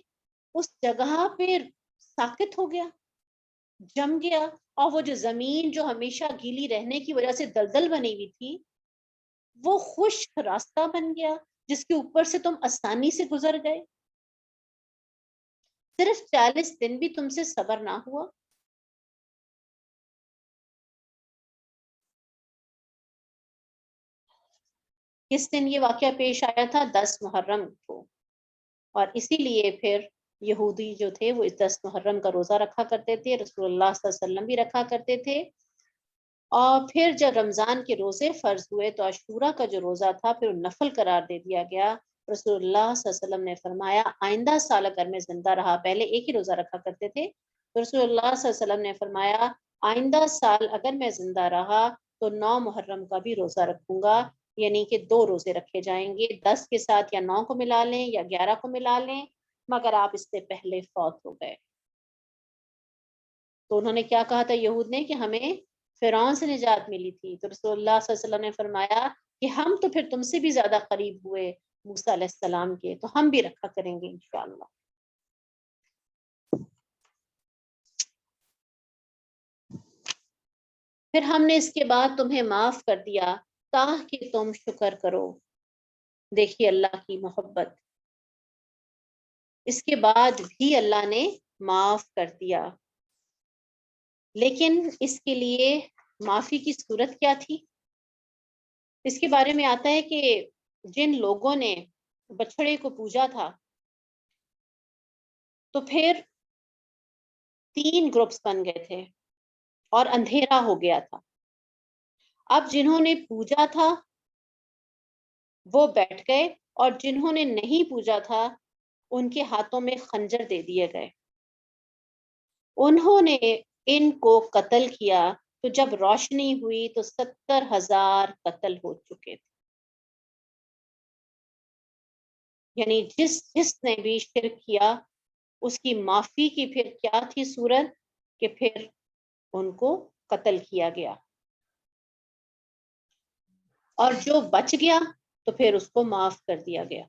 اس جگہ پہ ساکت ہو گیا، جم گیا، اور وہ جو زمین جو ہمیشہ گیلی رہنے کی وجہ سے دلدل بنی ہوئی تھی، وہ خشک راستہ بن گیا جس کے اوپر سے تم آسانی سے گزر گئے. صرف 40 دن بھی تم سے صبر نہ ہوا. کس دن یہ واقعہ پیش آیا تھا؟ 10 محرم کو. اور اسی لیے پھر یہودی جو تھے وہ اس 10 محرم کا روزہ رکھا کرتے تھے، رسول اللہ صلی اللہ علیہ وسلم بھی رکھا کرتے تھے. اور پھر جب رمضان کے روزے فرض ہوئے تو عاشورہ کا جو روزہ تھا پھر نفل قرار دے دیا گیا. رسول اللہ صلی اللہ علیہ وسلم نے فرمایا آئندہ سال اگر میں زندہ رہا، پہلے ایک ہی روزہ رکھا کرتے تھے، تو رسول اللہ صلی اللہ علیہ وسلم نے فرمایا آئندہ سال اگر میں زندہ رہا تو 9 محرم کا بھی روزہ رکھوں گا. یعنی کہ 2 روزے رکھے جائیں گے، 10 کے ساتھ یا 9 کو ملا لیں یا 11 کو ملا لیں، مگر آپ اس سے پہلے فوت ہو گئے. تو انہوں نے کیا کہا تھا یہود نے کہ ہمیں فرعون سے نجات ملی تھی، تو رسول اللہ صلی اللہ علیہ وسلم نے فرمایا کہ ہم تو پھر تم سے بھی زیادہ قریب ہوئے موسیٰ علیہ السلام کے، تو ہم بھی رکھا کریں گے انشاءاللہ. پھر ہم نے اس کے بعد تمہیں معاف کر دیا تاکہ تم شکر کرو. دیکھیے اللہ کی محبت، اس کے بعد بھی اللہ نے معاف کر دیا. لیکن اس کے لیے معافی کی صورت کیا تھی؟ اس کے بارے میں آتا ہے کہ جن لوگوں نے بچڑے کو پوجا تھا تو پھر 3 گروپس بن گئے تھے اور اندھیرا ہو گیا تھا. اب جنہوں نے پوجا تھا وہ بیٹھ گئے اور جنہوں نے نہیں پوجا تھا ان کے ہاتھوں میں خنجر دے دیے گئے. انہوں نے ان کو قتل کیا تو جب روشنی ہوئی تو 70,000 قتل ہو چکے تھے. یعنی جس نے بھی شرک کیا اس کی معافی کی پھر کیا تھی صورت کہ پھر ان کو قتل کیا گیا، اور جو بچ گیا تو پھر اس کو معاف کر دیا گیا.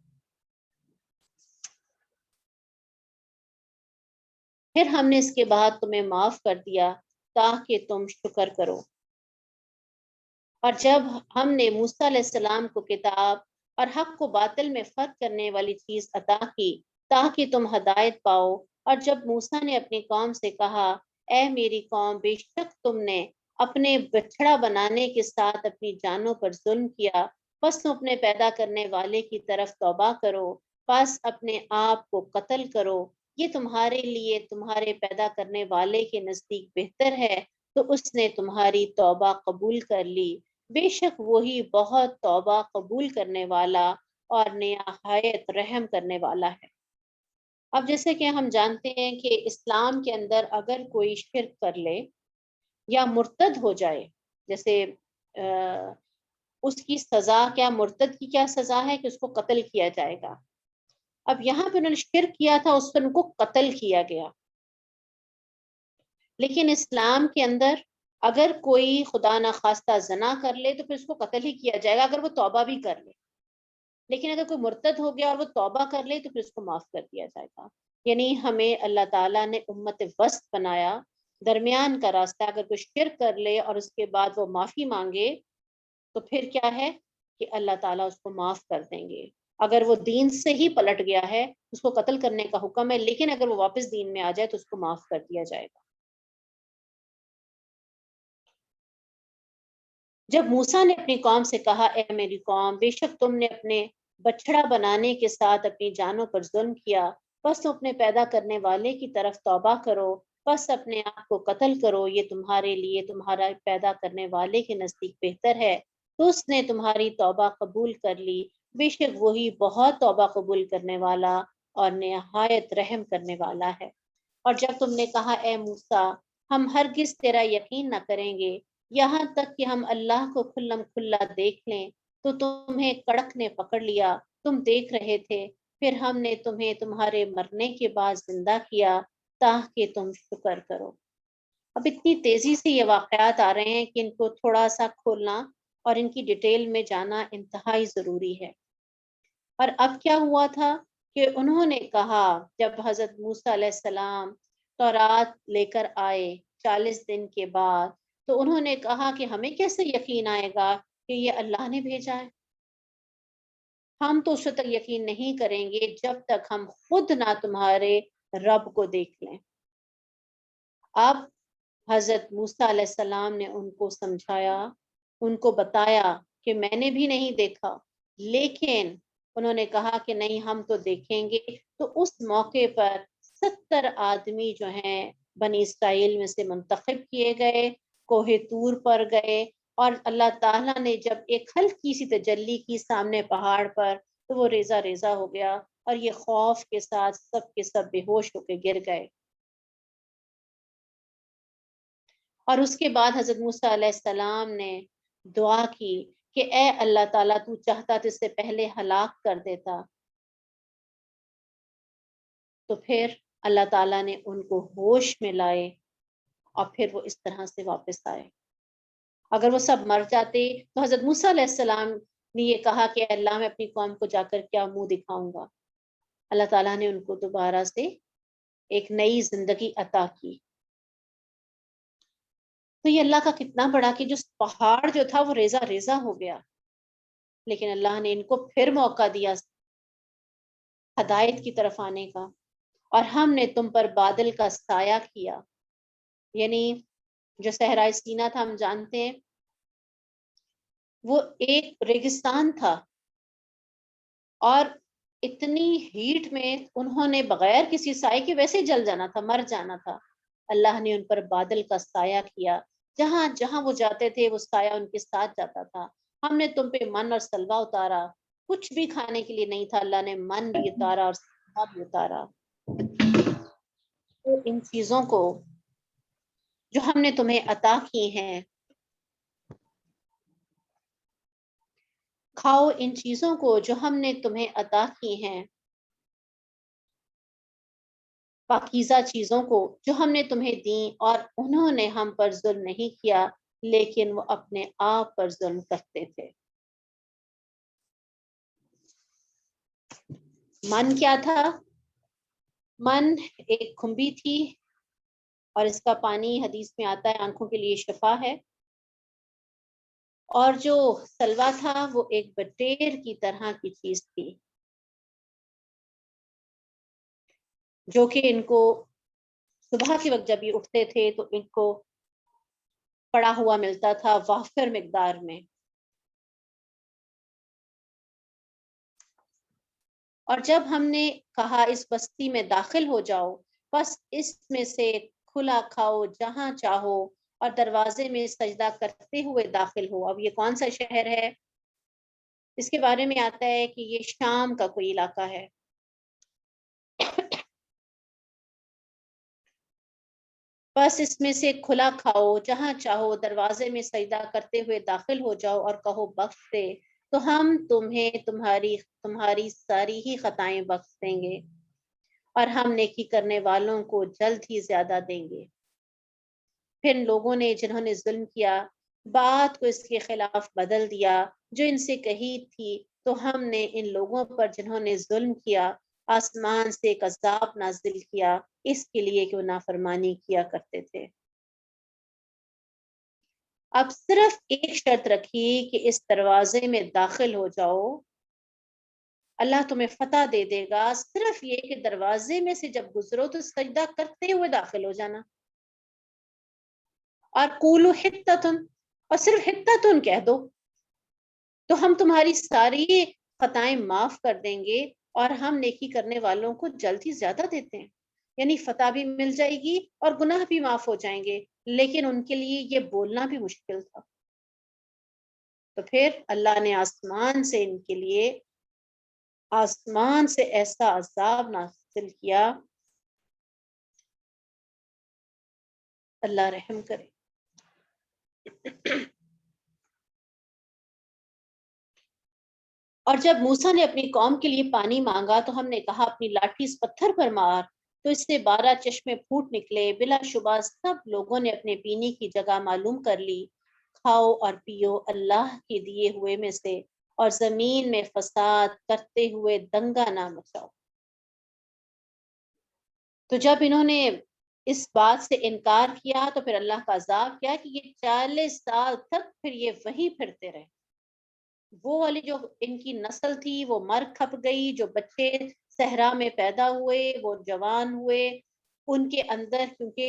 پھر ہم نے اس کے بعد تمہیں معاف کر دیا تاکہ تم شکر کرو. اور جب ہم نے موسیٰ علیہ السلام کو کتاب اور حق کو باطل میں فرق کرنے والی چیز عطا کی تاکہ تم ہدایت پاؤ، اور جب موسیٰ نے اپنی قوم سے کہا اے میری قوم، بے شک تم نے اپنے بچڑا بنانے کے ساتھ اپنی جانوں پر ظلم کیا، بس تم اپنے پیدا کرنے والے کی طرف توبہ کرو، بس اپنے آپ کو قتل کرو، یہ تمہارے لیے تمہارے پیدا کرنے والے کے نزدیک بہتر ہے، تو اس نے تمہاری توبہ قبول کر لی، بے شک وہی بہت توبہ قبول کرنے والا اور نہایت رحم کرنے والا ہے. اب جیسے کہ ہم جانتے ہیں کہ اسلام کے اندر اگر کوئی شرک کر لے یا مرتد ہو جائے، جیسے اس کی سزا کیا، مرتد کی کیا سزا ہے کہ اس کو قتل کیا جائے گا. اب یہاں پہ انہوں نے شرک کیا تھا، اس پر ان کو قتل کیا گیا. لیکن اسلام کے اندر اگر کوئی خدا نخواستہ زنا کر لے تو پھر اس کو قتل ہی کیا جائے گا اگر وہ توبہ بھی کر لے. لیکن اگر کوئی مرتد ہو گیا اور وہ توبہ کر لے تو پھر اس کو معاف کر دیا جائے گا. یعنی ہمیں اللہ تعالیٰ نے امت وسط بنایا، درمیان کا راستہ. اگر کوئی شرک کر لے اور اس کے بعد وہ معافی مانگے تو پھر کیا ہے کہ اللہ تعالیٰ اس کو معاف کر دیں گے. اگر وہ دین سے ہی پلٹ گیا ہے اس کو قتل کرنے کا حکم ہے، لیکن اگر وہ واپس دین میں آ جائے تو اس کو معاف کر دیا جائے گا. جب موسیٰ نے اپنی قوم سے کہا اے میری قوم، بے شک تم نے اپنے بچڑا بنانے کے ساتھ اپنی جانوں پر ظلم کیا، بس تم اپنے پیدا کرنے والے کی طرف توبہ کرو، بس اپنے آپ کو قتل کرو، یہ تمہارے لیے تمہارا پیدا کرنے والے کے نزدیک بہتر ہے، تو اس نے تمہاری توبہ قبول کر لی، بے شک وہی بہت توبہ قبول کرنے والا اور نہایت رحم کرنے والا ہے. اور جب تم نے کہا اے موسیٰ، ہم ہرگز تیرا یقین نہ کریں گے یہاں تک کہ ہم اللہ کو کھلم کھلا دیکھ لیں، تو تمہیں کڑک نے پکڑ لیا، تم دیکھ رہے تھے، پھر ہم نے تمہیں تمہارے مرنے کے بعد زندہ کیا تاکہ تم شکر کرو. اب اتنی تیزی سے یہ واقعات آ رہے ہیں کہ ان کو تھوڑا سا کھولنا اور ان کی ڈیٹیل میں جانا انتہائی ضروری ہے. اور اب کیا ہوا تھا کہ انہوں نے کہا جب حضرت موسیٰ علیہ السلام تورات لے کر آئے 40 دن کے بعد، تو انہوں نے کہا کہ ہمیں کیسے یقین آئے گا کہ یہ اللہ نے بھیجا ہے، ہم تو اس تک یقین نہیں کریں گے جب تک ہم خود نہ تمہارے رب کو دیکھ لیں. اب حضرت موسیٰ علیہ السلام نے ان کو سمجھایا، ان کو بتایا کہ میں نے بھی نہیں دیکھا، لیکن انہوں نے کہا کہ نہیں ہم تو دیکھیں گے. تو اس موقع پر 70 آدمی جو ہیں بنی اسرائیل میں سے منتخب کیے گئے، کوہ طور پر گئے، اور اللہ تعالیٰ نے جب ایک ہلکی سی تجلی کی سامنے پہاڑ پر تو وہ ریزہ ریزہ ہو گیا اور یہ خوف کے ساتھ سب کے سب بے ہوش ہو کے گر گئے. اور اس کے بعد حضرت موسیٰ علیہ السلام نے دعا کی کہ اے اللہ تعالیٰ تو چاہتا تو اس سے پہلے ہلاک کر دیتا. تو پھر اللہ تعالیٰ نے ان کو ہوش میں لائے اور پھر وہ اس طرح سے واپس آئے. اگر وہ سب مر جاتے تو حضرت موسیٰ علیہ السلام نے یہ کہا کہ اللہ میں اپنی قوم کو جا کر کیا منہ دکھاؤں گا. اللہ تعالیٰ نے ان کو دوبارہ سے ایک نئی زندگی عطا کی. تو یہ اللہ کا کتنا بڑا کہ جو پہاڑ جو تھا وہ ریزہ ریزہ ہو گیا، لیکن اللہ نے ان کو پھر موقع دیا ہدایت کی طرف آنے کا، اور ہم نے تم پر بادل کا سایہ کیا، یعنی جو صحرائے سینا تھا ہم جانتے ہیں وہ ایک ریگستان تھا، اور اتنی ہیٹ میں انہوں نے بغیر کسی سائے کے ویسے جل جانا تھا، مر جانا تھا۔ اللہ نے ان پر بادل کا سایہ کیا، جہاں جہاں وہ جاتے تھے وہ سایہ ان کے ساتھ جاتا تھا۔ ہم نے تم پہ من اور سلوا اتارا، کچھ بھی کھانے کے لیے نہیں تھا، اللہ نے من بھی اتارا اور سلوا بھی اتارا۔ تو ان چیزوں کو جو ہم نے تمہیں عطا کی ہیں، کھاؤ ان چیزوں کو جو ہم نے تمہیں عطا کی ہیں، پاکیزہ چیزوں کو جو ہم نے تمہیں دیں، اور انہوں نے ہم پر ظلم نہیں کیا لیکن وہ اپنے آپ پر ظلم کرتے تھے۔ من کیا تھا؟ من ایک کھمبی تھی، اور اس کا پانی حدیث میں آتا ہے آنکھوں کے لیے شفا ہے، اور جو سلوا تھا وہ ایک بٹیر کی طرح کی چیز تھی جو کہ ان کو صبح کے وقت جب یہ اٹھتے تھے تو ان کو پڑا ہوا ملتا تھا وافر مقدار میں، اور جب ہم نے کہا اس بستی میں داخل ہو جاؤ، بس اس میں سے کھلا کھاؤ جہاں چاہو، اور دروازے میں سجدہ کرتے ہوئے داخل ہو۔ اب یہ کون سا شہر ہے؟ اس کے بارے میں آتا ہے کہ یہ شام کا کوئی علاقہ ہے۔ بس اس میں سے کھلا کھاؤ جہاں چاہو، دروازے میں سجدہ کرتے ہوئے داخل ہو جاؤ، اور کہو بخش دے تو ہم تمہیں تمہاری ساری ہی خطائیں بخش دیں گے، اور ہم نیکی کرنے والوں کو جلد ہی زیادہ دیں گے۔ پھر لوگوں نے جنہوں نے ظلم کیا بات کو اس کے خلاف بدل دیا جو ان سے کہی تھی، تو ہم نے ان لوگوں پر جنہوں نے ظلم کیا آسمان سے ایک عذاب نازل کیا، اس کے لیے کہ وہ نافرمانی کیا کرتے تھے۔ اب صرف ایک شرط رکھی کہ اس دروازے میں داخل ہو جاؤ، اللہ تمہیں فتح دے دے گا، صرف یہ کہ دروازے میں سے جب گزرو تو سجدہ کرتے ہوئے داخل ہو جانا، اور قولوا حطۃ، اور صرف حطۃ کہہ دو تو ہم تمہاری ساری خطائیں معاف کر دیں گے، اور ہم نیکی کرنے والوں کو جلد ہی زیادہ دیتے ہیں۔ یعنی فتح بھی مل جائے گی اور گناہ بھی معاف ہو جائیں گے، لیکن ان کے لیے یہ بولنا بھی مشکل تھا۔ تو پھر اللہ نے آسمان سے ایسا عذاب نازل کیا، اللہ رحم کرے۔ اور جب موسیٰ نے اپنی قوم کے لیے پانی مانگا تو ہم نے کہا اپنی لاٹھی اس پتھر پر مار، تو اس سے 12 چشمے پھوٹ نکلے۔ بلا شبہ سب لوگوں نے اپنے پینے کی جگہ معلوم کر لی۔ کھاؤ اور پیو اللہ کے دیے ہوئے میں سے، اور زمین میں فساد کرتے ہوئے دنگا نہ مچاؤ۔ تو جب انہوں نے اس بات سے انکار کیا تو پھر اللہ کا عذاب کیا کہ یہ 40 سال تک پھر یہ وہیں پھرتے رہے۔ وہ والی جو ان کی نسل تھی وہ مر کھپ گئی، جو بچے صحرا میں پیدا ہوئے وہ جوان ہوئے، ان کے اندر کیونکہ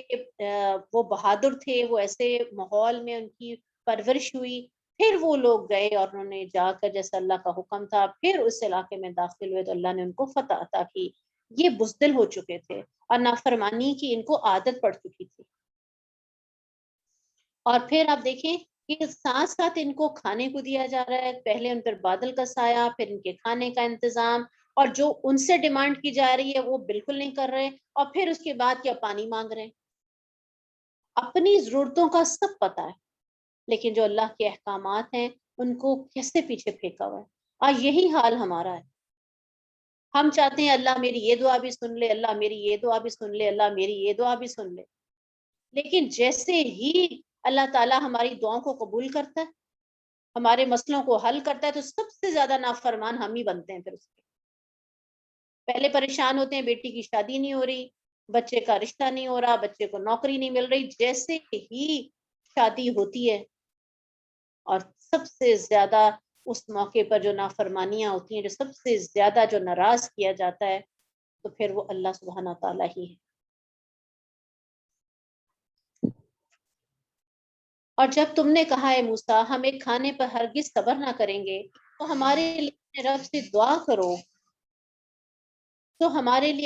وہ بہادر تھے، وہ ایسے ماحول میں ان کی پرورش ہوئی، پھر وہ لوگ گئے اور انہوں نے جا کر جیسا اللہ کا حکم تھا پھر اس علاقے میں داخل ہوئے تو اللہ نے ان کو فتح عطا کی۔ یہ بزدل ہو چکے تھے اور نافرمانی کی ان کو عادت پڑ چکی تھی۔ اور پھر آپ دیکھیں کہ ساتھ ساتھ ان کو کھانے کو دیا جا رہا ہے، پہلے ان پر بادل کا سایہ، پھر ان کے کھانے کا انتظام، اور جو ان سے ڈیمانڈ کی جا رہی ہے وہ بالکل نہیں کر رہے، اور پھر اس کے بعد کیا پانی مانگ رہے ہیں۔ اپنی ضرورتوں کا سب پتا ہے، لیکن جو اللہ کے احکامات ہیں ان کو کیسے پیچھے پھینکا ہوا ہے۔ یہی حال ہمارا ہے، ہم چاہتے ہیں اللہ میری یہ دعا بھی سن لے، اللہ میری یہ دعا بھی سن لے، اللہ میری یہ دعا بھی سن لے، لیکن جیسے ہی اللہ تعالیٰ ہماری دعاؤں کو قبول کرتا ہے، ہمارے مسئلوں کو حل کرتا ہے، تو سب سے زیادہ نافرمان ہم ہی بنتے ہیں۔ پھر اس کے پہلے پریشان ہوتے ہیں بیٹی کی شادی نہیں ہو رہی، بچے کا رشتہ نہیں ہو رہا، بچے کو نوکری نہیں مل رہی، جیسے ہی شادی ہوتی ہے اور سب سے زیادہ اس موقع پر جو نافرمانیاں ہوتی ہیں، جو سب سے زیادہ جو ناراض کیا جاتا ہے، تو پھر وہ اللہ سبحانہ تعالیٰ ہی ہے۔ اور جب تم نے کہا ہے موسیٰ ہم ایک کھانے پر ہرگز صبر نہ کریں گے، تو ہمارے لیے اپنے رب سے دعا کرو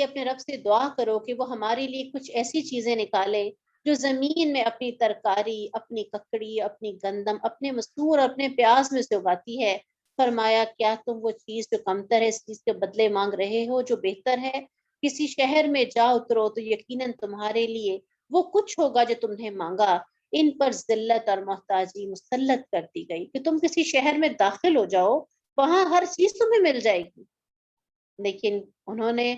اپنے رب سے دعا کرو کہ وہ ہمارے لیے کچھ ایسی چیزیں نکالے جو زمین میں اپنی ترکاری، اپنی ککڑی، اپنی گندم، اپنے مسور، اپنے پیاز میں سے اگاتی ہے۔ فرمایا کیا تم وہ چیز جو کمتر ہے اس چیز کے بدلے مانگ رہے ہو جو بہتر ہے؟ کسی شہر میں جا اترو تو یقیناً تمہارے لیے وہ کچھ ہوگا جو تم نے مانگا۔ ان پر ذلت اور محتاجی مسلط کر دی گئی کہ تم کسی شہر میں داخل ہو جاؤ، وہاں ہر چیز تمہیں مل جائے گی، لیکن انہوں نے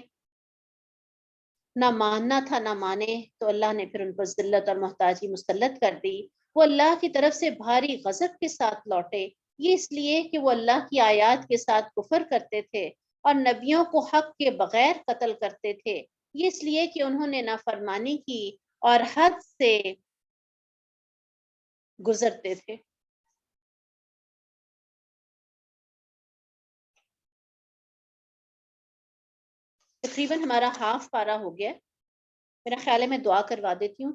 نہ ماننا تھا نہ مانے، تو اللہ نے پھر ان پر ذلت اور محتاجی مسلط کر دی۔ وہ اللہ کی طرف سے بھاری غضب کے ساتھ لوٹے، یہ اس لیے کہ وہ اللہ کی آیات کے ساتھ کفر کرتے تھے اور نبیوں کو حق کے بغیر قتل کرتے تھے، یہ اس لیے کہ انہوں نے نافرمانی کی اور حد سے گزرتے تھے۔ تقریباً ہمارا ہاف پارا ہو گیا، میرا خیال ہے میں دعا کروا دیتی ہوں۔